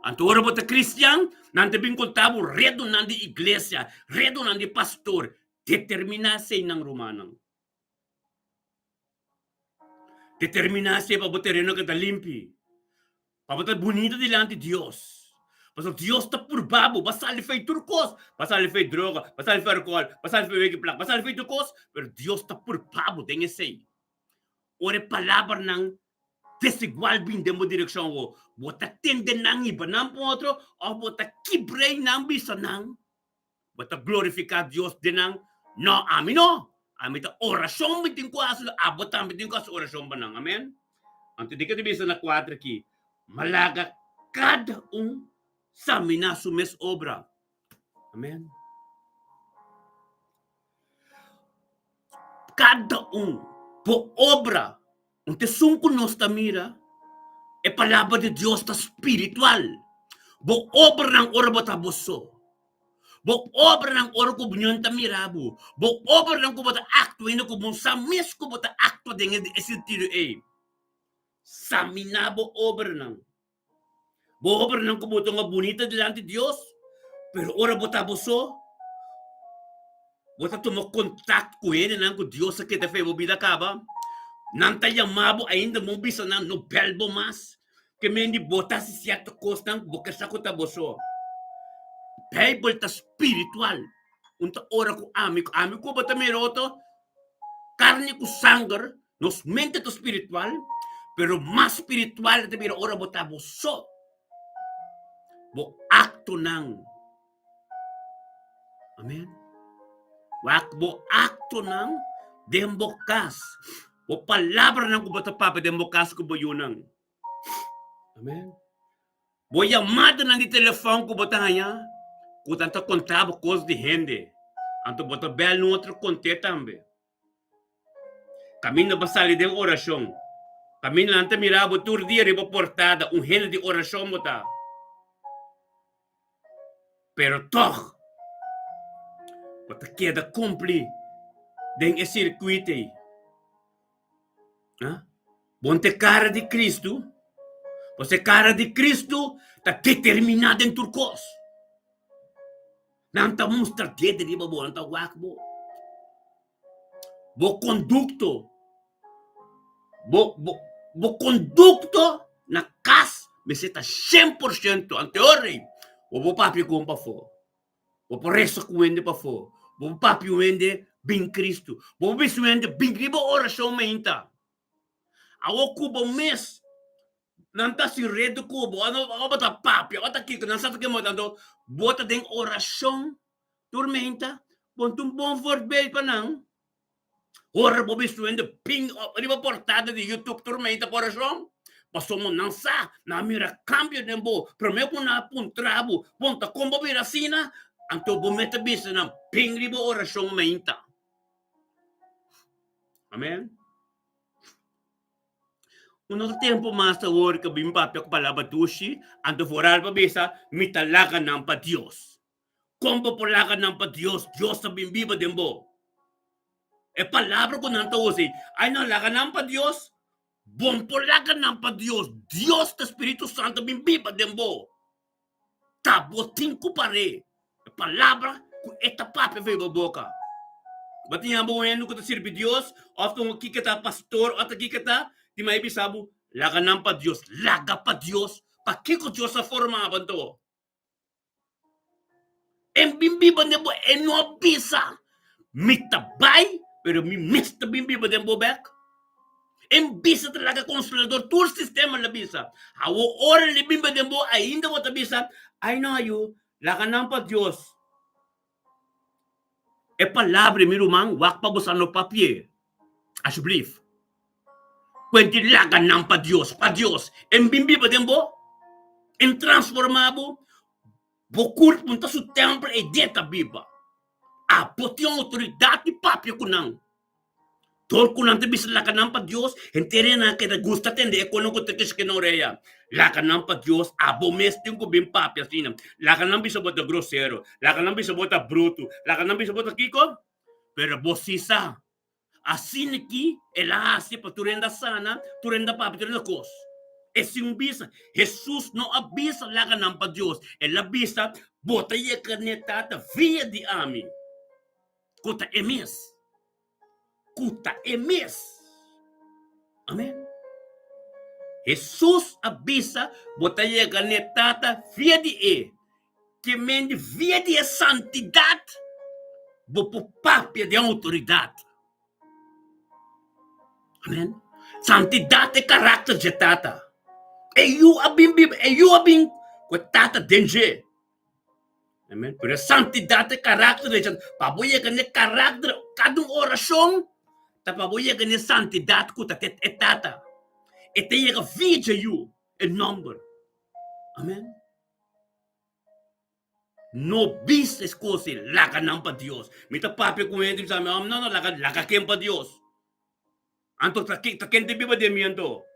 Antoro bota Cristian, não também contava redo na de igreja, redo na de pastor. Determinasse ng Romanang. Determinasse para botar reno que tá limpi. Para botar bonito delante de Deus. Mas Deus está por babo, basta ele fez turcos, basta ele fez droga, basta ele fez alcohol, basta ele fez wegplak, basta ele fez turcos, mas Deus está por babo, tem esse. Ora palavra ng desigual bin demo direksyon ko, bota tende nang iba ng potro, o bota kibrey ng bisa nang, bota glorificar Dios din nang, no, amin no, amin ta orasyon bitin ko aso, abot ang bitin ko aso orasyon ba nang, amen? Ang tidik ka bisa na 4 ki, malaga kada sa minasumes obra. Amen. Cada po obra, te sungko nos tamira, palabra de Dios ta spiritual. Bo obra ng ora bata boso. Bo obra ng ora ko bunyon tamirabu. Bo obra ng ko bata akto, ino ko bun sa mes ko bata akto dengan esentido Sa minabo obra ng. Bo obra ng ko bata nga bonita delante de Dios. Pero ora bota boso, bota tomo contact com ele, não com Deus que te fez vida acaba. Não tá chamado ainda mo bisa na no belbo mas que me ni bota se certo costa boca sa ko ta boso. Bible ta spiritual. Unta ora ko ami ko bota meroto carne ko sangar, nos mente to spiritual, pero mas spiritual te biro ora bota boso. Bo akto nang. Amen. Wakbo akto ng dembokas. O palabra ng kubata papa dembokas ko ba yunang. Amen. Bo yamada ng di telefone ko bata hanya. Kutanta contaba cos de gente. Anto bota bel no outro conte tambe. Camina basali de orasyon. Camina anta mirabo tur dia riba portada gente de orasyon mo ta. Pero toch bota queda cumprir den esse circuito aí. Bonte cara de Cristo. Você cara de Cristo está determinado em turcos. Não está mostra dieta de babo, não está wakbo. Bo conducto. Bo conducto na casa me seta 100% ante ore. Bo papi kumpa fo. Bo por eso kuende pa fo. Bo papi wende bin Cristo. Bo bis wende bin gribo orasyon mainta. Awo kubo mes. Nanta si redo kubo. Ano ba ta papi? Ano ta kiko? Nasa ta kimo tanto. Bota ding orasyon. Tormenta. Pontung bon forbel pa nang. Ora bo bis wende ping. Di ba portada di YouTube tormenta por orasyon? Pasomo nang sa. Na mira cambio dembo. Promeo na puntrabo. Ponta kombo birasina. Anto bumeta bisa ng pingribo orasyong mainta. Amen? Unang tempo mas sa word ka bimpapya ko palabatushi, anto foral pa bisa, mitalakan ng pa Diyos. Kombo palakan ng pa Diyos, Diyos sa bimbiba dembo. Palabra ko nang tawusin, ay nalakan ng pa Diyos, bumpolakan ng pa Diyos, Diyos na Espiritu Santo bimbiba dembo. Tabotin ko pare. Palavra com esta papi veio a boca. Batinha bueno que te sirve Dios, ofta aqui que tá pastor, ofta aqui que tá, di may bisabo, laga nam pa Dios, laga pa Dios, pa que Dios sa formaban to. En bimbi ba nebo no bisa, mitabay, pero mi mista bimbi ba dembo back. En bisa talaga consolador, todo sistema la bisa. Hawo ora li bimbi dembo, ainda mo bisa, I know you, laga nam pa Dios. Palavra, meu irmão, wak pa bosa no papier. Alsjeblieft. Quanti laga nam pa Dios, en bimbi pa dembo, en transformabo, bokurt punta su templo e deta biba. Poti ang autoridade papier kunang. Tol kunang te bisa laga nam pa Dios, entere na kita gusta tende ekono ko te kiskenoreya. Laga nam pa Dios, abomesting ko bim papier sinam. Laga nam bisa bota grosero, laga nam bisa bota bruto, laga nam bisa bota kiko, pero bosisa. Assim aqui, ela hace para turenda sana, turenda papi, turenda cos. Esse bisa. Jesus não abisa lá ka ng pa Diyos. Ela abisa, bota iya kanetata via di amin. Kuta emis. Kuta emis. Amen. Jesus abisa, bota iya kanetata via di que mende via di santidad, bopo papia de autoridade. Amen. Santidade é caráter de tata. E you abing com tata danger. Amen. Pero santidade é caráter de tata. Pabuya ka ne caráter, kadong orasyon, tapabuya ka ne santidade ko tata etata. Ete yega via you, a number. Amen. No business ko si laka ng pa Diyos. Mita papi ko hindi sa amin, no, laka kem pa Diyos. Anto takin tabi ba de miento?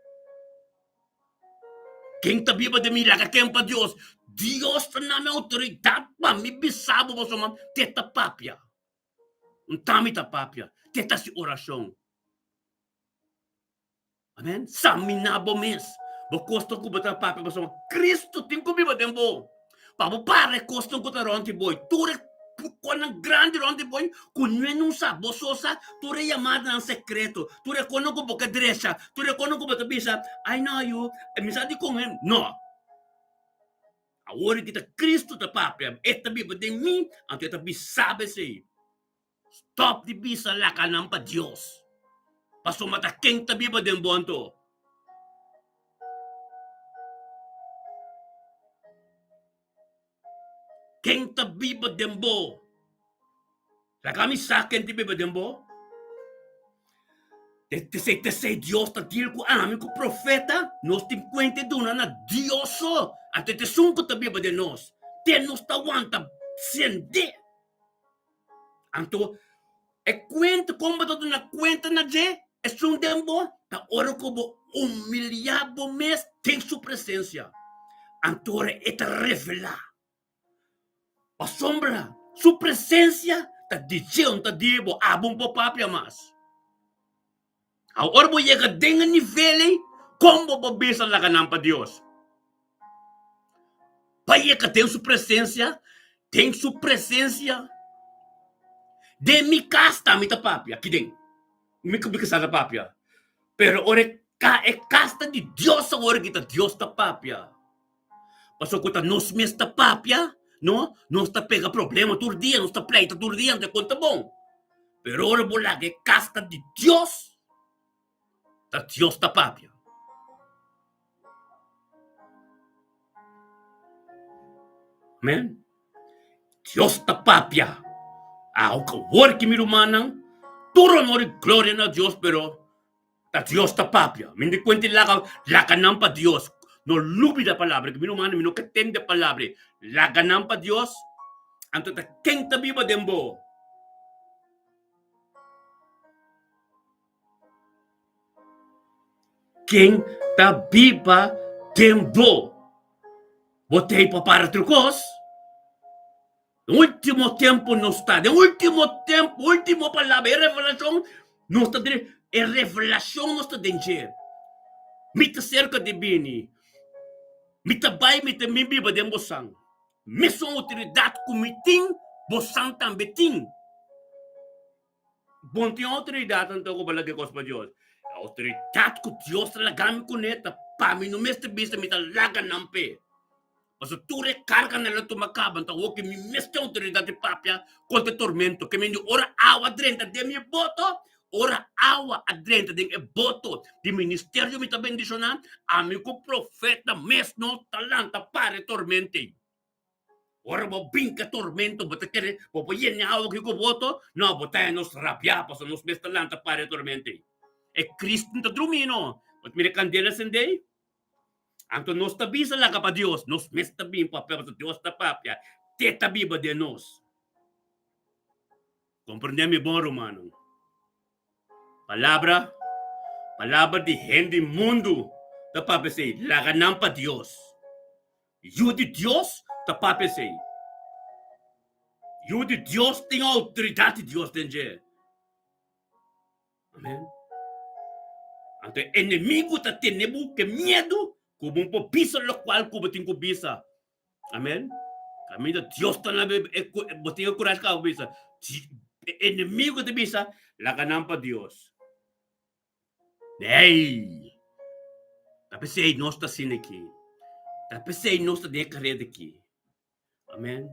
Quem tabi ba de mi laka kem pa Diyos? Diyos na namin autoridad pa. Mi bisabo mo sa mga teta papia. Un tami ta papia. Teta si orasyon. Amen? Sa minabo mes. Bokosto ko ba ta papia mo sa mga Kristo tingko bi ba dembo? Pabo pare kosto ko ta ronti boy. Ture ko ng grande ronti boy. Kunye nung sa bososa. Ture yamada ng sekreto. Ture kono ko boka derecha. Ture kono ko boka bisa. I know you. Misa di kong hem. No. Awori kita Kristo ta papia. Etabi ba de mi. Ang tetabi sabi si. Stop di bisa laka ng pa Diyos. Pasumata king tabi ba de bonto. King tabi ba dembo? La kami sa akin tabi ba dembo? Te say Dios ta dil ko amin ko profeta, nos tim kwente duna na Dioso. At te sungko tabi ba de nos? Te nos ta wanta sende. Anto, kwento como ba na kwenta na je? Sun dembo, ta oro ko bo humiliabo mes tem su presencia. Antore et revela. Asombra, su presencia ta dizion ta dibo abong po papia mas. Agora mo llega dengan nivele como babisa la ganang pa Dios. Paya ka tem su presencia de mi casta mi ta papia, kideng. Mi kubikasa ta papia. Pero ore ka casta di Dios sa ore kita Dios ta papia. Pasok ko ta nos mes ta papia. No, non sta pega problema turdia, non sta pleita turdia, te conta bom. Pero ora bola que casta de Dios, ta Dios ta papia. Amen. Dios ta papia. O que work mi rumanang, turo no gloria na Dios, pero ta Dios ta papia. Mindi cuente la canampa Dios. No lubi da palabra, que mi rumano mi no que tende palabra. La ganampa Dios, anto ta keng tabi ba dembo. Keng tabi ba dembo. Botei pa para trucos. Último tempo no está. De último tempo, último palabra, revelación, no está de revelación no está danger. Mita cerca de bini. Mita bay mita mimbi ba dembo sang. Mesong autoridade kumiting, bosang tambeting. Bonti autoridade anto ko balagi kos pa Dios. Autoridade ko Dios talagami ko neta. Pami no meste bisa mita laga nampe. Paso ture carga na lang tumakaban ta woki mi meste autoridade papia kontra tormento. Que meni ora awa drenta de mi boto. Ora awa adrenta de boto. Di ministerio mita bendicionan. Amigo profeta mes no talanta pare tormente. Ora mo binka tormento, bota kere, popoyen niya awag ko boto, no, bota nos rabia, paso nos bestalanta pare tormente. Cristo ta drumino, but mire candela sendei, anto nos tabisa la pa Dios, nos mestabim pa pero Dios ta papia, te tabiba de nos. Comprendemi bon romano. Palabra di hindi mundo, ta papia say, laganam pa Dios. You di Dios, ta papia say. You di Dios tem autoridade de Dios tem je. Amén. Ante inimigo ta tenebu que medo, como um piso lo qual como tem bisa. Amém. Caminho Deus ta na botinha coragem ka bisa. Inimigo de bisa, laganam pa Deus. Ei. Tapi sei nós ta sin aqui. Tapi sei nós ta de carreira aqui. Amém.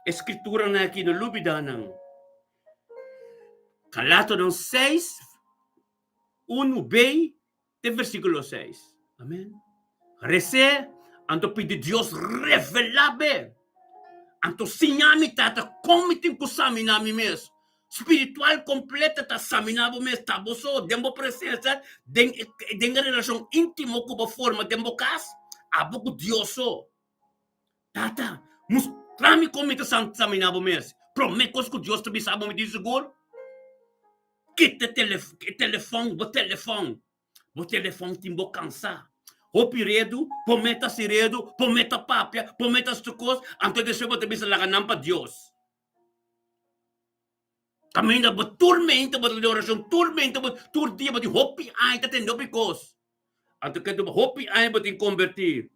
Escritura na aqui no lubidanang. Calato ng 6, 1b, de versículo 6. Amén. Rece, anto pide Dios revelabe. Anto sinyami tata komitin ko sami nami mes. Spiritual completa ta sami nabo mes taboso. Dembo presença, den relasyon intimo ko ba forma dembo kas. Abo ko Dioso. Tata, mostrami komita sami nabo mes. Promekos ko Dios to bisabo me di seguro. Kita telefone, o telefone timbo cansa. O piredo, pometa siredo, pometa papia, pometa stukos, anto de sebo tabi sa lakanam pa Dios. Kami na ba turmenta ba orasyon, turmenta ba turdia ba di hopi ay tatendo bikos. Anto kato ba hopi ay ba ting convertir.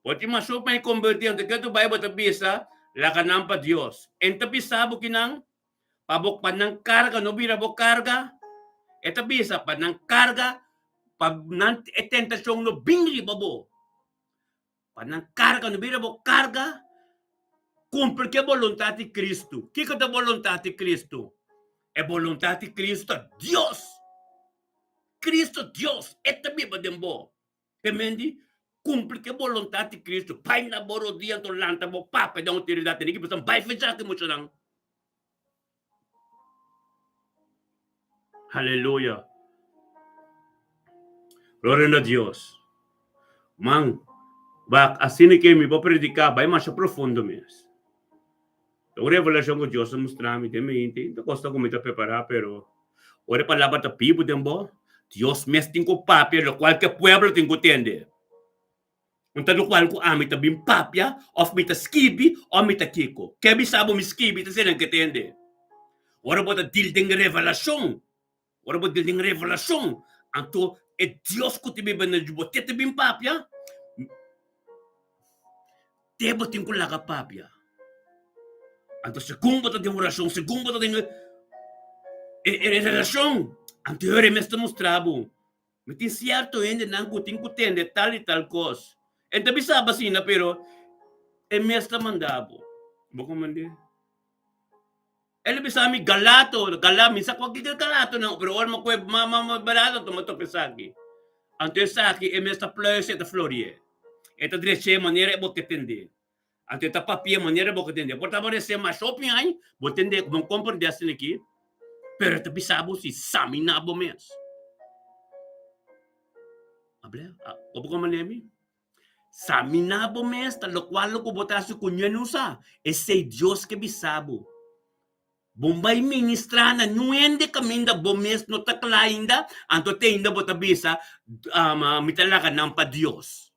Poti masuk may convertir, anto kato ba ba tabi sa lakanam pa Dios. Enta bisabo kinang pabok panang karga, no bira bo karga, eta bisa panang karga, pag nan tentasyon no bingli babo. Panang karga, no bira bo karga, cumpre que voluntad de Cristo. Que é a voluntad de Cristo? É voluntad de Cristo, Dios. Cristo, Dios. Eta biba dembo. Kemendi, cumpre que voluntad de Cristo. Pai na boro dia to lanta bo papa da autoridade ni que bai fecha que mo lang. Aleluya. Gloria a Dios. Man, bak assim que me vou predicar, vai mais profundo mesmo. A revelação com Deus mostrando de mente, não custa como te preparar, pero ora palavra ta pibo dembo, Deus mesmo tem com papia, lo qual que pueblo tem que entender. Então lo qual ko ami ta bim papia, of mi ta skibi, o mi ta kiko. Que bisabo mi skibi ta senen que entender. Ora bota dil ding revelação. Ora bota dil ding revelação. Anto é Deus que te bebe na jubo, te bim papia. Te botin ko laga papia. Anto segundo ta de oração, segundo ta de relação. Anto ore mesmo mostrabo. Me tin certo ainda não ko tin ko tende tal e tal coisa. Enta bisaba sina pero é mesmo mandabo. Boko mande. Ele bisami galato, minsa ko gigil galato na pero or mo ko mama barato tomato pesaki. Anto saki é mesmo plus et florie. Eta dreche maneira bo que tende. Anto ta papia maneira bo que tende. Por favor se ma shopping ai, bo tende bon compor desse aqui. Pero ta bisabo si sami na bo mes. Abre, opo ko manemi. Sami na bo mes, ta lo qual ko botasu kunyanusa. Esse Deus que bisabo. Bombay ministra na nuende kaminda bomes no taklainda anto te inda botabisa mitalaka ng pa Dios.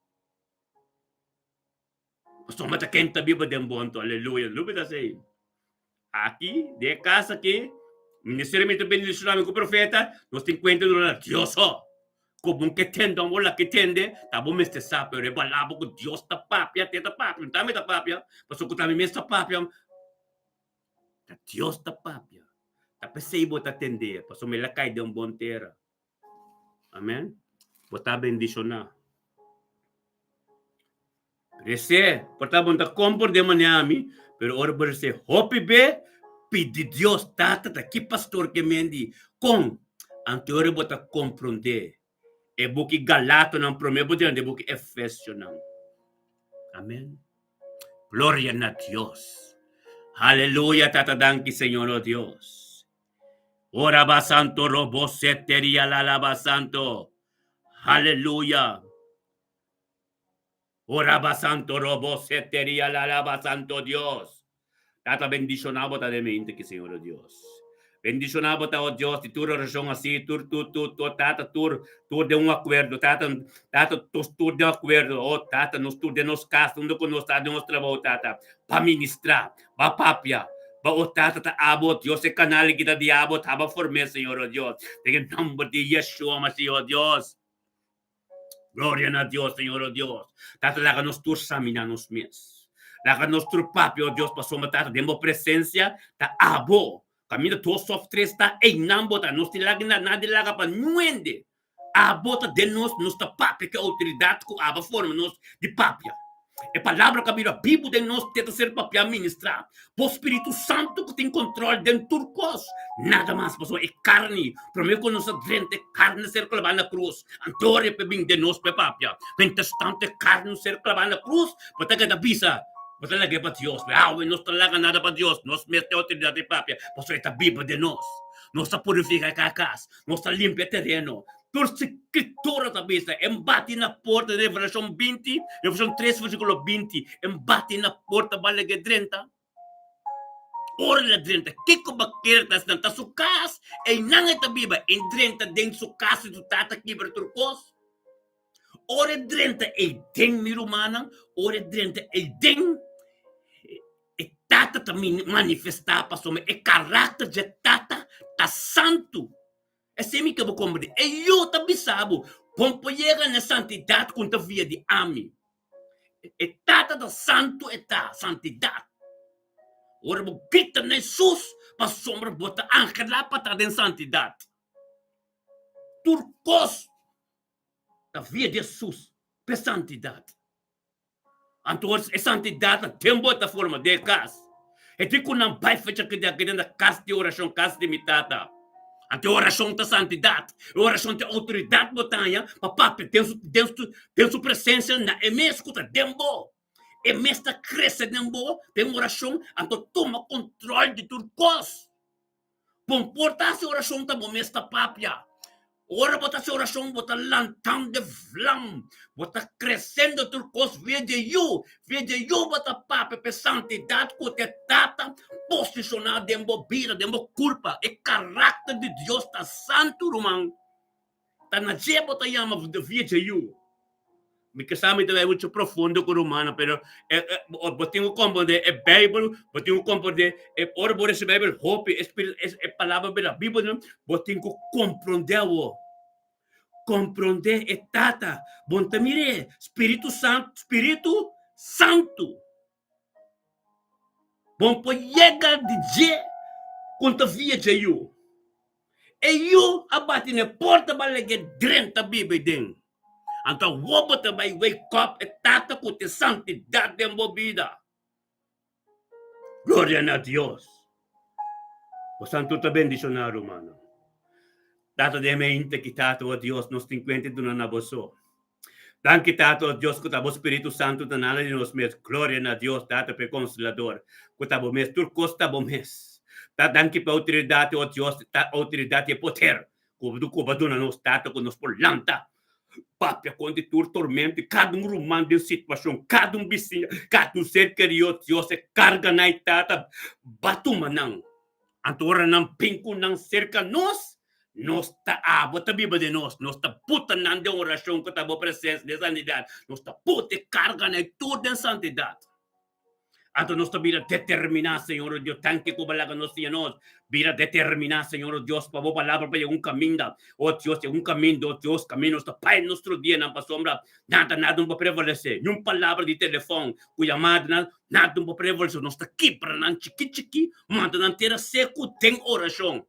Gusto matakenta biba dem bonto. Hallelujah. Look at say. Aqui, de casa aqui, ministeriamente bendicionado com o profeta, nós tem cuenta do Dios. Como que tende, wala que tende, tabo meste sapo, rebalabo ko Dios ta papia, teta papia, tami ta papia, paso ko tami mesta papia, ta Dios ta papia. Tapos sa ibo ta tende, paso may lakay de bon terra. Amen? Bota bendisyon na. Rese, portabon ta kompor de maniami, pero ora berse hopi be, pidi Dios tata ta ki pastor que mendi, com ante ora bota comprende. E buki Galato ng promebo din, e buki Efesio ng. Amen. Gloria na Dios. Hallelujah, tatadangki Señor o Dios. Ora ba santo robo seteria lalaba santo. Hallelujah. Ora ba santo robo seteria lalaba santo Dios. Tata bendicionabo ta de mente que Señor o Dios. Bendicionabo ta o Dios, ti tur oração assim, tur de um acordo, tata tur de um acordo, oh tata, nos tur de nos casos, onde que nos está de nos trabalho, tata, para ministrar, para papia, Bautata ta abot, Dios, e kanal kita diabot, haba forme, Señor, oh Dios. En el nombre de Yeshua, Mashiach, oh Dios. Gloria a Dios, Señor, oh Dios. Tata laga nos tur samina nos mes. Laga nos tur papi, oh Dios, pasó matar, demo presencia, ta abo. Camina to soft tres ta e nambo ta nos tilaga na nada laga pa nuende. Abo ta de nos ta papi que autoridade ko aba forma nos de papia. É palavra que a Bíblia de nós tenta ser papel ministrar. O Espírito Santo que tem controle dentro do cos. Nada mais, pessoal, é carne. Primeiro que nós adrente é carne ser clavada na cruz. Antônio é bem de nós, papel. Pentestante é carne ser clavada na cruz. Porque cada bisa. Você leva para Deus. Nós não laga nada para Deus. Nós metemos autoridade de papel. Pessoal, é a Bíblia de nós. Nós purifica a casa. Nós limpa o terreno. Por escritura da Bíblia, embate na porta de Revelação 20, Revelação 3, versículo 20, embate na porta, vale que 30. Ora na 30, que como quer tas na sua casa, e não é a Bíblia, em 30 dentro da sua casa, tu tata aqui para turcos. Ora 30, e tem mirumana, ora 30, e tem, e tata também manifestar, pastor, e caráter de tata, tá santo. É assim que eu vou compreender. E eu também sabo. Quando chega na santidade, quando eu via de ami. E tata da santo e ta santidade. Ora, eu grito na Jesus, para sombra, bota anca lá para estar em santidade. Turcos da via de Jesus, para santidade. Então, a santidade tem outra forma de casa. E digo, não vai fazer que dentro da casa de oração, casa de mitata. Ante oração da santidade, oração da autoridade botanha, papá, tem sua presença na escuta dembo. E mesmo cresce dembo, tem oração, então toma controle de tudo coisa. Bom, porta-se oração da momesta papia. Ora bota se oração, bota lantão de vlam, bota crescendo tudo coisa, veja eu bota papia, pe santidade, cote tata, posicionar dembo vida, dembo culpa, e caráter de Deus está santo, romão. Tá na jeba, tá chama de veja eu. Me casame também muito profundo com o romano, pero botinho compreender é Bíblia, botinho compreender é ora por esse Bíblia, hope, é palavra da Bíblia, botinho compreender o compreender é tata, bom mire, Espírito Santo. Bom chega de je quando via de eu. E eu abate na porta para que drenta Bíblia dentro. Então, o também wake up e tata com a santidade de vida. Glória a Deus. O santo está bendicionado, mano. Tata de mente que tato a Deus nos 50 do naboso. Danke tato a Deus que tabo Espírito Santo da nada de nos mes. Glória a Deus, tata pe consolador. Que tabo mes, turcos tabo mes. Danke pe autoridade a Deus, autoridade e poder. Como cubaduna nos tata com nos por lanta. Papia, quando tu tormento, cada romano de situação, cada vizinho, cada ser querido, Deus é carga na itata, batumanang. Antora ng pinko ng cerca nos ta abot a Bíblia de nos ta puta ng de oração que tabo presença de santidade, nos ta puta carga na toda santidade. Anto nos ta bira determinar, Senhor Deus, tanque ko balaga nos nos bira determinar, Senhor Deus, pa bo palavra pa yung caminho, oh Deus, yung caminho, oh Deus, caminho ta pai nosso dia na pasombra, nada pa prevalecer, yung palavra de telefone, ku chamada nada pa prevalecer, nos ta kipra nan chiki, manda nan tera seco tem oração.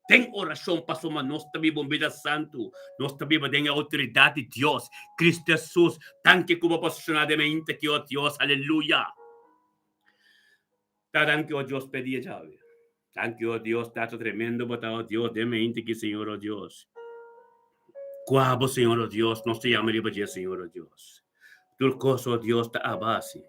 Tem oração para somar nós também bombida santo, nós também tem a autoridade de Deus, Cristo Jesus, tanque como posicionadamente que oh Deus, aleluia. Thank you, Dios, pedía llave. Thank you, Dios, tato tremendo, botado Dios, deme inte que Señor, oh Dios. Cuabo, Señor, oh Dios, no se llama libre, Señor, oh Dios. Turcos, oh Dios, ta abasi.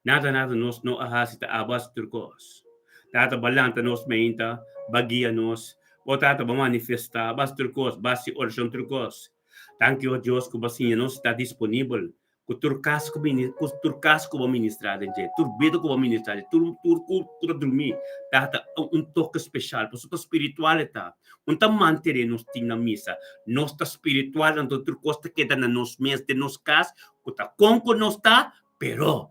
Nada, nos no ahasi, ta abasi, turcos. Tata balanta nos meinta, bagia nos, o tata ba manifesta, bas turcos, basi oración turcos. Thank you, oh Dios, que basinha nos está disponível. O turcasco va ministrar gente, turbido que va ministrar, tur dormir, data toque especial, por sua espiritualidade, tá manter nos na missa, nossa espiritual, então turcosta queda na nos mes de nos cas, que tá com nos tá, pero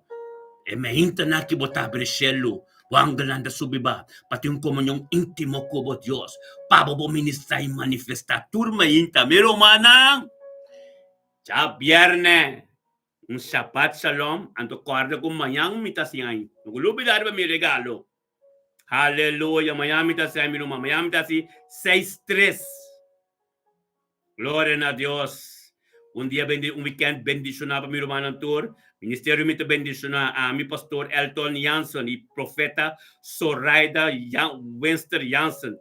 me inta na que botar brechelo, Huwag galanda subiba, pati yung komonyong intimo ko bo Diyos, pababoministay manifestatur mainta, mero manang, sa biyerne, un sapat salom, anto kwarda kong mayang mitas yan, nagulubi dari ba may regalo, hallelujah, mayang mitas yan, mayang mitas si 6-3, gloria na Diyos. Un weekend bendisyon na pa mi Romanang Tour. Ministeryo mito bendisyon na mi Pastor Elton Jansen, i Profeta Zoraida Wenster Jansen.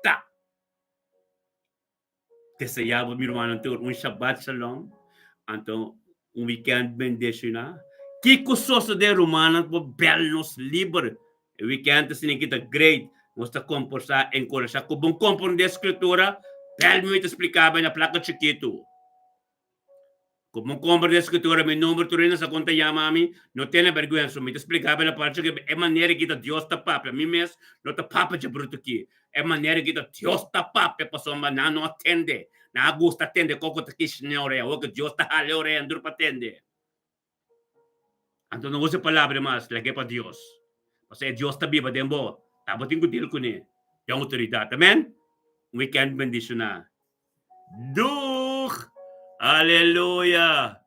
Ta! Desayabo mi Romanang Tour. Un Shabbat Shalom. Anto, un weekend bendisyon na. Kiko soso de Romanang po belnos libre. Weekend ta sinikita great. Mosta kompor sa enkora sa kubong kompor de escritura. Bel mo ito explicaba na plaka chiquito. Como compra de escritura, mi número turino sa conta llamami, no tiene vergüenza. Me te explicaba la parte que es manera que Dios ta papa. A mí mes no ta papa ya bruto aquí. Es manera que Dios ta papa, paso na no atende. Na gusta atende, coco ta kishnore, o que Dios ta jale ore, andur pa atende. Anto no usa palabra más, la que pa Dios. O sea, Dios ta viva dembo. Tabating ko dil ko ni. Yung autoridad. Amen? Weekend bendition na. Duh! Hallelujah!